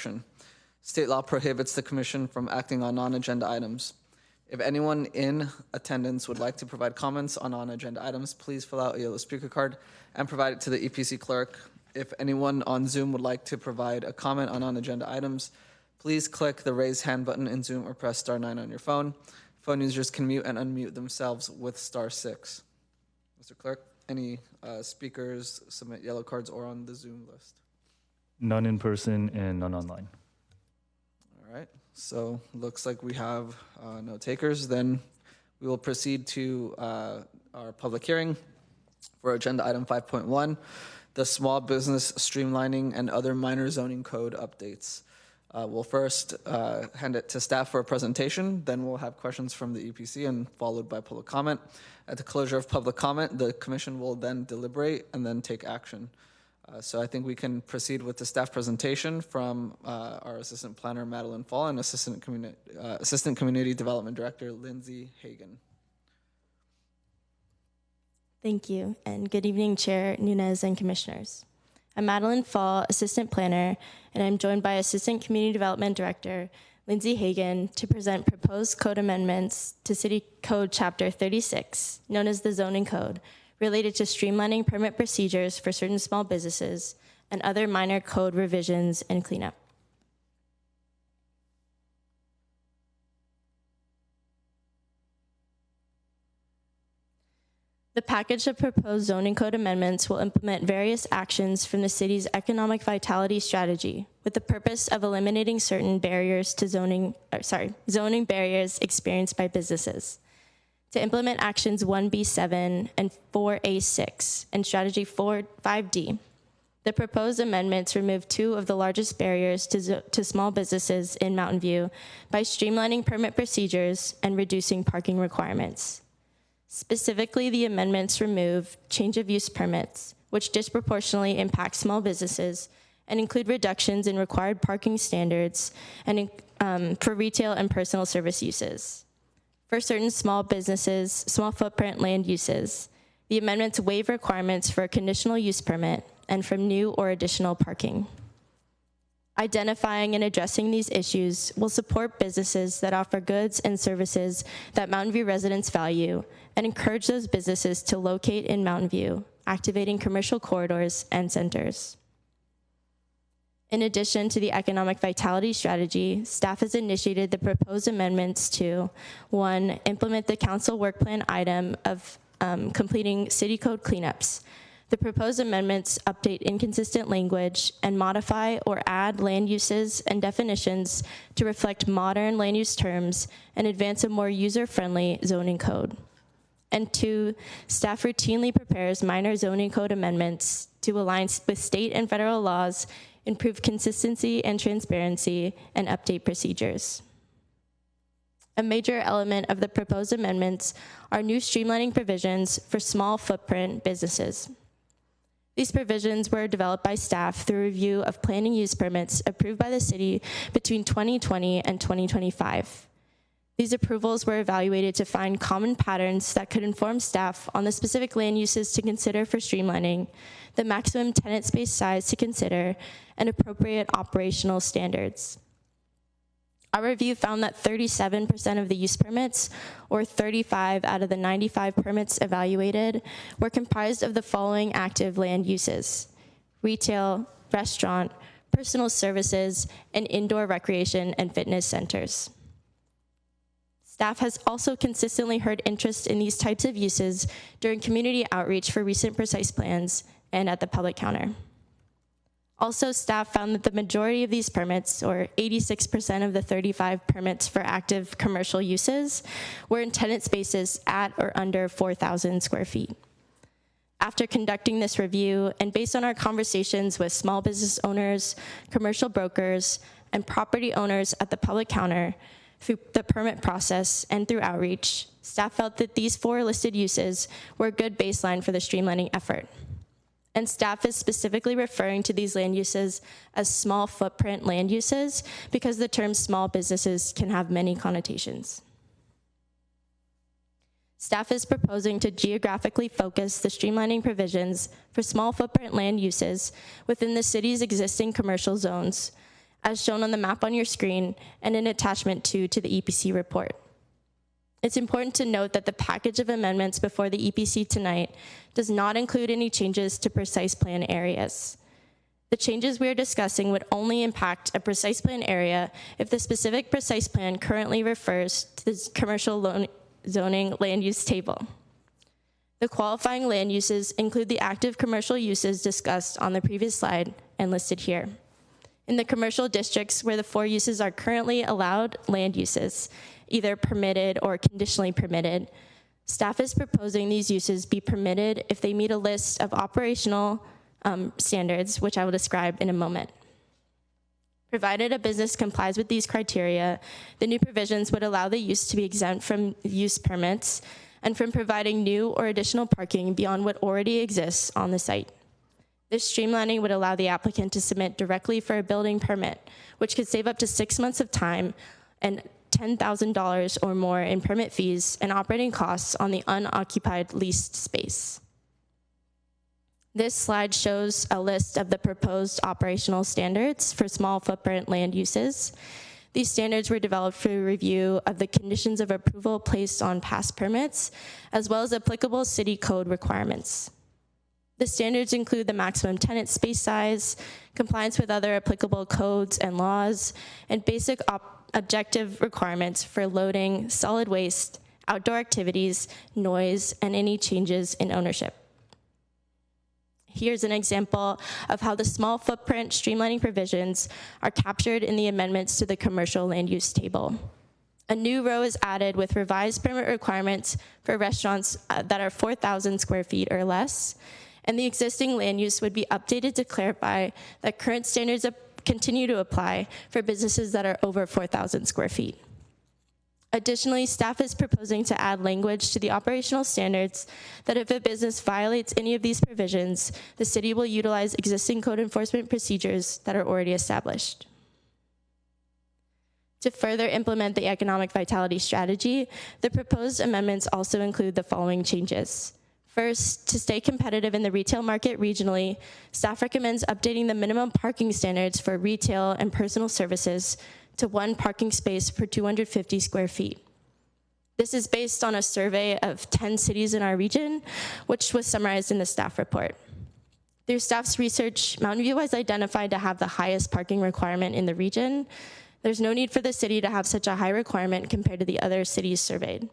introduction. State law prohibits the commission from acting on non-agenda items. If anyone in attendance would like to provide comments on non-agenda items, please fill out a yellow speaker card and provide it to the EPC clerk. If anyone on Zoom would like to provide a comment on non-agenda items, please click the raise hand button in Zoom or press *9 on your phone. Phone users can mute and unmute themselves with *6. Mr. Clerk, any speakers submit yellow cards or on the Zoom list? None in person and none online. All right, so looks like we have no takers. Then we will proceed to our public hearing for agenda item 5.1, the small business streamlining and other minor zoning code updates. We'll first hand it to staff for a presentation, then we'll have questions from the EPC and followed by public comment. At the closure of public comment, the commission will then deliberate and then take action. So I think we can proceed with the staff presentation from our Assistant Planner, Madeline Fall, and Assistant Community Development Director, Lindsay Hagan. Thank you, and good evening, Chair Nunez and Commissioners. I'm Madeline Fall, Assistant Planner, and I'm joined by Assistant Community Development Director, Lindsay Hagan, to present proposed code amendments to City Code Chapter 36, known as the Zoning Code, related to streamlining permit procedures for certain small businesses and other minor code revisions and cleanup. The package of proposed zoning code amendments will implement various actions from the city's economic vitality strategy with the purpose of eliminating certain barriers to zoning barriers experienced by businesses. To implement actions 1B7 and 4A6 and strategy 5D, the proposed amendments remove two of the largest barriers to small businesses in Mountain View by streamlining permit procedures and reducing parking requirements. Specifically, the amendments remove change of use permits, which disproportionately impact small businesses and include reductions in required parking standards and for retail and personal service uses. For certain small businesses, small footprint land uses, the amendments waive requirements for a conditional use permit and from new or additional parking. Identifying and addressing these issues will support businesses that offer goods and services that Mountain View residents value and encourage those businesses to locate in Mountain View, activating commercial corridors and centers. In addition to the economic vitality strategy, staff has initiated the proposed amendments to 1, implement the council work plan item of completing city code cleanups. The proposed amendments update inconsistent language and modify or add land uses and definitions to reflect modern land use terms and advance a more user-friendly zoning code. And 2, staff routinely prepares minor zoning code amendments to align with state and federal laws, improve consistency and transparency, and update procedures. A major element of the proposed amendments are new streamlining provisions for small footprint businesses. These provisions were developed by staff through review of planning use permits approved by the city between 2020 and 2025. These approvals were evaluated to find common patterns that could inform staff on the specific land uses to consider for streamlining, the maximum tenant space size to consider, and appropriate operational standards. Our review found that 37% of the use permits, or 35 out of the 95 permits evaluated, were comprised of the following active land uses: retail, restaurant, personal services, and indoor recreation and fitness centers. Staff has also consistently heard interest in these types of uses during community outreach for recent precise plans and at the public counter. Also, staff found that the majority of these permits, or 86% of the 35 permits for active commercial uses, were in tenant spaces at or under 4,000 square feet. After conducting this review, and based on our conversations with small business owners, commercial brokers, and property owners at the public counter, through the permit process and through outreach, staff felt that these 4 listed uses were a good baseline for the streamlining effort. And staff is specifically referring to these land uses as small footprint land uses because the term small businesses can have many connotations. Staff is proposing to geographically focus the streamlining provisions for small footprint land uses within the city's existing commercial zones, as shown on the map on your screen and in attachment 2 to the EPC report. It's important to note that the package of amendments before the EPC tonight does not include any changes to precise plan areas. The changes we are discussing would only impact a precise plan area if the specific precise plan currently refers to the commercial zoning land use table. The qualifying land uses include the active commercial uses discussed on the previous slide and listed here. In the commercial districts where the 4 uses are currently allowed land uses, either permitted or conditionally permitted, staff is proposing these uses be permitted if they meet a list of operational standards, which I will describe in a moment. Provided a business complies with these criteria, the new provisions would allow the use to be exempt from use permits and from providing new or additional parking beyond what already exists on the site. This streamlining would allow the applicant to submit directly for a building permit, which could save up to 6 months of time and $10,000 or more in permit fees and operating costs on the unoccupied leased space. This slide shows a list of the proposed operational standards for small footprint land uses. These standards were developed for review of the conditions of approval placed on past permits, as well as applicable city code requirements. The standards include the maximum tenant space size, compliance with other applicable codes and laws, and basic objective requirements for loading, solid waste, outdoor activities, noise, and any changes in ownership. Here's an example of how the small footprint streamlining provisions are captured in the amendments to the commercial land use table. A new row is added with revised permit requirements for restaurants that are 4,000 square feet or less, and the existing land use would be updated to clarify that current standards continue to apply for businesses that are over 4,000 square feet. Additionally, staff is proposing to add language to the operational standards that if a business violates any of these provisions, the city will utilize existing code enforcement procedures that are already established. To further implement the economic vitality strategy, the proposed amendments also include the following changes. First, to stay competitive in the retail market regionally, staff recommends updating the minimum parking standards for retail and personal services to 1 parking space per 250 square feet. This is based on a survey of 10 cities in our region, which was summarized in the staff report. Through staff's research, Mountain View was identified to have the highest parking requirement in the region. There's no need for the city to have such a high requirement compared to the other cities surveyed.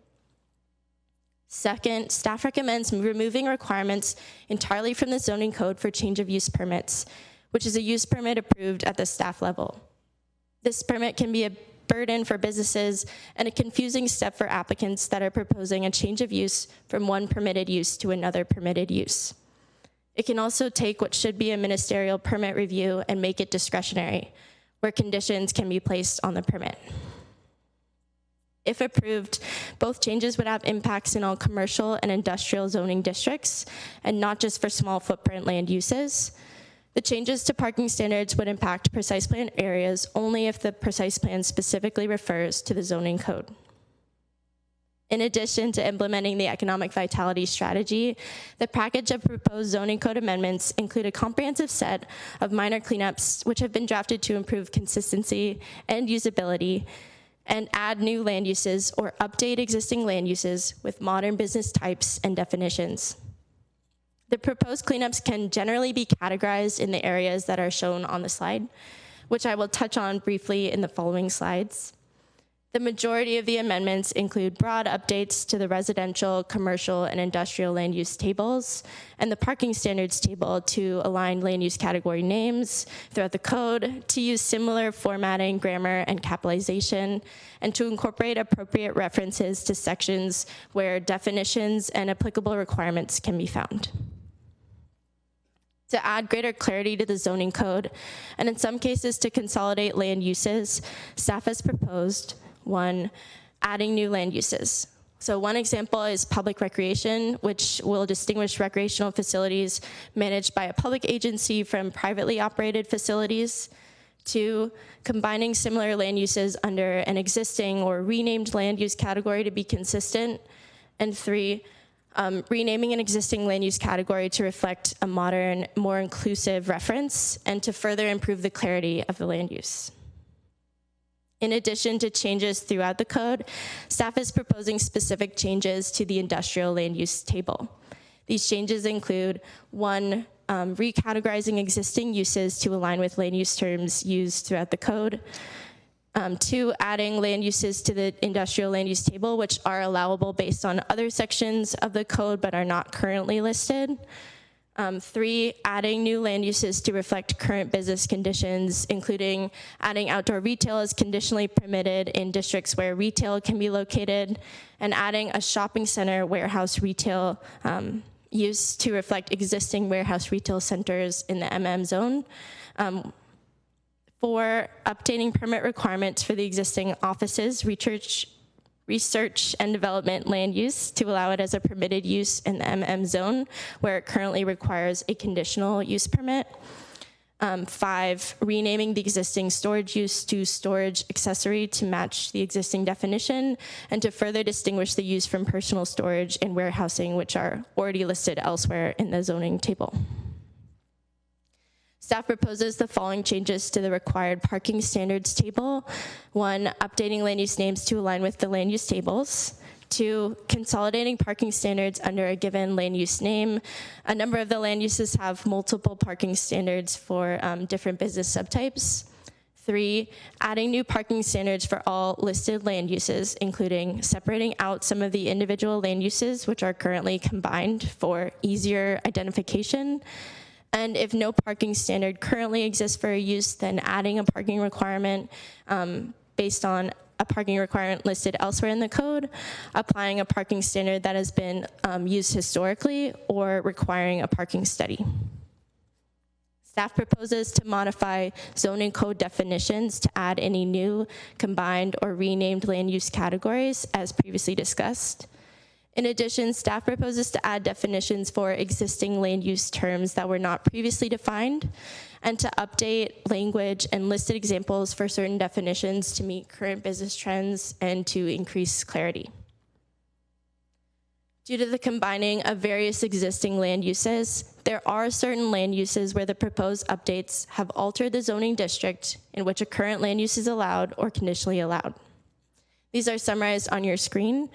Second, staff recommends removing requirements entirely from the zoning code for change of use permits, which is a use permit approved at the staff level. This permit can be a burden for businesses and a confusing step for applicants that are proposing a change of use from one permitted use to another permitted use. It can also take what should be a ministerial permit review and make it discretionary, where conditions can be placed on the permit. If approved, both changes would have impacts in all commercial and industrial zoning districts, and not just for small footprint land uses. The changes to parking standards would impact precise plan areas only if the precise plan specifically refers to the zoning code. In addition to implementing the economic vitality strategy, the package of proposed zoning code amendments include a comprehensive set of minor cleanups which have been drafted to improve consistency and usability and add new land uses or update existing land uses with modern business types and definitions. The proposed cleanups can generally be categorized in the areas that are shown on the slide, which I will touch on briefly in the following slides. The majority of the amendments include broad updates to the residential, commercial, and industrial land use tables and the parking standards table to align land use category names throughout the code, to use similar formatting, grammar, and capitalization, and to incorporate appropriate references to sections where definitions and applicable requirements can be found. To add greater clarity to the zoning code, and in some cases to consolidate land uses, staff has proposed 1, adding new land uses. So one example is public recreation, which will distinguish recreational facilities managed by a public agency from privately operated facilities. 2, combining similar land uses under an existing or renamed land use category to be consistent. And 3, renaming an existing land use category to reflect a modern, more inclusive reference and to further improve the clarity of the land use. In addition to changes throughout the code, staff is proposing specific changes to the industrial land use table. These changes include 1, recategorizing existing uses to align with land use terms used throughout the code. 2, adding land uses to the industrial land use table, which are allowable based on other sections of the code but are not currently listed. 3, adding new land uses to reflect current business conditions, including adding outdoor retail as conditionally permitted in districts where retail can be located, and adding a shopping center warehouse retail use to reflect existing warehouse retail centers in the MM zone. 4, updating permit requirements for the existing offices, research and development land use to allow it as a permitted use in the MM zone where it currently requires a conditional use permit. 5, renaming the existing storage use to storage accessory to match the existing definition and to further distinguish the use from personal storage and warehousing, which are already listed elsewhere in the zoning table. Staff proposes the following changes to the required parking standards table. 1, updating land use names to align with the land use tables. 2, consolidating parking standards under a given land use name. A number of the land uses have multiple parking standards for different business subtypes. 3, adding new parking standards for all listed land uses, including separating out some of the individual land uses which are currently combined for easier identification. And if no parking standard currently exists for a use, then adding a parking requirement based on a parking requirement listed elsewhere in the code, applying a parking standard that has been used historically, or requiring a parking study. Staff proposes to modify zoning code definitions to add any new, combined, or renamed land use categories as previously discussed. In addition, staff proposes to add definitions for existing land use terms that were not previously defined, and to update language and listed examples for certain definitions to meet current business trends and to increase clarity. Due to the combining of various existing land uses, there are certain land uses where the proposed updates have altered the zoning district in which a current land use is allowed or conditionally allowed. These are summarized on your screen.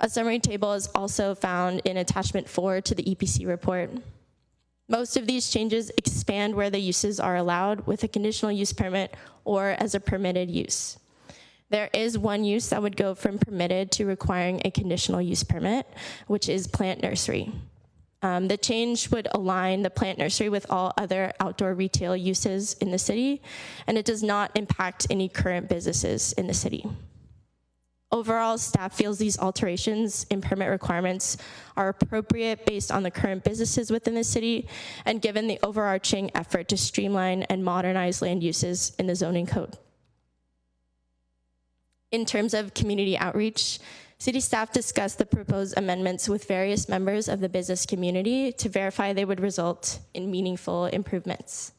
A summary table is also found in attachment 4 to the EPC report. Most of these changes expand where the uses are allowed with a conditional use permit or as a permitted use. There is one use that would go from permitted to requiring a conditional use permit, which is plant nursery. The change would align the plant nursery with all other outdoor retail uses in the city, and it does not impact any current businesses in the city. Overall, staff feels these alterations in permit requirements are appropriate based on the current businesses within the city and given the overarching effort to streamline and modernize land uses in the zoning code. In terms of community outreach, city staff discussed the proposed amendments with various members of the business community to verify they would result in meaningful improvements,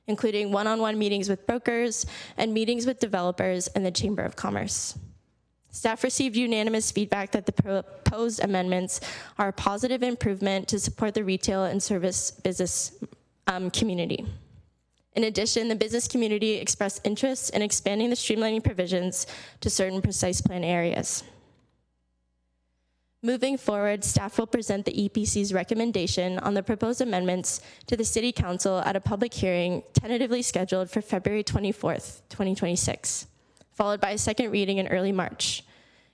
including one-on-one meetings with brokers and meetings with developers and the Chamber of Commerce. Staff received unanimous feedback that the proposed amendments are a positive improvement to support the retail and service business community. In addition, the business community expressed interest in expanding the streamlining provisions to certain precise plan areas. Moving forward, staff will present the EPC's recommendation on the proposed amendments to the City Council at a public hearing tentatively scheduled for February 24th, 2026. Followed by a second reading in early March.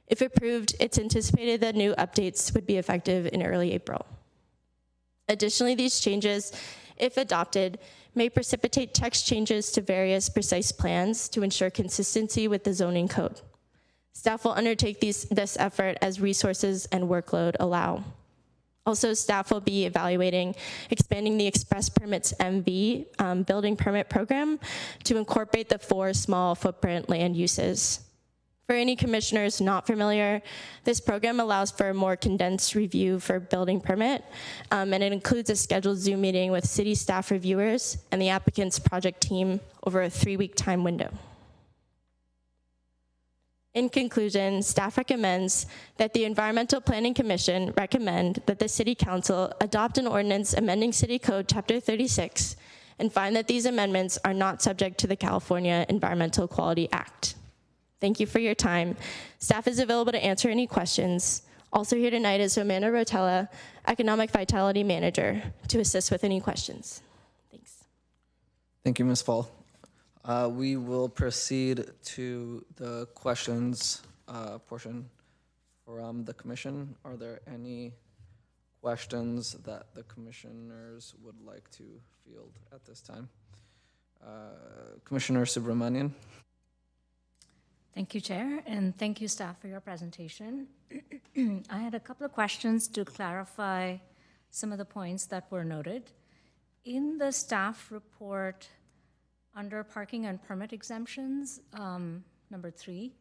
If approved, it's anticipated that new updates would be effective in early April. Additionally, these changes, if adopted, may precipitate text changes to various precise plans to ensure consistency with the zoning code. Staff will undertake this effort as resources and workload allow. Also, staff will be evaluating expanding the Express Permits MV building permit program to incorporate the 4 small footprint land uses. For any commissioners not familiar, this program allows for a more condensed review for building permit, and it includes a scheduled Zoom meeting with city staff reviewers and the applicant's project team over a 3-week time window. In conclusion, staff recommends that the Environmental Planning Commission recommend that the City Council adopt an ordinance amending City Code Chapter 36 and find that these amendments are not subject to the California Environmental Quality Act. Thank you for your time. Staff is available to answer any questions. Also here tonight is Amanda Rotella, Economic Vitality Manager, to assist with any questions. Thanks. Thank you, Ms. Fall. We will proceed to the questions portion from the commission. Are there any questions that the commissioners would like to field at this time? Commissioner Subramanian. Thank you, Chair, and thank you, staff, for your presentation. I had a couple of questions to clarify some of the points that were noted. In the staff report, under parking and permit exemptions, number 3,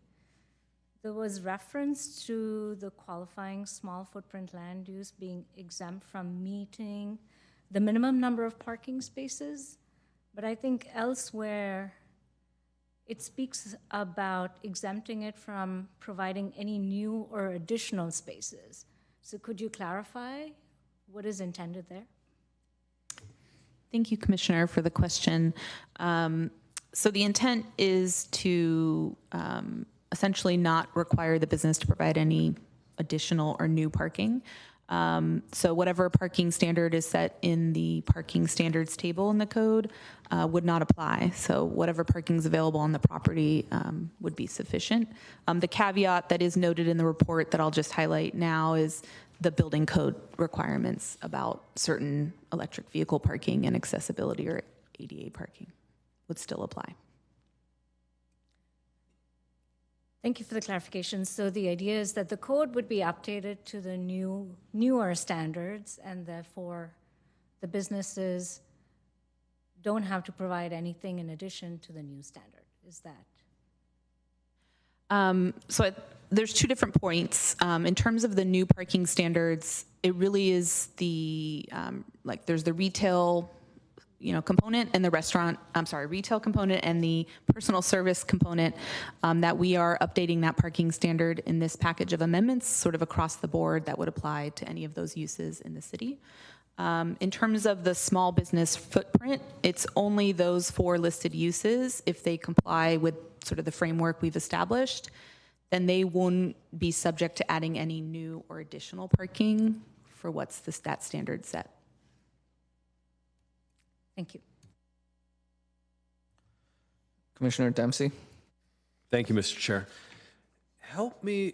there was reference to the qualifying small footprint land use being exempt from meeting the minimum number of parking spaces, but I think elsewhere it speaks about exempting it from providing any new or additional spaces. So could you clarify what is intended there? Thank you, Commissioner, for the question. So the intent is to essentially not require the business to provide any additional or new parking. So whatever parking standard is set in the parking standards table in the code would not apply. So whatever parking is available on the property would be sufficient. The caveat that is noted in the report that I'll just highlight now is the building code requirements about certain electric vehicle parking and accessibility or ADA parking would still apply. Thank you for the clarification. So the idea is that the code would be updated to the newer standards, and therefore the businesses don't have to provide anything in addition to the new standard. Is that? There's 2 different points. In terms of the new parking standards, it really is the, there's the retail component and the retail component and the personal service component that we are updating that parking standard in this package of amendments sort of across the board that would apply to any of those uses in the city. In terms of the small business footprint, it's only those 4 listed uses. If they comply with sort of the framework we've established, then they won't be subject to adding any new or additional parking for what's that standard set. Thank you. Commissioner Dempsey. Thank you, Mr. Chair. Help me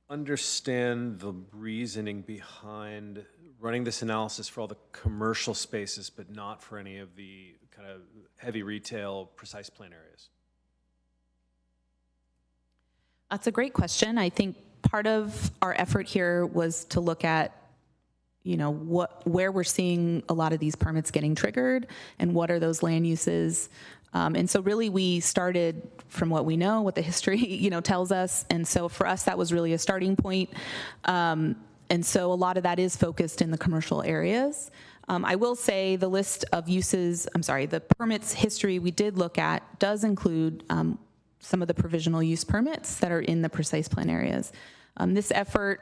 understand the reasoning behind running this analysis for all the commercial spaces, but not for any of the kind of heavy retail precise plan areas. That's a great question. I think part of our effort here was to look at where we're seeing a lot of these permits getting triggered and what are those land uses. And so really we started from what we know, what the history, tells us. And so for us, that was really a starting point. And so a lot of that is focused in the commercial areas. I will say the list of uses, the permits history we did look at does include some of the provisional use permits that are in the precise plan areas. This effort,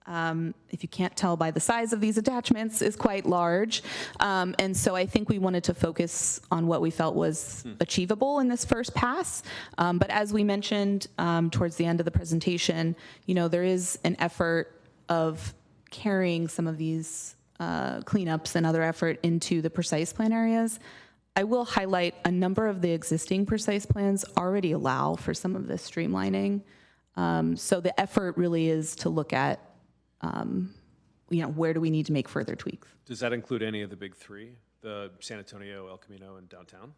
if you can't tell by the size of these attachments, is quite large. And so I think we wanted to focus on what we felt was achievable in this first pass. But as we mentioned towards the end of the presentation, there is an effort of carrying some of these cleanups and other effort into the precise plan areas. I will highlight a number of the existing precise plans already allow for some of this streamlining. So the effort really is to look at where do we need to make further tweaks? Does that include any of the big 3, the San Antonio, El Camino, and downtown?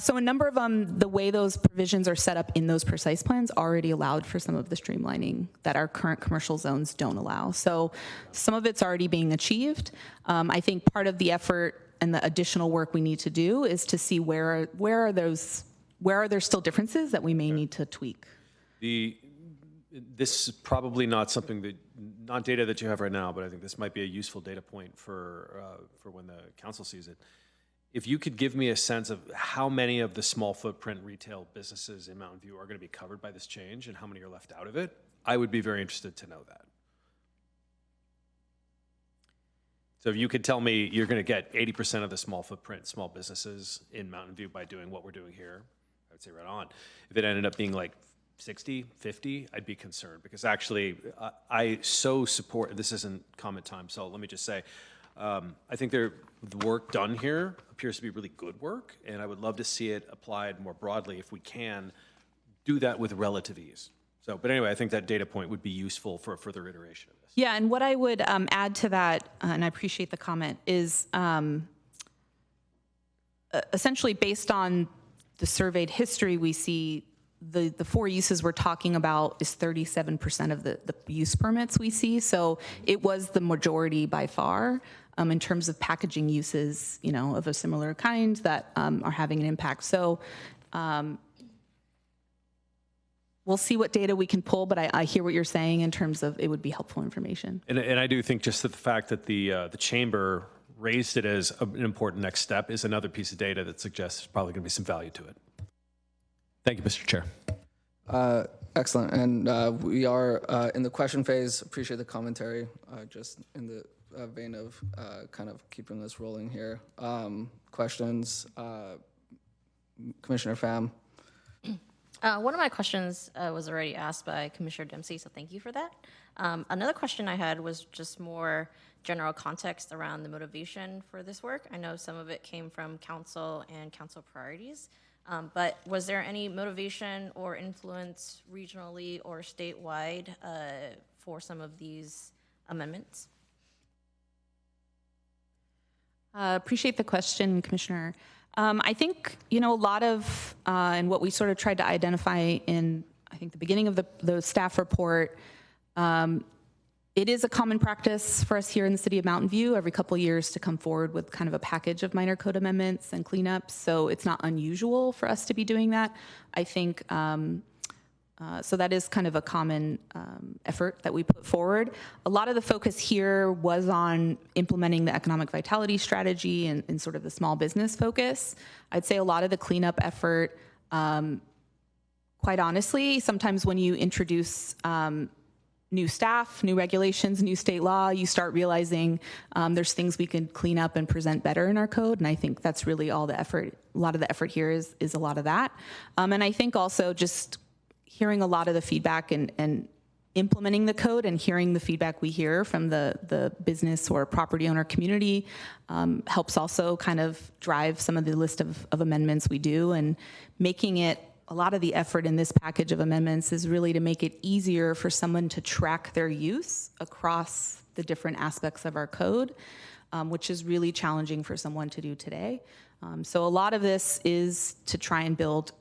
So a number of them, the way those provisions are set up in those precise plans already allowed for some of the streamlining that our current commercial zones don't allow. So some of it's already being achieved. I think part of the effort and the additional work we need to do is to see where are there still differences that we may need to tweak. This is probably not data that you have right now, but I think this might be a useful data point for when the council sees it. If you could give me a sense of how many of the small footprint retail businesses in Mountain View are going to be covered by this change and how many are left out of it, I would be very interested to know that. So if you could tell me you're going to get 80% of the small footprint, small businesses in Mountain View by doing what we're doing here, I would say right on. If it ended up being like 60, 50, I'd be concerned, because actually I so support, this isn't comment time, so let me just say, I think the work done here appears to be really good work, and I would love to see it applied more broadly if we can do that with relative ease. So, but anyway, I think that data point would be useful for a further iteration of this. Yeah, and what I would add to that, and I appreciate the comment, is essentially based on the surveyed history, we see the 4 uses we're talking about is 37% of the use permits we see. So it was the majority by far in terms of packaging uses, you know, of a similar kind that are having an impact. So we'll see what data we can pull, but I hear what you're saying in terms of it would be helpful information. And I do think just that the fact that the chamber raised it as an important next step is another piece of data that suggests there's probably going to be some value to it. Thank you, Mr. Chair. Excellent. And we are in the question phase. Appreciate the commentary, just in the vein of kind of keeping this rolling here. Questions? Commissioner Pham. One of my questions was already asked by Commissioner Dempsey, so thank you for that. Another question I had was just more general context around the motivation for this work. I know some of it came from council and council priorities, but was there any motivation or influence regionally or statewide for some of these amendments? Appreciate the question, Commissioner. I think, you know, a lot of, and what we sort of tried to identify in, I think, the beginning of the staff report, it is a common practice for us here in the city of Mountain View every couple of years to come forward with kind of a package of minor code amendments and cleanups. So it's not unusual for us to be doing that. I think, so that is kind of a common effort that we put forward. A lot of the focus here was on implementing the economic vitality strategy and sort of the small business focus. I'd say a lot of the cleanup effort, quite honestly, sometimes when you introduce new staff, new regulations, new state law, you start realizing there's things we can clean up and present better in our code. And I think that's really all the effort. A lot of the effort here is a lot of that. And I think also just hearing a lot of the feedback and implementing the code and hearing the feedback we hear from the business or property owner community helps also kind of drive some of the list of amendments we do, and making it, a lot of the effort in this package of amendments is really to make it easier for someone to track their use across the different aspects of our code, which is really challenging for someone to do today. So a lot of this is to try and build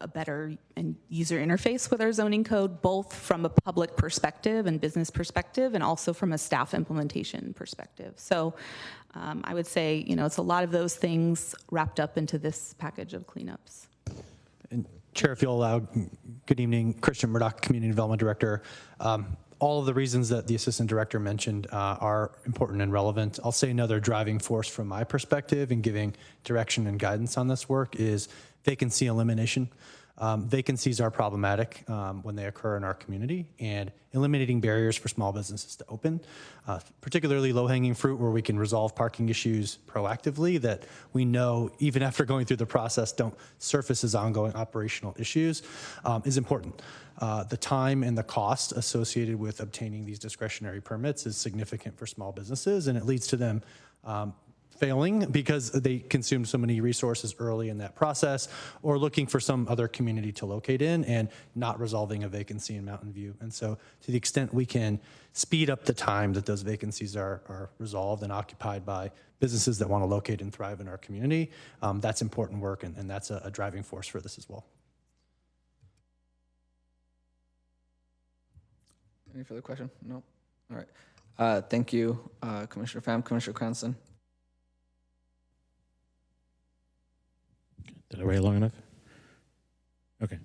a better and user interface with our zoning code, both from a public perspective and business perspective, and also from a staff implementation perspective. So I would say, you know, it's a lot of those things wrapped up into this package of cleanups. And Chair, if you'll allow, good evening, Christian Murdoch, Community Development Director. All of the reasons that the Assistant Director mentioned are important and relevant. I'll say another driving force from my perspective in giving direction and guidance on this work is vacancy elimination. Vacancies are problematic when they occur in our community, and eliminating barriers for small businesses to open, particularly low-hanging fruit where we can resolve parking issues proactively that we know, even after going through the process, don't surface as ongoing operational issues, is important. The time and the cost associated with obtaining these discretionary permits is significant for small businesses, and it leads to them failing because they consumed so many resources early in that process, or looking for some other community to locate in and not resolving a vacancy in Mountain View. And so to the extent we can speed up the time that those vacancies are resolved and occupied by businesses that want to locate and thrive in our community, that's important work, and that's a driving force for this as well. Any further question? No? All right. Thank you, Commissioner Pham. Commissioner Cranston. Did I wait long enough? Okay.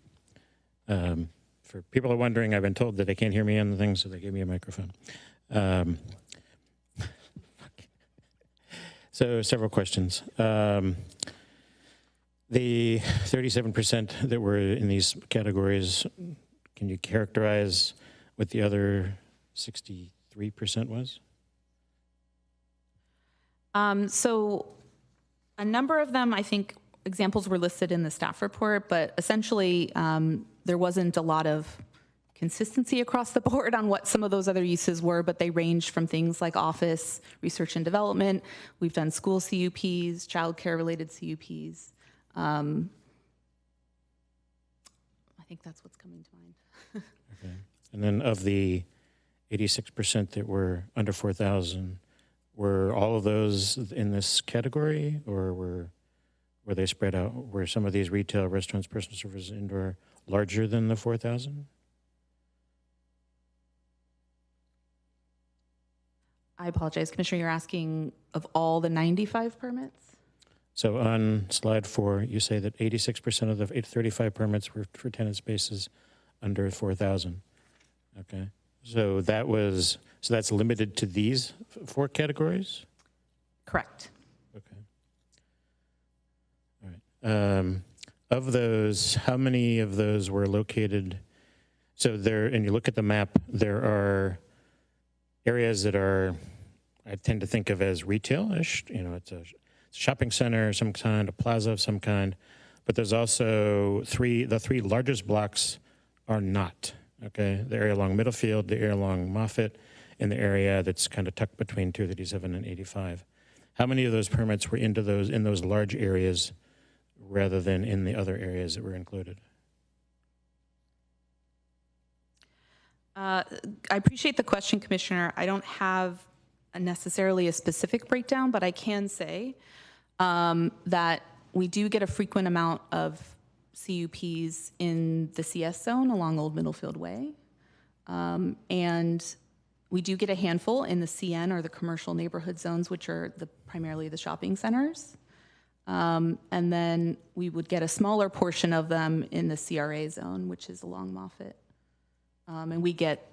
For people who are wondering, I've been told that they can't hear me on the thing, so they gave me a microphone. So several questions. The 37% that were in these categories, can you characterize what the other 63% was? So a number of them, I think, examples were listed in the staff report, but essentially there wasn't a lot of consistency across the board on what some of those other uses were, but they ranged from things like office, research and development. We've done school CUPs, childcare related CUPs. I think that's what's coming to mind. Okay. And then of the 86% that were under 4,000, were all of those in this category, or were they spread out? Were some of these retail, restaurants, personal services, indoor larger than the 4,000? I apologize, Commissioner, you're asking of all the 95 permits? So on slide 4, you say that 86% of the 835 permits were for tenant spaces under 4,000. Okay. So that's limited to these 4 categories? Correct. Okay. All right. Of those, how many of those were located? So there, and you look at the map, there are areas that are, I tend to think of as retail-ish. You know, it's a shopping center of some kind, a plaza of some kind. But there's also the 3 largest blocks are not. Okay, the area along Middlefield, the area along Moffett, and the area that's kind of tucked between 237 and 85. How many of those permits were in those large areas rather than in the other areas that were included? I appreciate the question, Commissioner. I don't have necessarily a specific breakdown, but I can say that we do get a frequent amount of CUPs in the CS zone along Old Middlefield Way. And we do get a handful in the CN, or the commercial neighborhood zones, which are primarily the shopping centers. And then we would get a smaller portion of them in the CRA zone, which is along Moffett. And we get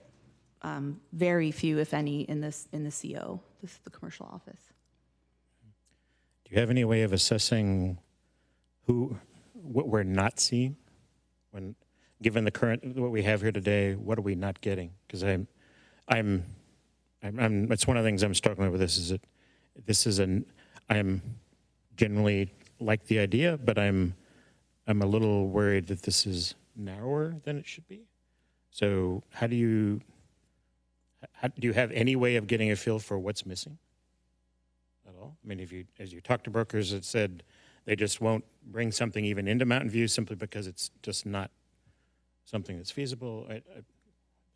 very few, if any, in the CO, the commercial office. Do you have any way of assessing what we're not seeing? Given the current, what we have here today, what are we not getting? Because it's one of the things I'm struggling with. I'm generally like the idea, but I'm a little worried that this is narrower than it should be. So do you have any way of getting a feel for what's missing at all? I mean, as you talk to brokers, it said they just won't bring something even into Mountain View simply because it's just not something that's feasible.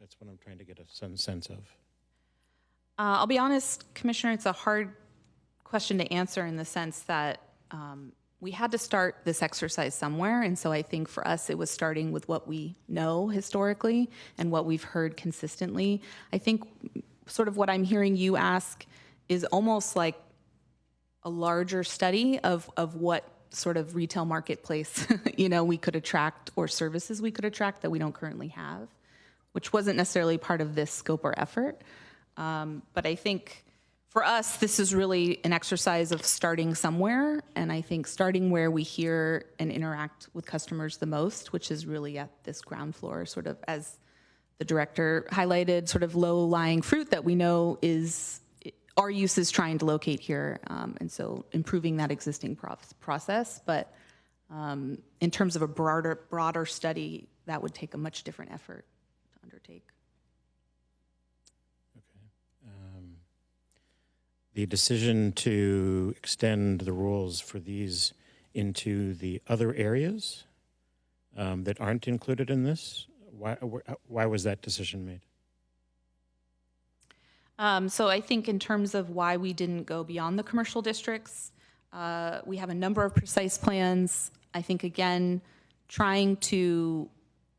That's what I'm trying to get some sense of. I'll be honest, Commissioner, it's a hard question to answer in the sense that we had to start this exercise somewhere. And so I think for us, it was starting with what we know historically and what we've heard consistently. I think sort of what I'm hearing you ask is almost like a larger study of what sort of retail marketplace, we could attract, or services we could attract that we don't currently have, which wasn't necessarily part of this scope or effort. But I think for us, this is really an exercise of starting somewhere, and I think starting where we hear and interact with customers the most, which is really at this ground floor, sort of as the director highlighted, sort of low-lying fruit that we know our use is trying to locate here, and so improving that existing process. But in terms of a broader study, that would take a much different effort to undertake. The decision to extend the rules for these into the other areas that aren't included in this, why was that decision made? So I think in terms of why we didn't go beyond the commercial districts, we have a number of precise plans. I think, again, trying to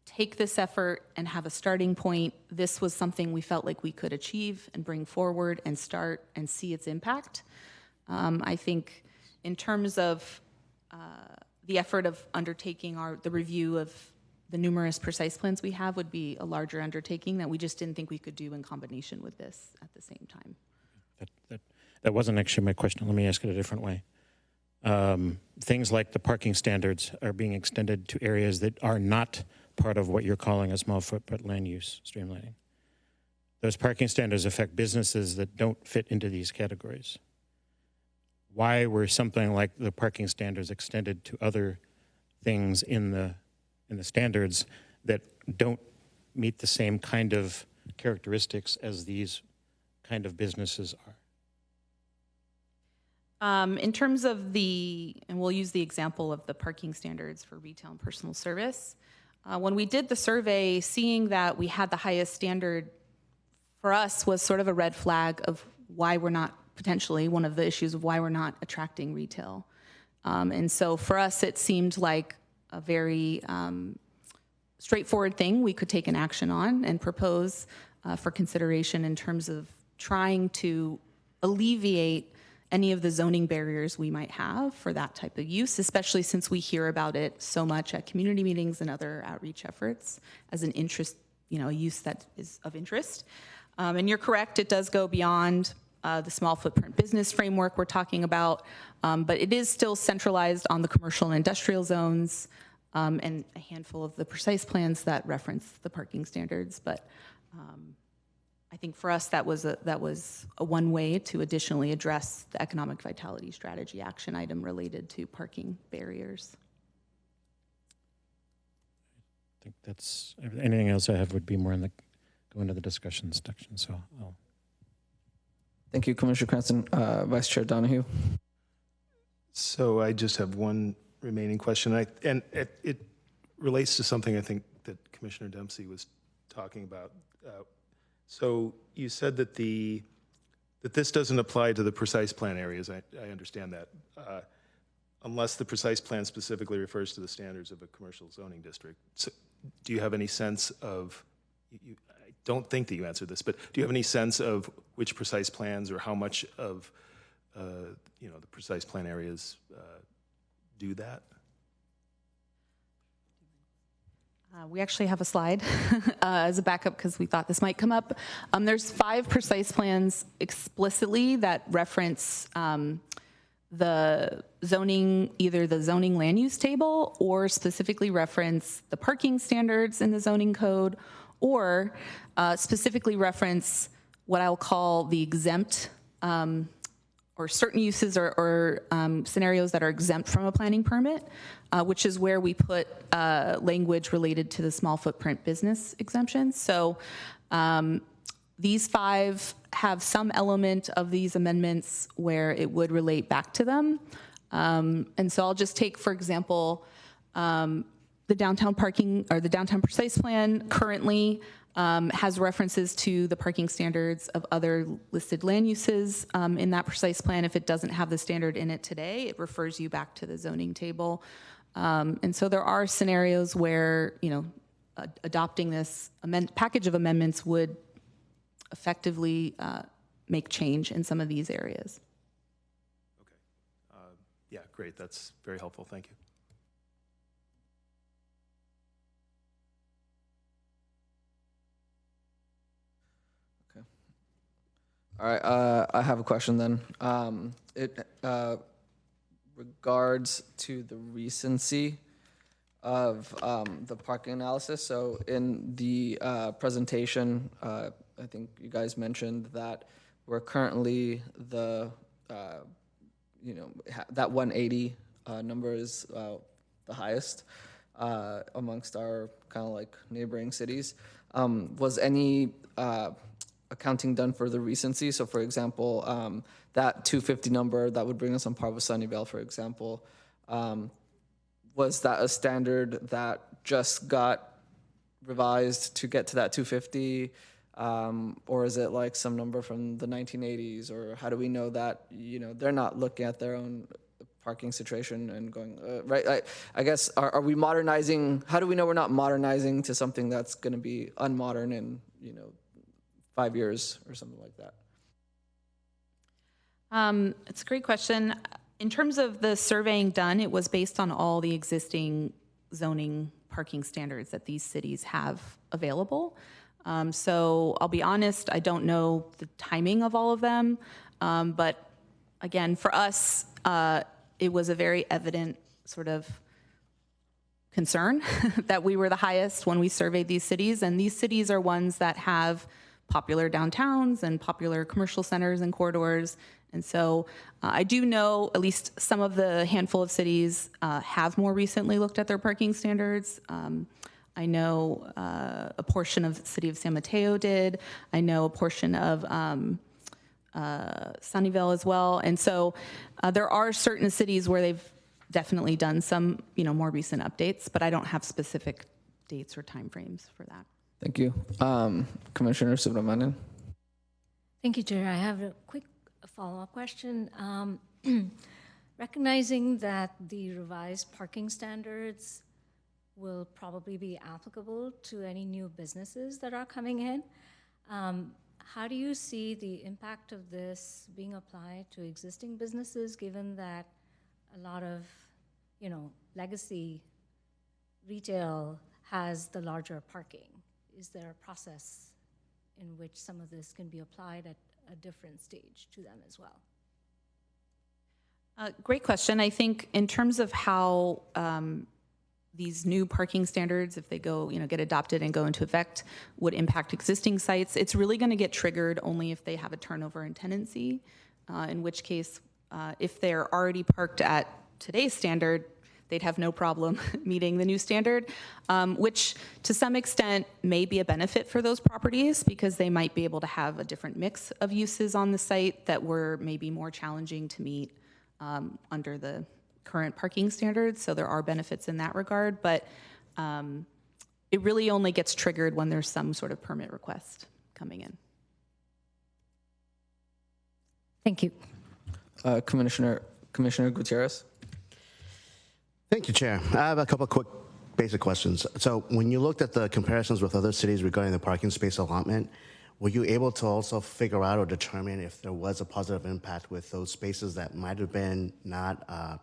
take this effort and have a starting point, this was something we felt like we could achieve and bring forward and start and see its impact. I think in terms of the effort of undertaking the review of the numerous precise plans we have would be a larger undertaking that we just didn't think we could do in combination with this at the same time. That wasn't actually my question. Let me ask it a different way. Things like the parking standards are being extended to areas that are not part of what you're calling a small footprint land use streamlining. Those parking standards affect businesses that don't fit into these categories. Why were something like the parking standards extended to other things in the standards that don't meet the same kind of characteristics as these kind of businesses are? In terms of and we'll use the example of the parking standards for retail and personal service. When we did the survey, seeing that we had the highest standard for us was sort of a red flag of why we're not, potentially one of the issues of why we're not attracting retail. And so for us, it seemed like a very straightforward thing we could take an action on and propose for consideration in terms of trying to alleviate any of the zoning barriers we might have for that type of use, especially since we hear about it so much at community meetings and other outreach efforts as an interest, a use that is of interest. And you're correct, it does go beyond the small footprint business framework we're talking about, but it is still centralized on the commercial and industrial zones and a handful of the precise plans that reference the parking standards. But I think for us, that was a one way to additionally address the economic vitality strategy action item related to parking barriers. I think that's anything else I have would be more go into the discussion section. So I'll. Thank you, Commissioner Cranston. Vice Chair Donahue. So I just have one remaining question, and it relates to something I think that Commissioner Dempsey was talking about. So you said that that this doesn't apply to the precise plan areas. I understand that, unless the precise plan specifically refers to the standards of a commercial zoning district. So do you have any sense of? I don't think that you answered this, but do you have any sense of which precise plans or how much of the precise plan areas do that? We actually have a slide as a backup because we thought this might come up. There's 5 precise plans explicitly that reference the zoning, either the zoning land use table or specifically reference the parking standards in the zoning code, or specifically reference what I'll call the exempt or certain uses or scenarios that are exempt from a planning permit, which is where we put language related to the small footprint business exemptions. So these 5 have some element of these amendments where it would relate back to them. And so I'll just take, for example, the downtown parking or the downtown precise plan currently has references to the parking standards of other listed land uses in that precise plan. If it doesn't have the standard in it today, it refers you back to the zoning table. And so there are scenarios where, adopting this package of amendments would effectively make change in some of these areas. Okay. Yeah, great. That's very helpful. Thank you. All right, I have a question then. It regards to the recency of the parking analysis. So in the presentation, I think you guys mentioned that we're currently that 180 number is the highest amongst our kind of like neighboring cities. Was any accounting done for the recency? So for example, that 250 number that would bring us on par with Sunnyvale, for example, was that a standard that just got revised to get to that 250? Or is it like some number from the 1980s? Or how do we know that, they're not looking at their own parking situation and going, right? I guess, are we modernizing? How do we know we're not modernizing to something that's going to be unmodern in, 5 years or something like that? It's a great question. In terms of the surveying done, it was based on all the existing zoning parking standards that these cities have available. So I'll be honest, I don't know the timing of all of them. But again, for us, it was a very evident sort of concern that we were the highest when we surveyed these cities. And these cities are ones that have popular downtowns and popular commercial centers and corridors. And so I do know at least some of the handful of cities have more recently looked at their parking standards. I know a portion of the city of San Mateo did. I know a portion of Sunnyvale as well. And so there are certain cities where they've definitely done some, more recent updates, but I don't have specific dates or timeframes for that. Thank you. Commissioner Subramanian. Thank you, Chair. I have a quick follow-up question. Recognizing that the revised parking standards will probably be applicable to any new businesses that are coming in, how do you see the impact of this being applied to existing businesses, given that a lot of, legacy retail has the larger parking? Is there a process in which some of this can be applied at a different stage to them as well? Great question. I think in terms of how these new parking standards, if they go, get adopted and go into effect, would impact existing sites, it's really going to get triggered only if they have a turnover in tenancy, in which case, if they're already parked at today's standard, they'd have no problem meeting the new standard, which to some extent may be a benefit for those properties because they might be able to have a different mix of uses on the site that were maybe more challenging to meet under the current parking standards. So there are benefits in that regard, but it really only gets triggered when there's some sort of permit request coming in. Thank you. Commissioner Gutierrez. Thank you, Chair. I have a couple of quick basic questions. So when you looked at the comparisons with other cities regarding the parking space allotment, were you able to also figure out or determine if there was a positive impact with those spaces that might have been not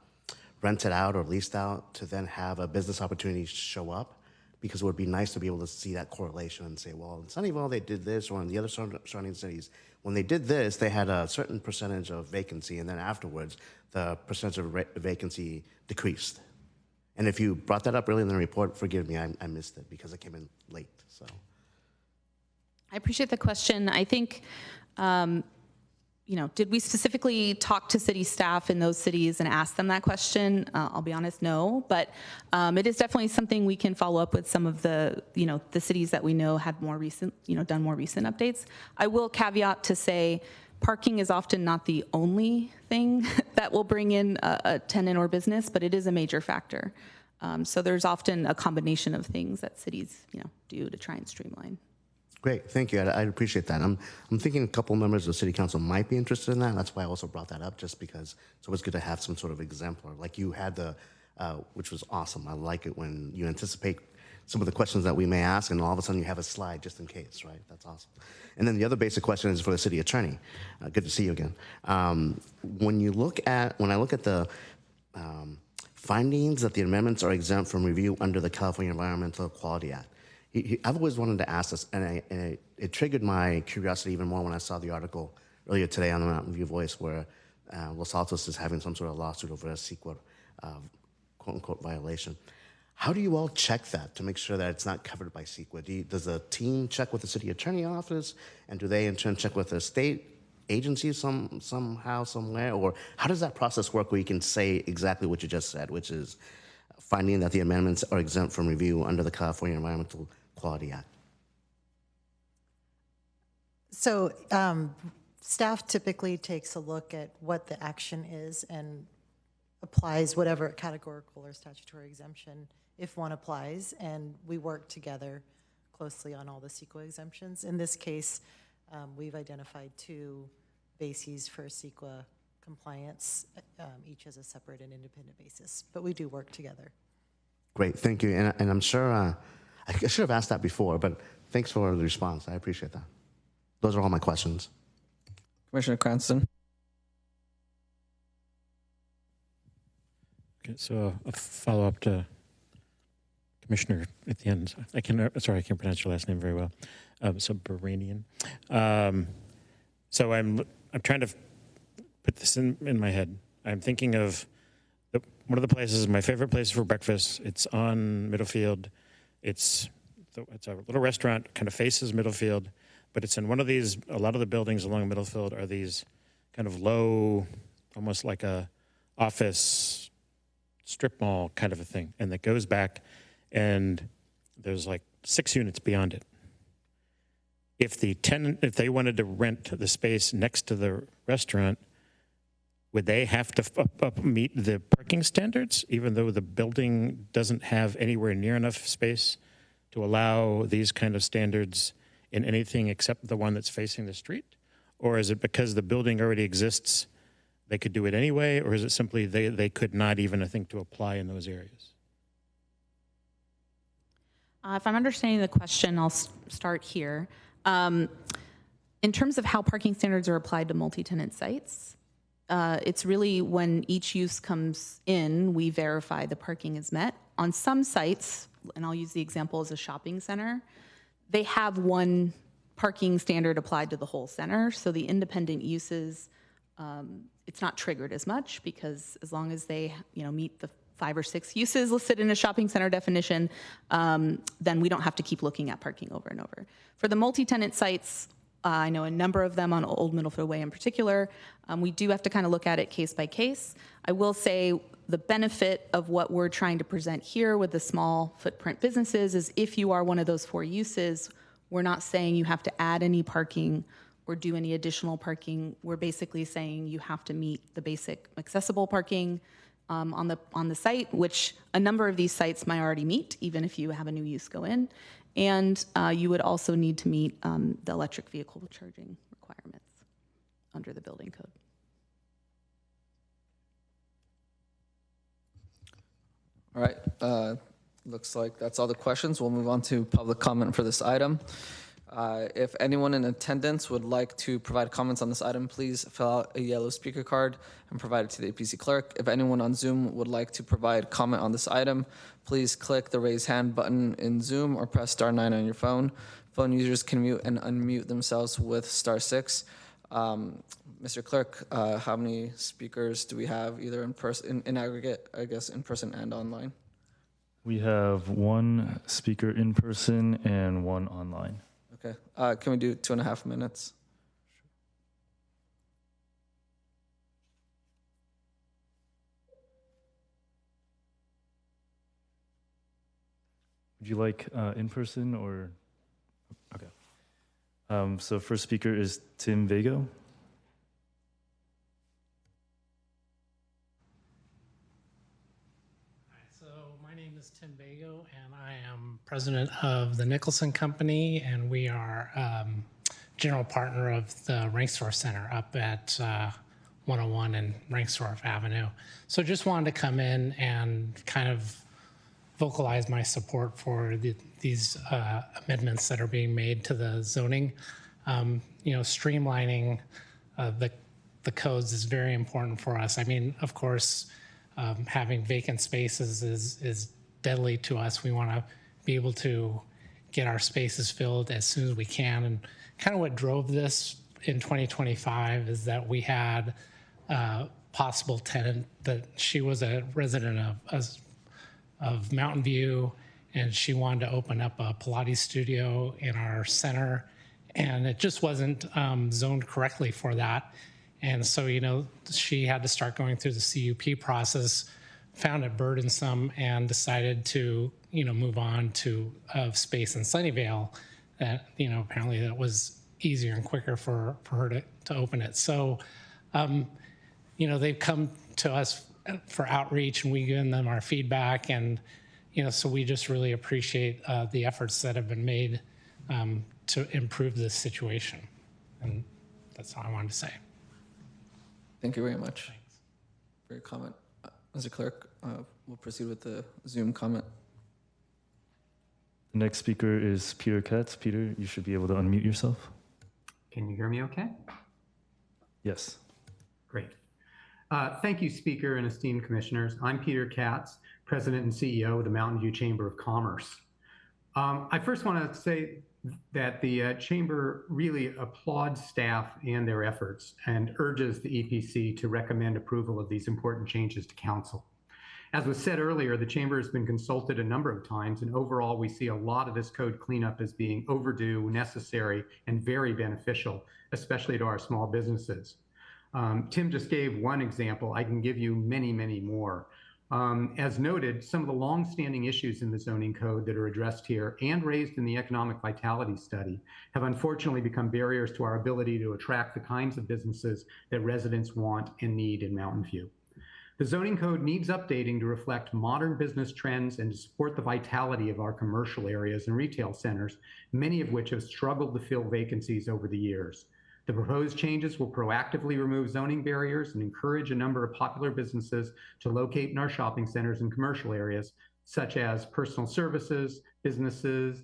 rented out or leased out to then have a business opportunity show up? Because it would be nice to be able to see that correlation and say, well, in Sunnyvale, they did this, or in the other surrounding cities, when they did this, they had a certain percentage of vacancy, and then afterwards, the percentage of vacancy decreased. And if you brought that up early in the report, forgive me, I missed it because I came in late. So, I appreciate the question. I think, did we specifically talk to city staff in those cities and ask them that question? I'll be honest, no. But it is definitely something we can follow up with some of the, the cities that we know had more recent, done more recent updates. I will caveat to say, parking is often not the only thing that will bring in a tenant or business, but it is a major factor. So there's often a combination of things that cities, do to try and streamline. great, thank you. I appreciate that. I'm thinking a couple members of the City Council might be interested in that. That's why I also brought that up, just because it's always good to have some sort of exemplar. Like you had which was awesome. I like it when you anticipate some of the questions that we may ask, and all of a sudden you have a slide just in case, right? That's awesome. And then the other basic question is for the city attorney. Good to see you again. When I look at the findings that the amendments are exempt from review under the California Environmental Quality Act, I've always wanted to ask this, and it triggered my curiosity even more when I saw the article earlier today on the Mountain View Voice where Los Altos is having some sort of lawsuit over a CEQA quote-unquote violation. How do you all check that to make sure that it's not covered by CEQA? Does the team check with the city attorney office, and do they in turn check with the state agency somehow, somewhere? Or how does that process work where you can say exactly what you just said, which is finding that the amendments are exempt from review under the California Environmental Quality Act? So staff typically takes a look at what the action is and applies whatever categorical or statutory exemption if one applies, and we work together closely on all the CEQA exemptions. In this case, we've identified 2 bases for CEQA compliance, each as a separate and independent basis, but we do work together. Great, thank you. And I'm sure I should have asked that before, but thanks for the response. I appreciate that. Those are all my questions. Commissioner Cranston. Okay, so a follow-up to Commissioner at the end. I can't pronounce your last name very well. Subramanian. So I'm trying to put this in my head. I'm thinking of one of the places, my favorite place for breakfast. It's on Middlefield. It's a little restaurant, kind of faces Middlefield, but it's in one of these. A lot of the buildings along Middlefield are these kind of low, almost like a office strip mall kind of a thing, and that goes back. And there's like 6 units beyond it. If the tenant, if they wanted to rent the space next to the restaurant, would they have to meet the parking standards, even though the building doesn't have anywhere near enough space to allow these kind of standards in anything except the one that's facing the street? Or is it because the building already exists, they could do it anyway? Or is it simply they could not even, I think, to apply in those areas? If I'm understanding the question, I'll start here. In terms of how parking standards are applied to multi-tenant sites, it's really when each use comes in, we verify the parking is met. On some sites, and I'll use the example as a shopping center, they have one parking standard applied to the whole center. So the independent uses, it's not triggered as much, because as long as they meet the 5 or 6 uses listed in a shopping center definition, then we don't have to keep looking at parking over and over. For the multi-tenant sites, I know a number of them on Old Middlefield Way in particular, we do have to kind of look at it case by case. I will say the benefit of what we're trying to present here with the small footprint businesses is if you are one of those 4 uses, we're not saying you have to add any parking or do any additional parking. We're basically saying you have to meet the basic accessible parking on the site, which a number of these sites might already meet, even if you have a new use go in. And you would also need to meet the electric vehicle charging requirements under the building code. All right, looks like that's all the questions. We'll move on to public comment for this item. If anyone in attendance would like to provide comments on this item, please fill out a yellow speaker card and provide it to the APC clerk. If anyone on Zoom would like to provide comment on this item, please click the raise hand button in Zoom or press *9 on your phone. Phone users can mute and unmute themselves with *6. Mr. Clerk, how many speakers do we have, either in person, in aggregate, I guess, in person and online? We have 1 speaker in person and 1 online. Okay, can we do 2.5 minutes? Would you like in person or? Okay. So first speaker is Tim Vago. So my name is Tim Vago, and I am president of the Nicholson Company, and we are general partner of the Ranksdorf Center up at 101 and Ranksdorf Avenue. So just wanted to come in and kind of vocalize my support for these amendments that are being made to the zoning. Streamlining the codes is very important for us. I mean, of course, having vacant spaces is deadly to us. We want to be able to get our spaces filled as soon as we can. And kind of what drove this in 2025 is that we had a possible tenant that she was a resident of Mountain View, and she wanted to open up a Pilates studio in our center, and it just wasn't zoned correctly for that. And so, she had to start going through the CUP process, found it burdensome, and decided to, move on to space in Sunnyvale that, apparently that was easier and quicker for her to open it. So, they've come to us for outreach, and we give them our feedback, and so we just really appreciate the efforts that have been made to improve this situation, and that's all I wanted to say. Thank you very much for your comment. Mr. Clerk, we'll proceed with the Zoom comment. The next speaker is Peter Katz. Peter, you should be able to unmute yourself. Can you hear me okay? Yes. Great. Thank you, Speaker and esteemed commissioners. I'm Peter Katz, President and CEO of the Mountain View Chamber of Commerce. I first want to say that the Chamber really applauds staff and their efforts and urges the EPC to recommend approval of these important changes to Council. As was said earlier, the Chamber has been consulted a number of times, and overall we see a lot of this code cleanup as being overdue, necessary, and very beneficial, especially to our small businesses. Tim just gave one example. I can give you many, many more. As noted, some of the long-standing issues in the zoning code that are addressed here and raised in the economic vitality study have unfortunately become barriers to our ability to attract the kinds of businesses that residents want and need in Mountain View. The zoning code needs updating to reflect modern business trends and to support the vitality of our commercial areas and retail centers, many of which have struggled to fill vacancies over the years. The proposed changes will proactively remove zoning barriers and encourage a number of popular businesses to locate in our shopping centers and commercial areas, such as personal services businesses,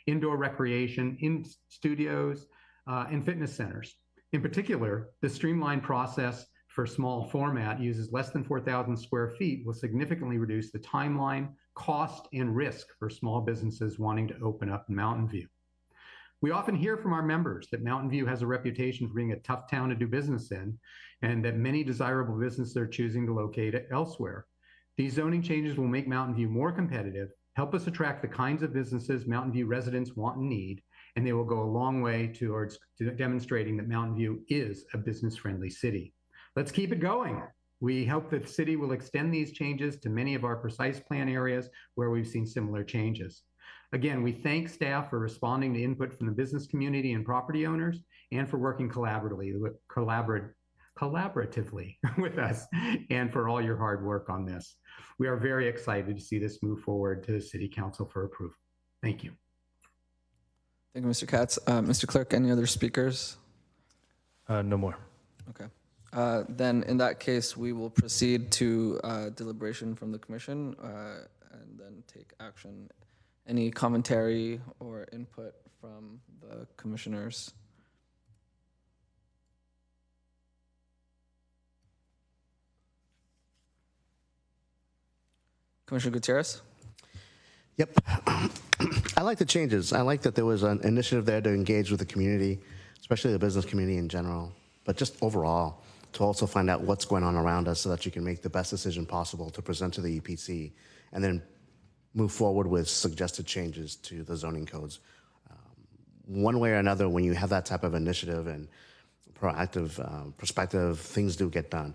indoor recreation, in studios, and fitness centers. In particular, the streamlined process for small format uses less than 4,000 square feet will significantly reduce the timeline, cost, and risk for small businesses wanting to open up in Mountain View. We often hear from our members that Mountain View has a reputation for being a tough town to do business in, and that many desirable businesses are choosing to locate elsewhere. These zoning changes will make Mountain View more competitive, help us attract the kinds of businesses Mountain View residents want and need, and they will go a long way towards demonstrating that Mountain View is a business-friendly city. Let's keep it going. We hope that the city will extend these changes to many of our precise plan areas where we've seen similar changes. Again, we thank staff for responding to input from the business community and property owners, and for working collaboratively with us, and for all your hard work on this. We are very excited to see this move forward to the City Council for approval. Thank you. Thank you, Mr. Katz. Mr. Clerk, any other speakers? No more. Okay. Then in that case, we will proceed to deliberation from the commission and then take action. Any commentary or input from the commissioners? Commissioner Gutierrez? Yep. I like the changes. I like that there was an initiative there to engage with the community, especially the business community in general, but just overall, to also find out what's going on around us so that you can make the best decision possible to present to the EPC and then move forward with suggested changes to the zoning codes. One way or another, when you have that type of initiative and proactive perspective, things do get done.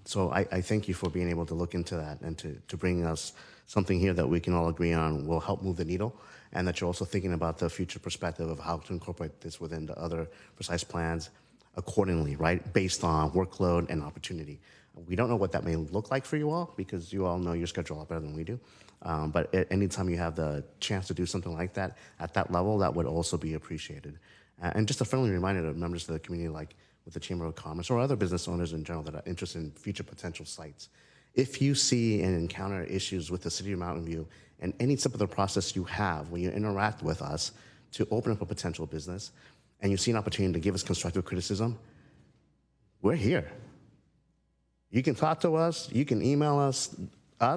So I thank you for being able to look into that and to bring us something here that we can all agree on will help move the needle, and that you're also thinking about the future perspective of how to incorporate this within the other precise plans accordingly, right, based on workload and opportunity. We don't know what that may look like for you all because you all know your schedule a lot better than we do. But anytime you have the chance to do something like that at that level, that would also be appreciated. And just a friendly reminder to members of the community, like with the Chamber of Commerce or other business owners in general that are interested in future potential sites. If you see and encounter issues with the City of Mountain View and any type of the process you have when you interact with us to open up a potential business and you see an opportunity to give us constructive criticism, we're here. You can talk to us, you can email us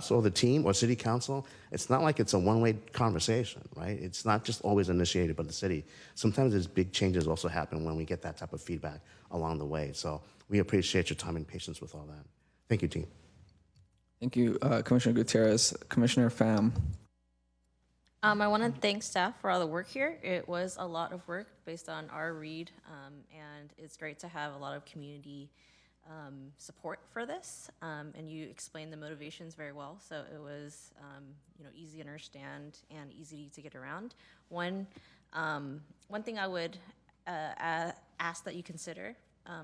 or the team or City Council. It's not like it's a one-way conversation, right? It's not just always initiated by the city. Sometimes there's big changes also happen when we get that type of feedback along the way. So we appreciate your time and patience with all that. Thank you, team. Thank you, Commissioner Gutierrez. Commissioner Pham. I want to thank staff for all the work here. It was a lot of work based on our read, and it's great to have a lot of community support for this, and you explained the motivations very well, so it was easy to understand and easy to get around. One thing I would ask that you consider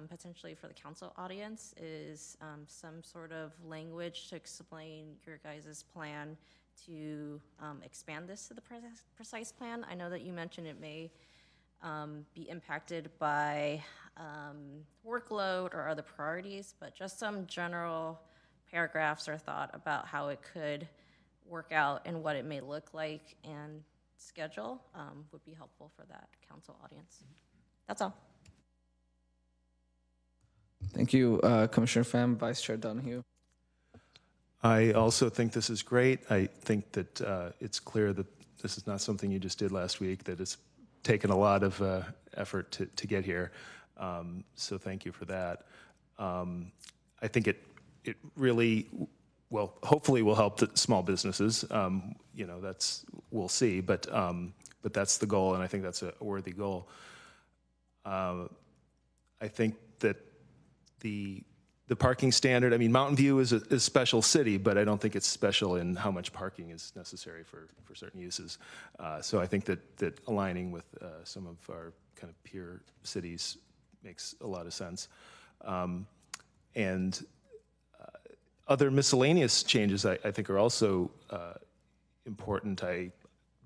potentially for the council audience is some sort of language to explain your guys' plan to expand this to the precise plan. I know that you mentioned it may be impacted by workload or other priorities, but just some general paragraphs or thought about how it could work out and what it may look like and schedule would be helpful for that council audience. That's all. Thank you, Commissioner Pham. Vice Chair Donahue. I also think this is great. I think that it's clear that this is not something you just did last week, that it's taken a lot of effort to get here. So thank you for that. I think it really, well, hopefully will help the small businesses. We'll see, but that's the goal, and I think that's a worthy goal. I think that the the parking standard. I mean, Mountain View is a special city, but I don't think it's special in how much parking is necessary for certain uses. So I think that aligning with some of our kind of peer cities makes a lot of sense. And other miscellaneous changes I think are also important.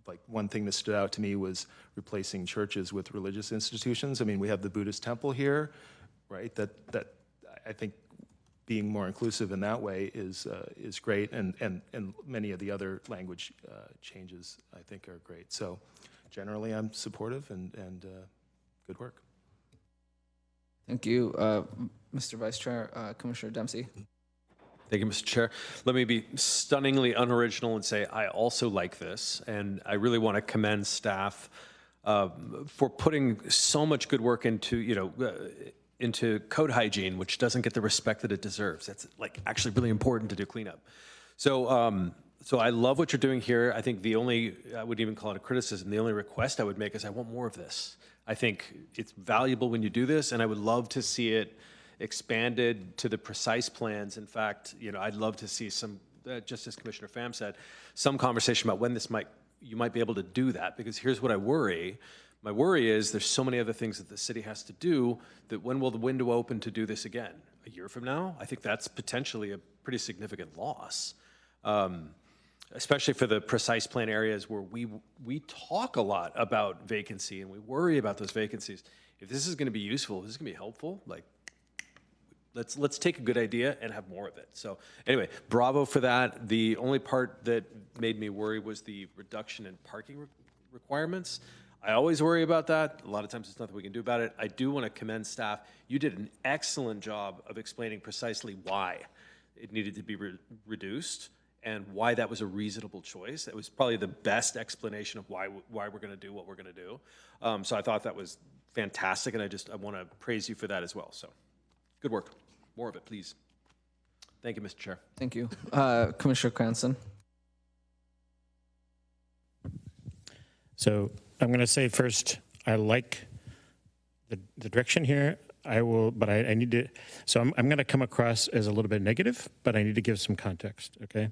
Like one thing that stood out to me was replacing churches with religious institutions. I mean, we have the Buddhist temple here, right? That I think being more inclusive in that way is great, and many of the other language changes I think are great. So generally, I'm supportive and good work. Thank you, Mr. Vice Chair, Commissioner Dempsey. Thank you, Mr. Chair. Let me be stunningly unoriginal and say I also like this, and I really want to commend staff for putting so much good work into, into code hygiene, which doesn't get the respect that it deserves. That's like actually really important to do cleanup. So, so I love what you're doing here. I think I wouldn't even call it a criticism. The only request I would make is I want more of this. I think it's valuable when you do this, and I would love to see it expanded to the precise plans. In fact, I'd love to see some, just as Commissioner Pham said, some conversation about when you might be able to do that, because here's what I worry. My worry is there's so many other things that the city has to do that when will the window open to do this again? A year from now? I think that's potentially a pretty significant loss, especially for the precise plan areas where we talk a lot about vacancy and we worry about those vacancies. If this is going to be useful, if this is going to be helpful, like, let's take a good idea and have more of it. So anyway, bravo for that. The only part that made me worry was the reduction in parking requirements. I always worry about that. A lot of times there's nothing we can do about it. I do want to commend staff. You did an excellent job of explaining precisely why it needed to be reduced and why that was a reasonable choice. It was probably the best explanation of why we're going to do what we're going to do. So I thought that was fantastic, and I want to praise you for that as well. So good work. More of it, please. Thank you, Mr. Chair. Thank you. Commissioner Cranston. So I'm going to say first, I like the direction here. But I need to, so I'm going to come across as a little bit negative, but I need to give some context, okay?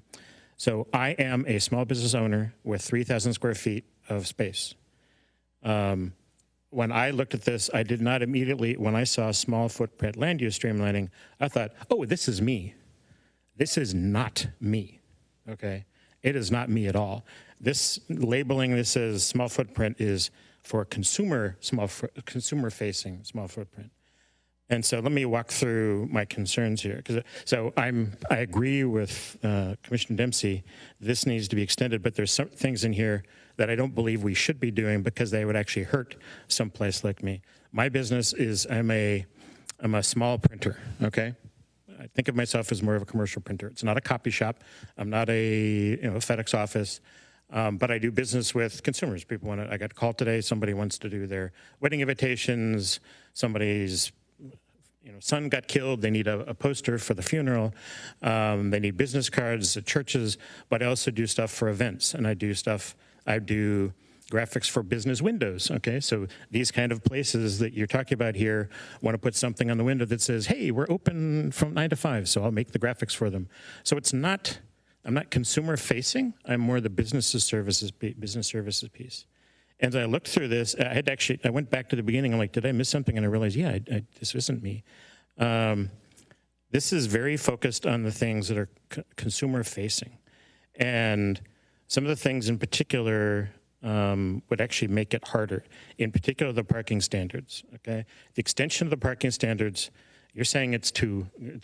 So I am a small business owner with 3,000 square feet of space. When I looked at this, I did not immediately, when I saw small footprint land use streamlining, I thought, oh, this is me. This is not me, okay? It is not me at all. This labeling this as small footprint is for consumer-facing small footprint. And so let me walk through my concerns here. So I agree with Commissioner Dempsey. This needs to be extended, but there's some things in here that I don't believe we should be doing because they would actually hurt someplace like me. My business is I'm a small printer. Okay, I think of myself as more of a commercial printer. It's not a copy shop. I'm not a FedEx office. But I do business with consumers. People want to. I got a call today. Somebody wants to do their wedding invitations. Somebody's son got killed. They need a poster for the funeral. They need business cards at churches. But I also do stuff for events, and I do graphics for business windows. Okay, so these kind of places that you're talking about here want to put something on the window that says, "Hey, we're open from 9 to 5." So I'll make the graphics for them. So it's not. I'm not consumer facing. I'm more the business services piece. And I looked through this. I went back to the beginning. I'm like, did I miss something? And I realized, yeah, this isn't me. This is very focused on the things that are consumer facing. And some of the things in particular would actually make it harder. In particular, the parking standards, okay? The extension of the parking standards, you're saying it's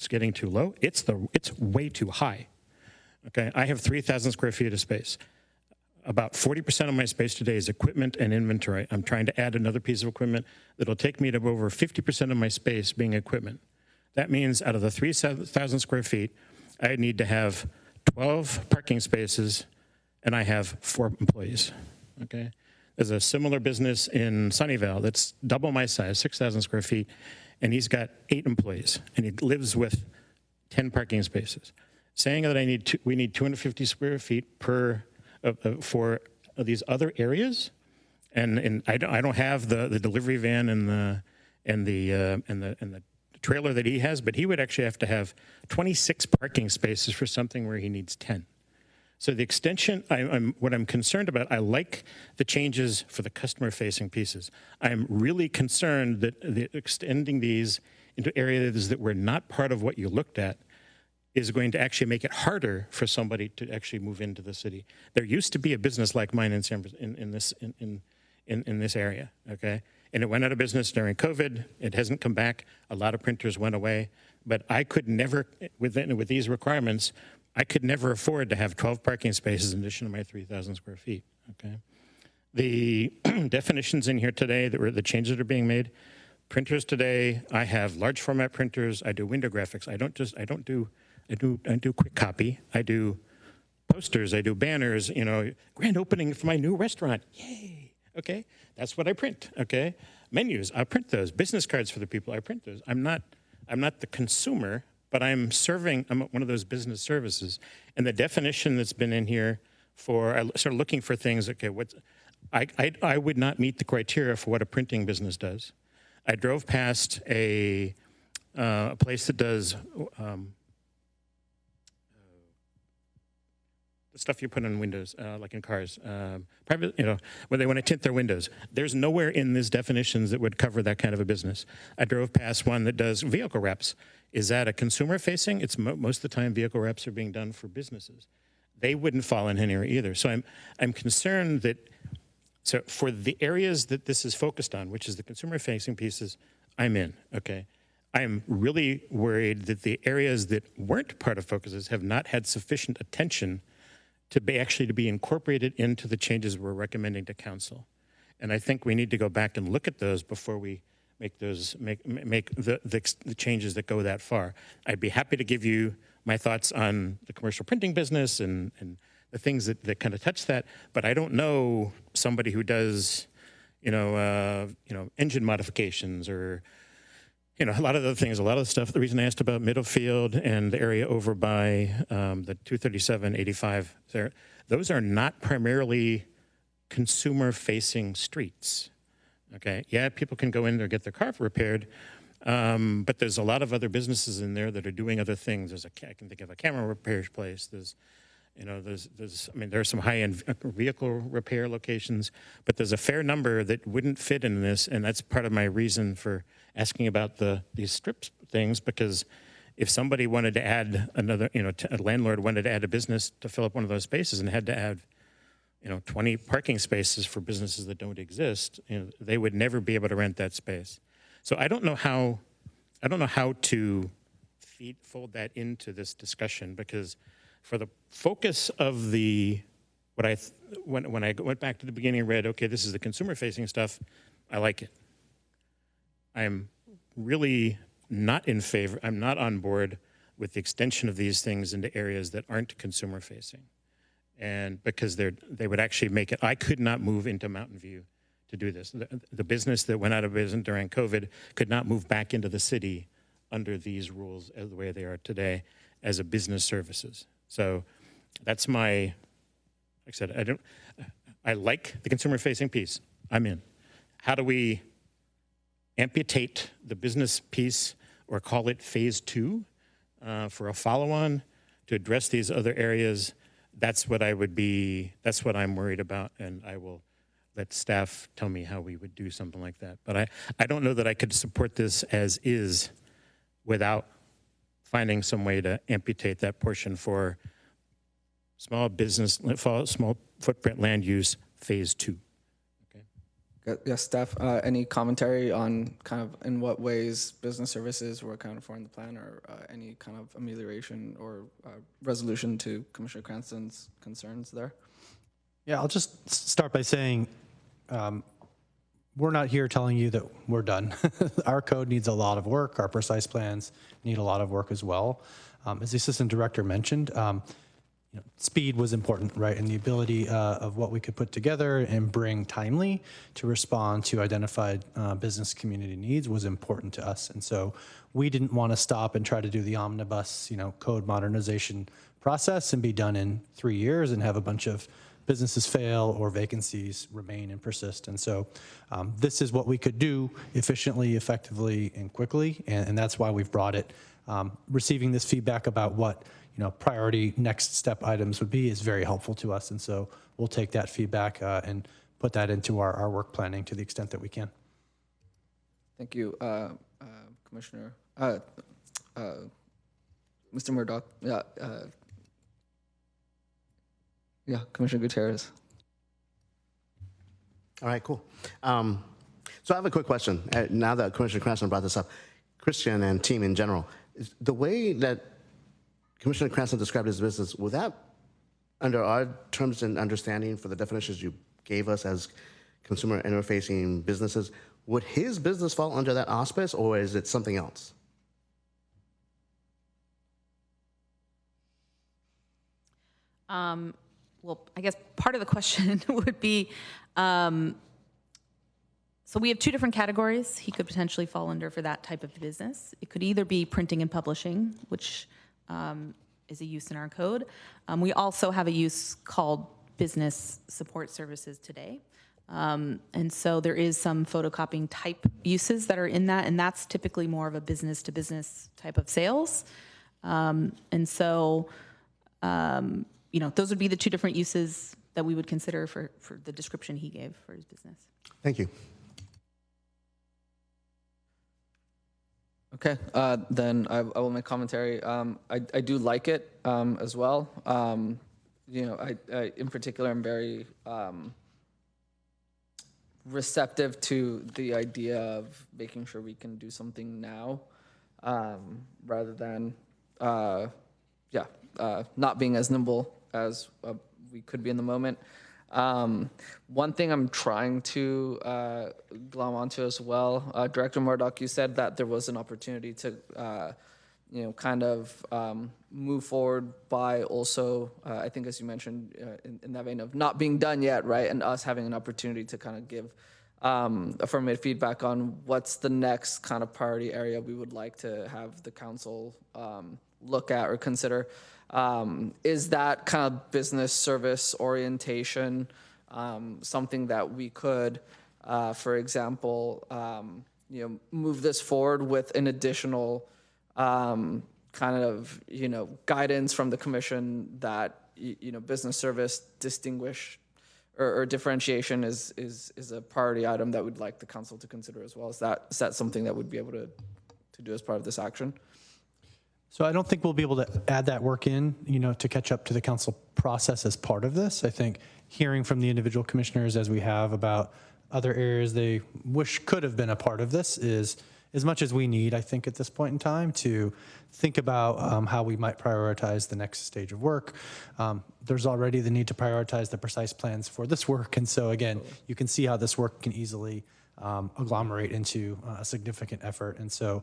getting too low? It's way too high. Okay, I have 3,000 square feet of space. About 40% of my space today is equipment and inventory. I'm trying to add another piece of equipment that'll take me to over 50% of my space being equipment. That means out of the 3,000 square feet, I need to have 12 parking spaces, and I have 4 employees, okay? There's a similar business in Sunnyvale that's double my size, 6,000 square feet, and he's got 8 employees, and he lives with 10 parking spaces. Saying that we need 250 square feet per for these other areas, and I don't have the delivery van and the trailer that he has, but he would actually have to have 26 parking spaces for something where he needs 10. So the extension, what I'm concerned about, I like the changes for the customer-facing pieces. I'm really concerned that extending these into areas that were not part of what you looked at is going to actually make it harder for somebody to actually move into the city. There used to be a business like mine in this area, okay? And it went out of business during COVID. It hasn't come back. A lot of printers went away. But I could never, with these requirements, I could never afford to have 12 parking spaces in addition to my 3,000 square feet, okay? The definitions in here today, the changes that are being made, printers today, I have large format printers, I do window graphics. I do quick copy, I do posters, I do banners, you know, grand opening for my new restaurant, yay, okay? That's what I print, okay? Menus, I print those. Business cards for the people, I print those. I'm not the consumer, but I'm one of those business services. And the definition that's been in here I started looking for things, okay, I would not meet the criteria for what a printing business does. I drove past a place that does the stuff you put on windows, like in cars, private, you know, when they want to tint their windows. There's nowhere in these definitions that would cover that kind of a business. I drove past one that does vehicle wraps. Is that a consumer facing? It's most of the time vehicle wraps are being done for businesses. They wouldn't fall in here either. So I'm concerned that, so for the areas that this is focused on, which is the consumer facing pieces, I'm in, okay? I'm really worried that the areas that weren't part of focuses have not had sufficient attention to be incorporated into the changes we're recommending to council. And I think we need to go back and look at those before we make the changes that go that far. I'd be happy to give you my thoughts on the commercial printing business and the things that kind of touch that, but I don't know somebody who does, engine modifications or, a lot of the things, a lot of the stuff. The reason I asked about Middlefield and the area over by the 237-85, those are not primarily consumer-facing streets. Okay, yeah, people can go in there and get their car repaired, but there's a lot of other businesses in there that are doing other things. I can think of a camera repair place. There are some high-end vehicle repair locations, but there's a fair number that wouldn't fit in this, and that's part of my reason for asking about these strip things, because if somebody wanted to add a landlord wanted to add a business to fill up one of those spaces and had to add 20 parking spaces for businesses that don't exist, they would never be able to rent that space. So I don't know how to fold that into this discussion, because for the focus of when I went back to the beginning and read, okay, this is the consumer-facing stuff, I like it. I'm really not in favor, I'm not on board with the extension of these things into areas that aren't consumer-facing. And because they would actually make it, I could not move into Mountain View to do this. The business that went out of business during COVID could not move back into the city under these rules as the way they are today as a business services. So that's like I said, I like the consumer-facing piece. I'm in. How do we amputate the business piece or call it phase 2 for a follow-on to address these other areas? That's what I'm worried about, and I will let staff tell me how we would do something like that. But I don't know that I could support this as is without finding some way to amputate that portion for small footprint land use phase 2. Yes, staff, any commentary on kind of in what ways business services were accounted for in the plan, or any kind of amelioration or resolution to Commissioner Cranston's concerns there? Yeah, I'll just start by saying we're not here telling you that we're done. Our code needs a lot of work. Our precise plans need a lot of work as well. As the assistant director mentioned, speed was important, right? And the ability of what we could put together and bring timely to respond to identified business community needs was important to us. And so we didn't want to stop and try to do the omnibus, code modernization process and be done in 3 years and have a bunch of businesses fail or vacancies remain and persist. And so this is what we could do efficiently, effectively, and quickly, and that's why we've brought it. Receiving this feedback about what priority next step items would be is very helpful to us, and so we'll take that feedback and put that into our work planning to the extent that we can. Thank you, Commissioner. Mr. Murdoch. Yeah, Commissioner Gutierrez. All right, cool. So I have a quick question. Now that Commissioner Cranston brought this up, Christian and team in general, the way that Commissioner Cranston described his business, would that, under our terms and understanding for the definitions you gave us as consumer interfacing businesses, would his business fall under that auspice, or is it something else? Well, I guess part of the question would be, so we have two different categories he could potentially fall under for that type of business. It could either be printing and publishing, which is a use in our code. We also have a use called business support services today. And so there is some photocopying type uses that are in that, and that's typically more of a business to business type of sales. And so, those would be the two different uses that we would consider for the description he gave for his business. Thank you. Okay, then I will make commentary. I do like it as well. I in particular am very receptive to the idea of making sure we can do something now rather than not being as nimble as we could be in the moment. One thing I'm trying to glom onto as well, Director Murdoch, you said that there was an opportunity to, kind of move forward by also, I think as you mentioned, in that vein of not being done yet, right? And us having an opportunity to kind of give affirmative feedback on what's the next kind of priority area we would like to have the council look at or consider. Is that kind of business service orientation something that we could, for example, move this forward with an additional kind of, guidance from the commission that, business service distinguish or differentiation is a priority item that we'd like the council to consider as well? Is that something that we'd be able to do as part of this action? So I don't think we'll be able to add that work in, to catch up to the council process as part of this. I think hearing from the individual commissioners as we have about other areas they wish could have been a part of this is as much as we need, I think, at this point in time to think about how we might prioritize the next stage of work. There's already the need to prioritize the precise plans for this work. And so, again, you can see how this work can easily agglomerate into a significant effort. And so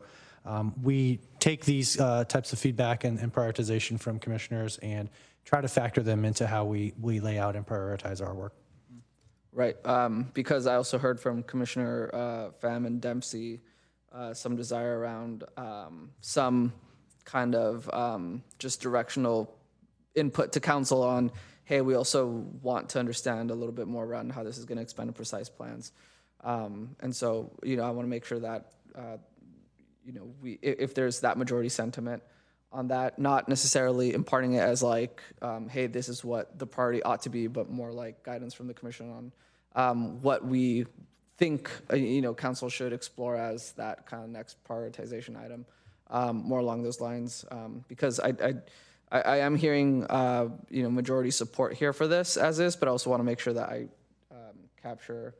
we take these types of feedback and prioritization from commissioners and try to factor them into how we lay out and prioritize our work. Right, because I also heard from Commissioner Pham and Dempsey some desire around some kind of just directional input to council on, hey, we also want to understand a little bit more around how this is going to expand to precise plans. And so, I want to make sure that, if there's that majority sentiment on that, not necessarily imparting it as like, hey, this is what the priority ought to be, but more like guidance from the commission on what we think, council should explore as that kind of next prioritization item, more along those lines, because I am hearing, majority support here for this as is, but I also want to make sure that I capture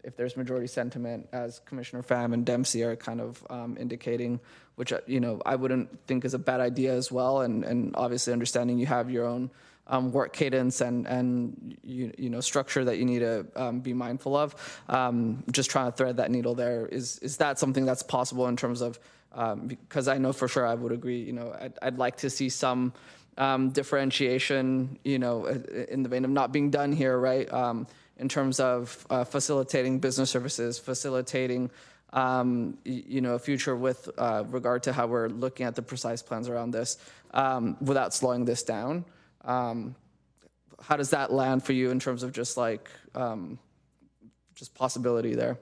if there's majority sentiment, as Commissioner Pham and Dempsey are kind of indicating, which, I wouldn't think is a bad idea as well. And obviously understanding you have your own work cadence and structure that you need to be mindful of. Just trying to thread that needle there. Is that something that's possible in terms of, because I know for sure I would agree, I'd like to see some differentiation, in the vein of not being done here, right? In terms of facilitating business services, facilitating, a future with regard to how we're looking at the precise plans around this, without slowing this down. how does that land for you in terms of just like, just possibility there?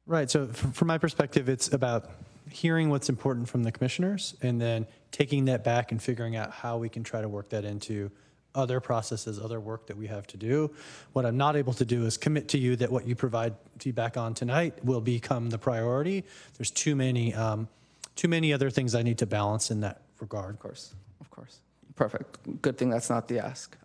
Right. So from my perspective, it's about hearing what's important from the commissioners and then taking that back and figuring out how we can try to work that into other processes, other work that we have to do. What I'm not able to do is commit to you that what you provide feedback on tonight will become the priority. There's too many other things I need to balance in that regard. Of course. Perfect. Good thing that's not the ask.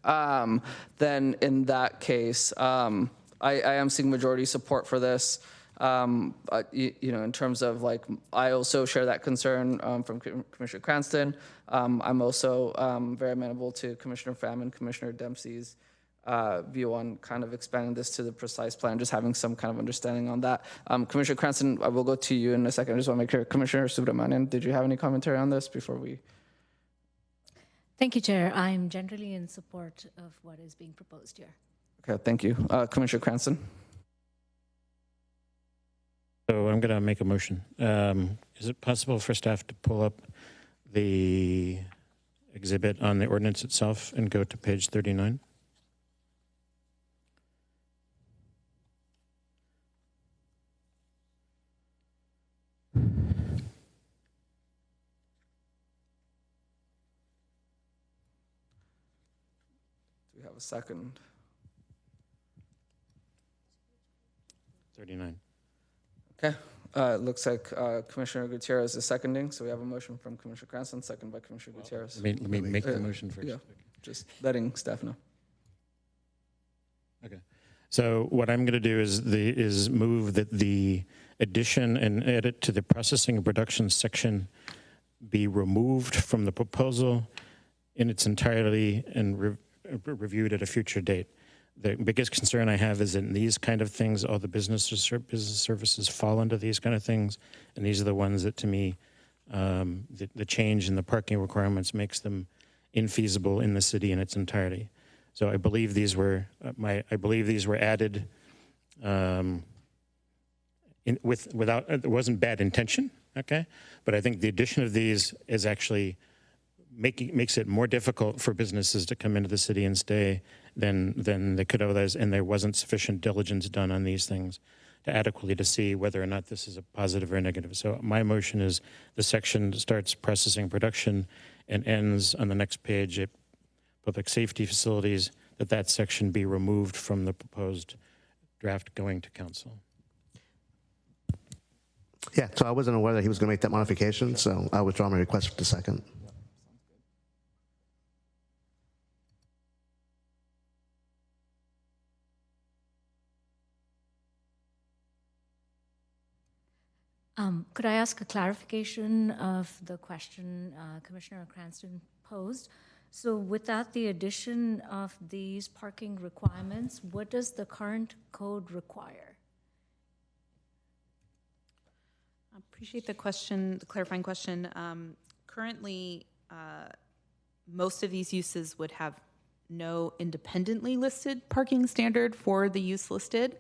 Then in that case, I am seeing majority support for this. In terms of like, I also share that concern from Commissioner Cranston. I'm also very amenable to Commissioner Pham and Commissioner Dempsey's view on kind of expanding this to the precise plan, just having some kind of understanding on that. Commissioner Cranston, I will go to you in a second. I just want to make sure. Commissioner Subramanian, did you have any commentary on this before we? Thank you, Chair. I'm generally in support of what is being proposed here. Okay, thank you. Commissioner Cranston. So I'm going to make a motion. Is it possible for staff to pull up the exhibit on the ordinance itself and go to page 39? Do we have a second? 39. Okay. It looks like Commissioner Gutierrez is seconding, so we have a motion from Commissioner Cranston, second by Commissioner Gutierrez. Let me make the motion first. Yeah, just letting staff know. Okay. So what I'm going to do is move that the addition and edit to the processing and production section be removed from the proposal in its entirety and reviewed at a future date. The biggest concern I have is in these kind of things, all the business services fall into these kind of things, and these are the ones that, to me, the change in the parking requirements makes them infeasible in the city in its entirety. So I believe these were added without, it wasn't bad intention, okay? But I think the addition of these is actually makes it more difficult for businesses to come into the city and stay than they could otherwise, and there wasn't sufficient diligence done on these things to adequately to see whether or not this is a positive or a negative. So my motion is the section starts processing production and ends on the next page at public safety facilities, that section be removed from the proposed draft going to council. Yeah, so I wasn't aware that he was going to make that modification, so I withdraw my request for the second. Could I ask a clarification of the question Commissioner Cranston posed? So without the addition of these parking requirements, what does the current code require? I appreciate the question, the clarifying question. Currently, most of these uses would have no independently listed parking standard for the use listed.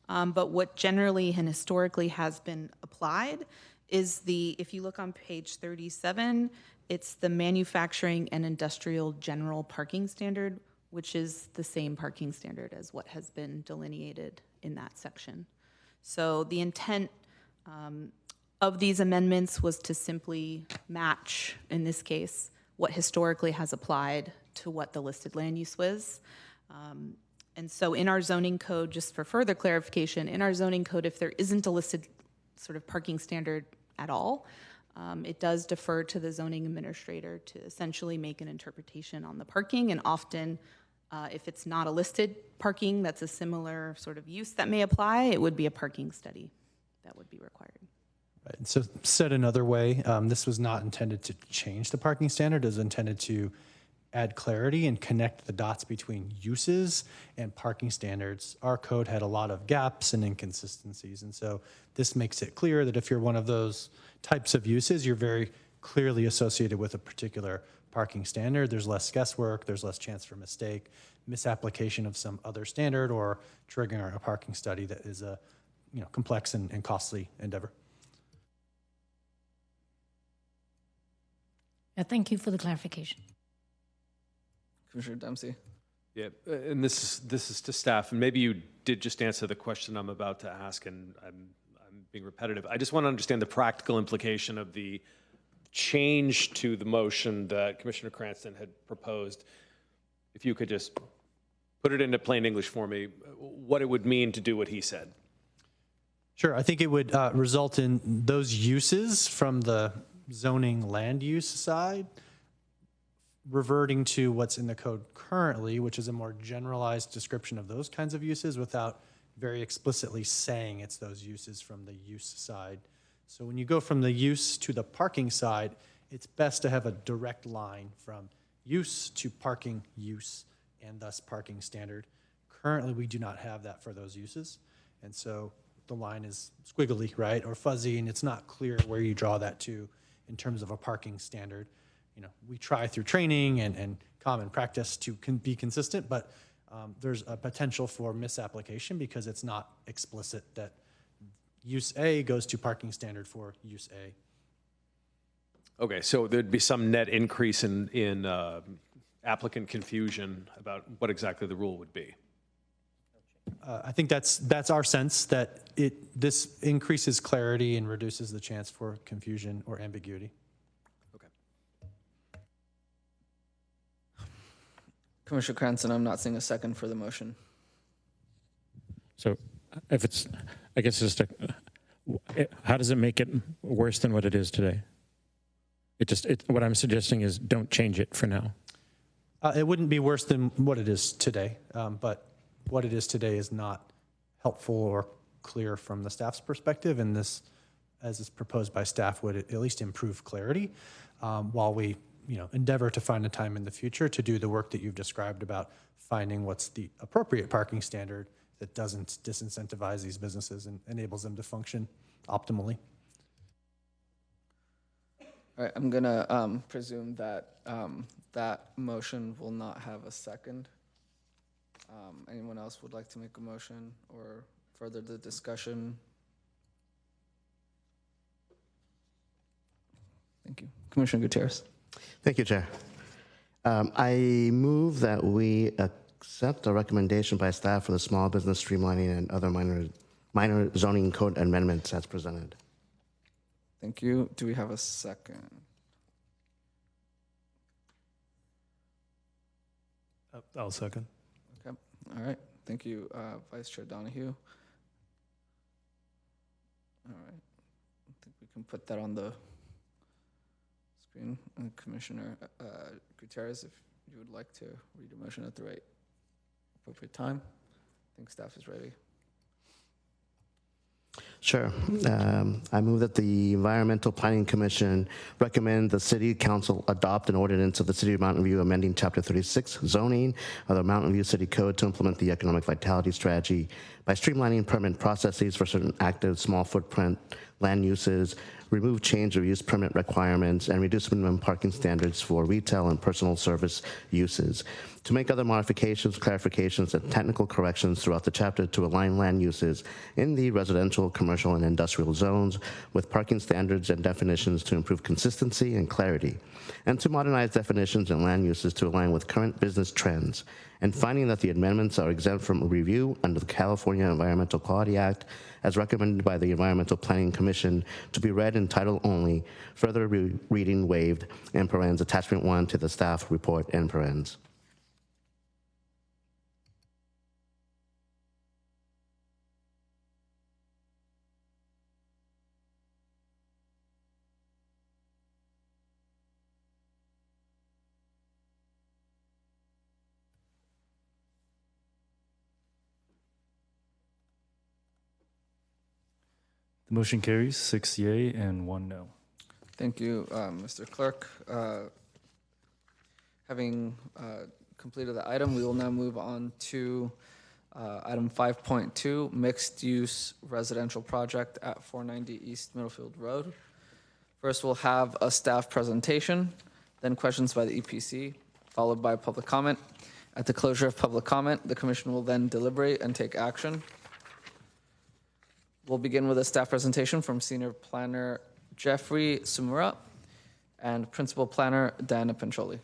But what generally and historically has been applied is if you look on page 37, it's the manufacturing and industrial general parking standard, which is the same parking standard as what has been delineated in that section. So the intent of these amendments was to simply match, in this case, what historically has applied to what the listed land use was. And so in our zoning code, just for further clarification, in our zoning code, if there isn't a listed sort of parking standard at all, it does defer to the zoning administrator to essentially make an interpretation on the parking. And often, if it's not a listed parking, that's a similar sort of use that may apply, it would be a parking study that would be required. Right. So said another way, this was not intended to change the parking standard. It was intended to add clarity and connect the dots between uses and parking standards. Our code had a lot of gaps and inconsistencies, and so this makes it clear that if you're one of those types of uses, you're very clearly associated with a particular parking standard. There's less guesswork, there's less chance for mistake, misapplication of some other standard, or triggering a parking study that is a complex and costly endeavor. Thank you for the clarification. Commissioner Dempsey. Yeah, and this is to staff, and maybe you did just answer the question I'm about to ask, and I'm being repetitive. I just want to understand the practical implication of the change to the motion that Commissioner Cranston had proposed. If you could just put it into plain English for me, what it would mean to do what he said. Sure. I think it would result in those uses from the zoning land use side reverting to what's in the code currently, which is a more generalized description of those kinds of uses without very explicitly saying it's those uses from the use side. So when you go from the use to the parking side, it's best to have a direct line from use to parking use and thus parking standard. Currently, we do not have that for those uses. And so the line is squiggly, right, or fuzzy, and it's not clear where you draw that to in terms of a parking standard. You know, we try through training and common practice to be consistent, but there's a potential for misapplication because it's not explicit that use A goes to parking standard for use A. Okay, so there'd be some net increase in applicant confusion about what exactly the rule would be. I think that's our sense that this increases clarity and reduces the chance for confusion or ambiguity. Okay. Commissioner Cranston, I'm not seeing a second for the motion. So if it's, I guess just how does it make it worse than what it is today? What I'm suggesting is don't change it for now. It wouldn't be worse than what it is today, but what it is today is not helpful or clear from the staff's perspective, and this, as is proposed by staff, would at least improve clarity while we endeavor to find a time in the future to do the work that you've described about finding what's the appropriate parking standard that doesn't disincentivize these businesses and enables them to function optimally. All right, I'm gonna presume that that motion will not have a second. Anyone else would like to make a motion or further the discussion? Thank you. Commissioner Gutierrez. Thank you, Chair. I move that we accept the recommendation by staff for the small business streamlining and other minor zoning code amendments as presented. Thank you. Do we have a second? I'll second. Okay. All right. Thank you, Vice Chair Donahue. All right. I think we can put that on the screen. And Commissioner Gutierrez, if you would like to read a motion at the right appropriate time. I think staff is ready. Sure. I move that the Environmental Planning Commission recommend the City Council adopt an ordinance of the City of Mountain View amending Chapter 36 zoning of the Mountain View City Code to implement the economic vitality strategy by streamlining permit processes for certain active small footprint land uses, remove change of use permit requirements, and reduce minimum parking standards for retail and personal service uses. To make other modifications, clarifications, and technical corrections throughout the chapter to align land uses in the residential, commercial, and industrial zones with parking standards and definitions to improve consistency and clarity, and to modernize definitions and land uses to align with current business trends, and finding that the amendments are exempt from review under the California Environmental Quality Act as recommended by the Environmental Planning Commission to be read in title only, further reading waived, in parens, attachment 1 to the staff report, in parens. The motion carries 6 yea and 1 no. Thank you, Mr. Clerk. Having completed the item, we will now move on to item 5.2, mixed-use residential project at 490 East Middlefield Road. First, we'll have a staff presentation, then questions by the EPC, followed by public comment. At the closure of public comment, the commission will then deliberate and take action. We'll begin with a staff presentation from Senior Planner Jeffrey Sumura and Principal Planner Diana Pincholi.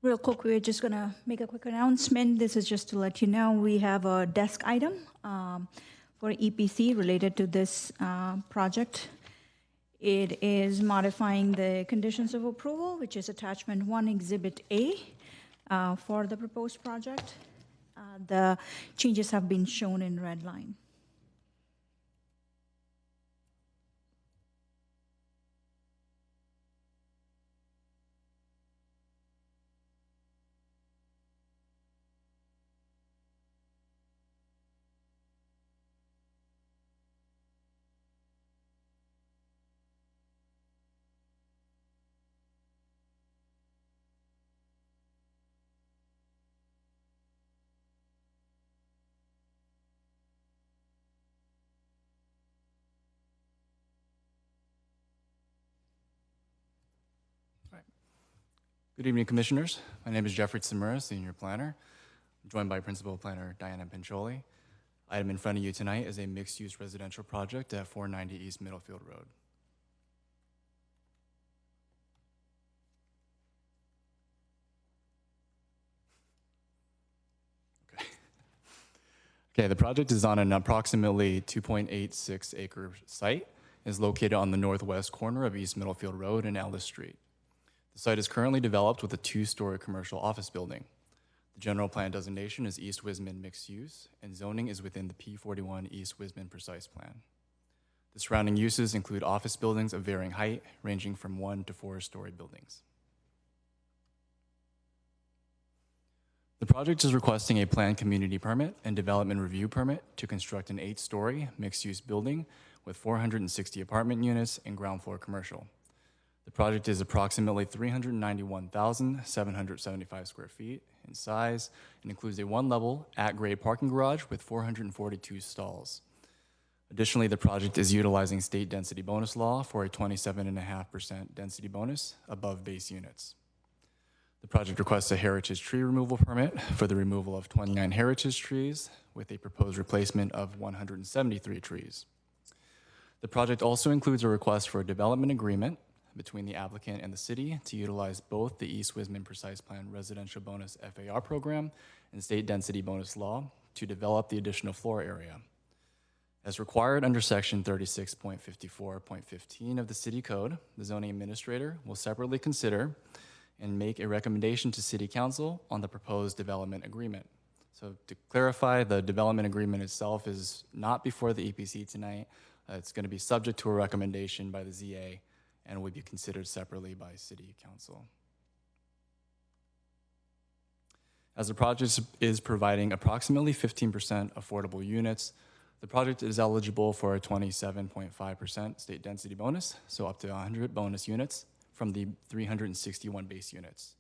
Real quick, we're just going to make a quick announcement. This is just to let you know we have a desk item for EPC related to this project. It is modifying the conditions of approval, which is attachment 1, Exhibit A, for the proposed project. The changes have been shown in red line. Good evening, Commissioners. My name is Jeffrey Tsamura, Senior Planner. I'm joined by Principal Planner Diana Pincholi. Item in front of you tonight is a mixed-use residential project at 490 East Middlefield Road. Okay, the project is on an approximately 2.86 acre site. It is located on the northwest corner of East Middlefield Road and Ellis Street. The site is currently developed with a 2-story commercial office building. The general plan designation is East Wisman Mixed Use, and zoning is within the P41 East Wisman Precise Plan. The surrounding uses include office buildings of varying height, ranging from 1 to 4-story buildings. The project is requesting a planned community permit and development review permit to construct an 8-story mixed-use building with 460 apartment units and ground floor commercial. The project is approximately 391,775 square feet in size and includes a 1-level at-grade parking garage with 442 stalls. Additionally, the project is utilizing state density bonus law for a 27.5% density bonus above base units. The project requests a heritage tree removal permit for the removal of 29 heritage trees with a proposed replacement of 173 trees. The project also includes a request for a development agreement between the applicant and the city to utilize both the East Wisman Precise Plan Residential Bonus FAR program and state density bonus law to develop the additional floor area. As required under section 36.54.15 of the city code, the zoning administrator will separately consider and make a recommendation to city council on the proposed development agreement. So to clarify, the development agreement itself is not before the EPC tonight. It's going to be subject to a recommendation by the ZA and will be considered separately by City Council. As the project is providing approximately 15% affordable units, the project is eligible for a 27.5% state density bonus, so up to 100 bonus units from the 361 base units.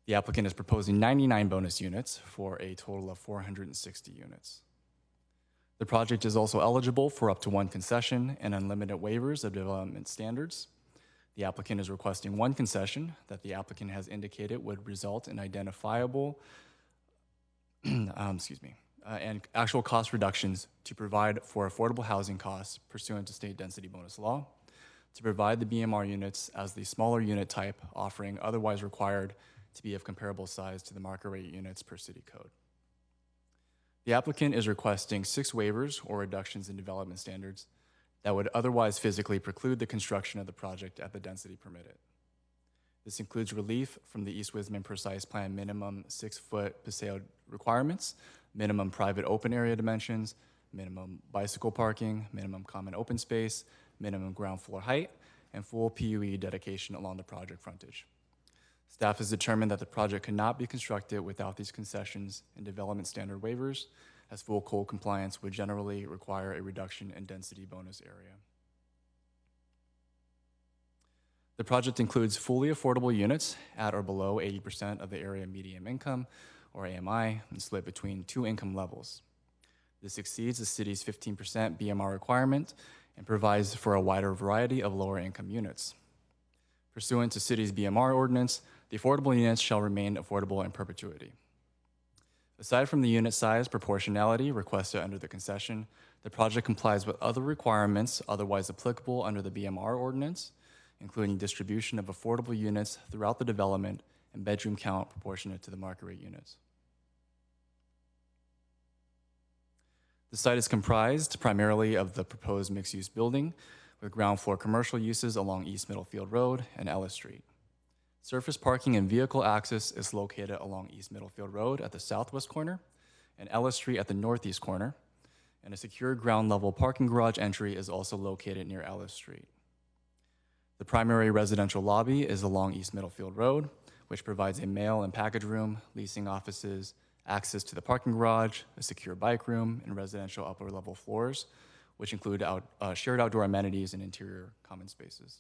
The applicant is proposing 99 bonus units for a total of 460 units. The project is also eligible for up to 1 concession and unlimited waivers of development standards. The applicant is requesting 1 concession that the applicant has indicated would result in identifiable and actual cost reductions to provide for affordable housing costs pursuant to state density bonus law, to provide the BMR units as the smaller unit type offering otherwise required to be of comparable size to the market rate units per city code. The applicant is requesting 6 waivers or reductions in development standards that would otherwise physically preclude the construction of the project at the density permitted. This includes relief from the East Wisman Precise Plan minimum 6-foot paseo requirements, minimum private open area dimensions, minimum bicycle parking, minimum common open space, minimum ground floor height, and full PUE dedication along the project frontage. Staff has determined that the project cannot be constructed without these concessions and development standard waivers, as full code compliance would generally require a reduction in density bonus area. The project includes fully affordable units at or below 80% of the area median income, or AMI, and split between 2 income levels. This exceeds the city's 15% BMR requirement and provides for a wider variety of lower income units. Pursuant to city's BMR ordinance, the affordable units shall remain affordable in perpetuity. Aside from the unit size proportionality requested under the concession, the project complies with other requirements otherwise applicable under the BMR ordinance, including distribution of affordable units throughout the development and bedroom count proportionate to the market rate units. The site is comprised primarily of the proposed mixed-use building with ground floor commercial uses along East Middlefield Road and Ellis Street. Surface parking and vehicle access is located along East Middlefield Road at the southwest corner and Ellis Street at the northeast corner, and a secure ground level parking garage entry is also located near Ellis Street. The primary residential lobby is along East Middlefield Road, which provides a mail and package room, leasing offices, access to the parking garage, a secure bike room, and residential upper level floors, which include shared outdoor amenities and interior common spaces.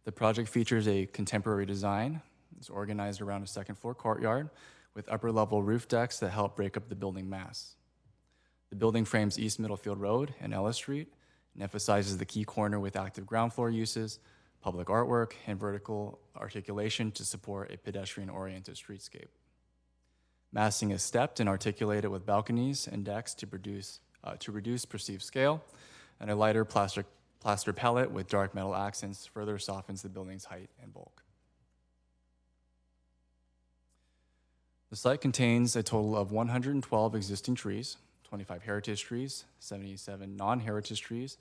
The project features a contemporary design. It's organized around a second floor courtyard with upper level roof decks that help break up the building mass. The building frames East Middlefield Road and Ellis Street and emphasizes the key corner with active ground floor uses, public artwork, and vertical articulation to support a pedestrian-oriented streetscape. Massing is stepped and articulated with balconies and decks to reduce perceived scale, and a lighter plaster palette with dark metal accents further softens the building's height and bulk. The site contains a total of 112 existing trees, 25 heritage trees, 77 non-heritage trees,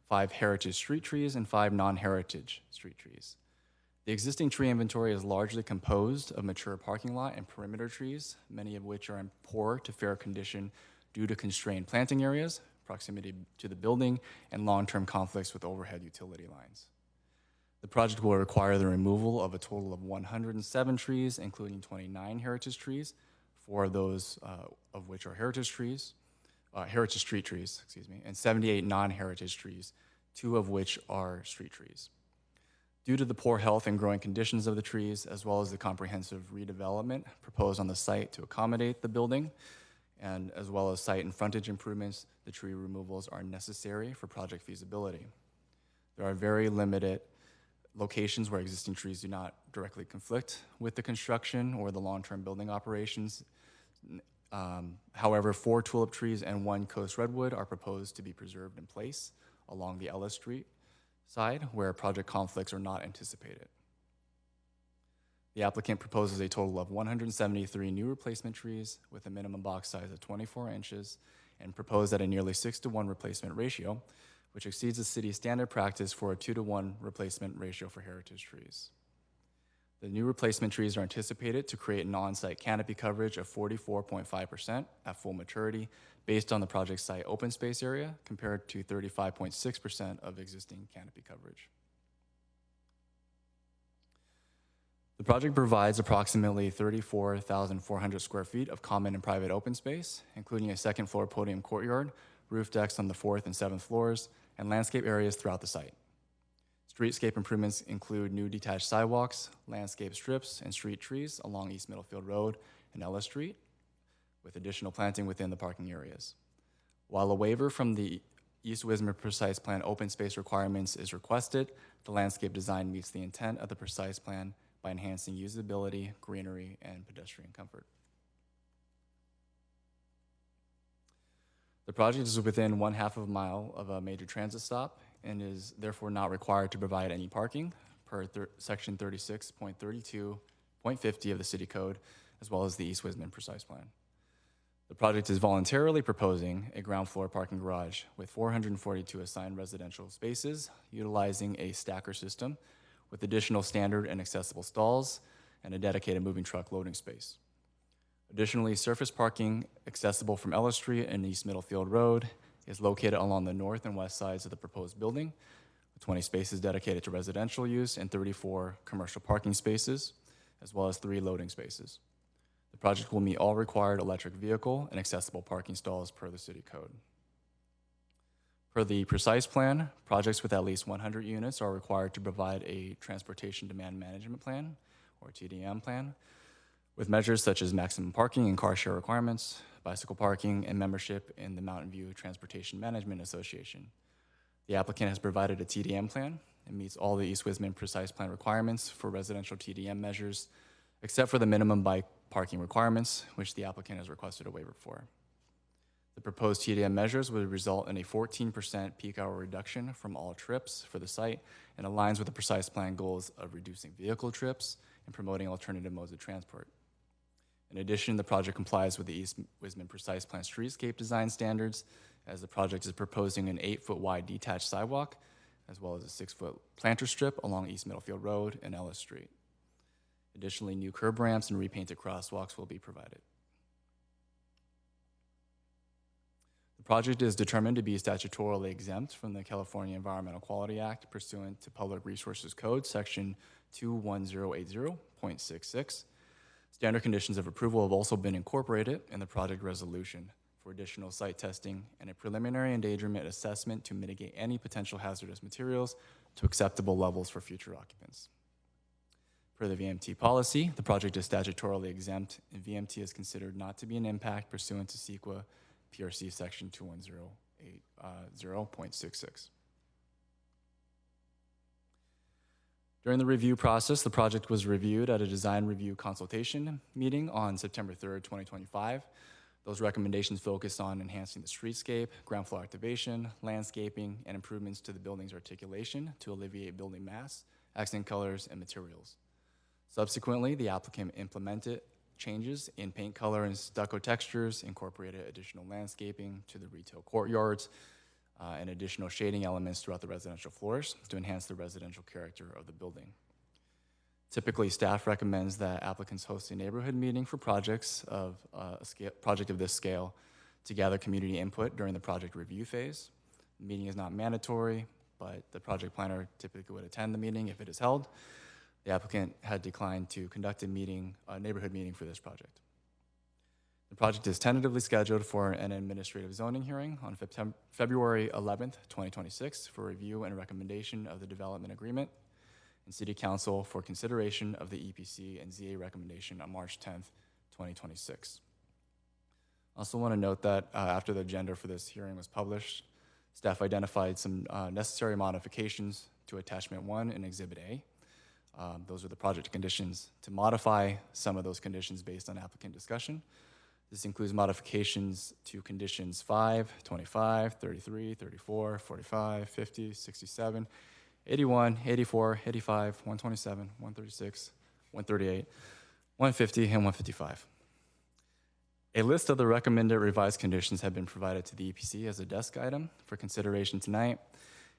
5 heritage street trees, and 5 non-heritage street trees. The existing tree inventory is largely composed of mature parking lot and perimeter trees, many of which are in poor to fair condition due to constrained planting areas, proximity to the building, and long-term conflicts with overhead utility lines. The project will require the removal of a total of 107 trees, including 29 heritage trees, 4 of those of which are heritage street trees, and 78 non-heritage trees, 2 of which are street trees. Due to the poor health and growing conditions of the trees, as well as the comprehensive redevelopment proposed on the site to accommodate the building, and as well as site and frontage improvements, the tree removals are necessary for project feasibility. There are very limited locations where existing trees do not directly conflict with the construction or the long-term building operations. However, 4 tulip trees and 1 coast redwood are proposed to be preserved in place along the Ellis Street side where project conflicts are not anticipated. The applicant proposes a total of 173 new replacement trees with a minimum box size of 24 inches and proposed at a nearly 6-to-1 replacement ratio, which exceeds the city's standard practice for a 2-to-1 replacement ratio for heritage trees. The new replacement trees are anticipated to create an on-site canopy coverage of 44.5% at full maturity based on the project site open space area compared to 35.6% of existing canopy coverage. The project provides approximately 34,400 square feet of common and private open space, including a second floor podium courtyard, roof decks on the 4th and 7th floors, and landscape areas throughout the site. Streetscape improvements include new detached sidewalks, landscape strips, and street trees along East Middlefield Road and Ellis Street, with additional planting within the parking areas. While a waiver from the East Wismer Precise Plan open space requirements is requested, the landscape design meets the intent of the Precise Plan by enhancing usability, greenery, and pedestrian comfort. The project is within 1/2 of a mile of a major transit stop and is therefore not required to provide any parking per section 36.32.50 of the City Code, as well as the East Wisman Precise Plan. The project is voluntarily proposing a ground floor parking garage with 442 assigned residential spaces, utilizing a stacker system with additional standard and accessible stalls and a dedicated moving truck loading space. Additionally, surface parking accessible from Ellis Street and East Middlefield Road is located along the north and west sides of the proposed building, with 20 spaces dedicated to residential use and 34 commercial parking spaces, as well as 3 loading spaces. The project will meet all required electric vehicle and accessible parking stalls per the City Code. Per the Precise Plan, projects with at least 100 units are required to provide a Transportation Demand Management Plan, or TDM plan, with measures such as maximum parking and car share requirements, bicycle parking, and membership in the Mountain View Transportation Management Association. The applicant has provided a TDM plan and meets all the East Wisman Precise Plan requirements for residential TDM measures, except for the minimum bike parking requirements, which the applicant has requested a waiver for. The proposed TDM measures would result in a 14% peak hour reduction from all trips for the site and aligns with the precise plan goals of reducing vehicle trips and promoting alternative modes of transport. In addition, the project complies with the East Wisman Precise Plan streetscape design standards, as the project is proposing an 8-foot wide detached sidewalk, as well as a 6-foot planter strip along East Middlefield Road and Ellis Street. Additionally, new curb ramps and repainted crosswalks will be provided. The project is determined to be statutorily exempt from the California Environmental Quality Act pursuant to Public Resources Code, section 21080.66. Standard conditions of approval have also been incorporated in the project resolution for additional site testing and a preliminary endangerment assessment to mitigate any potential hazardous materials to acceptable levels for future occupants. Per the VMT policy, the project is statutorily exempt, and VMT is considered not to be an impact pursuant to CEQA PRC section 21080.66. During the review process, the project was reviewed at a design review consultation meeting on September 3rd, 2025. Those recommendations focused on enhancing the streetscape, ground floor activation, landscaping, and improvements to the building's articulation to alleviate building mass, accent colors, and materials. Subsequently, the applicant implemented changes in paint color and stucco textures, incorporated additional landscaping to the retail courtyards, and additional shading elements throughout the residential floors to enhance the residential character of the building. Typically, staff recommends that applicants host a neighborhood meeting for projects of project of this scale to gather community input during the project review phase. The meeting is not mandatory, but the project planner typically would attend the meeting if it is held. The applicant had declined to conduct a neighborhood meeting for this project. The project is tentatively scheduled for an administrative zoning hearing on February 11th, 2026 for review and recommendation of the development agreement, and City Council for consideration of the EPC and ZA recommendation on March 10th, 2026. I also want to note that after the agenda for this hearing was published, staff identified some necessary modifications to Attachment 1 in Exhibit A. Those are the project conditions to modify some of those conditions based on applicant discussion. This includes modifications to conditions 5, 25, 33, 34, 45, 50, 67, 81, 84, 85, 127, 136, 138, 150, and 155. A list of the recommended revised conditions have been provided to the EPC as a desk item for consideration tonight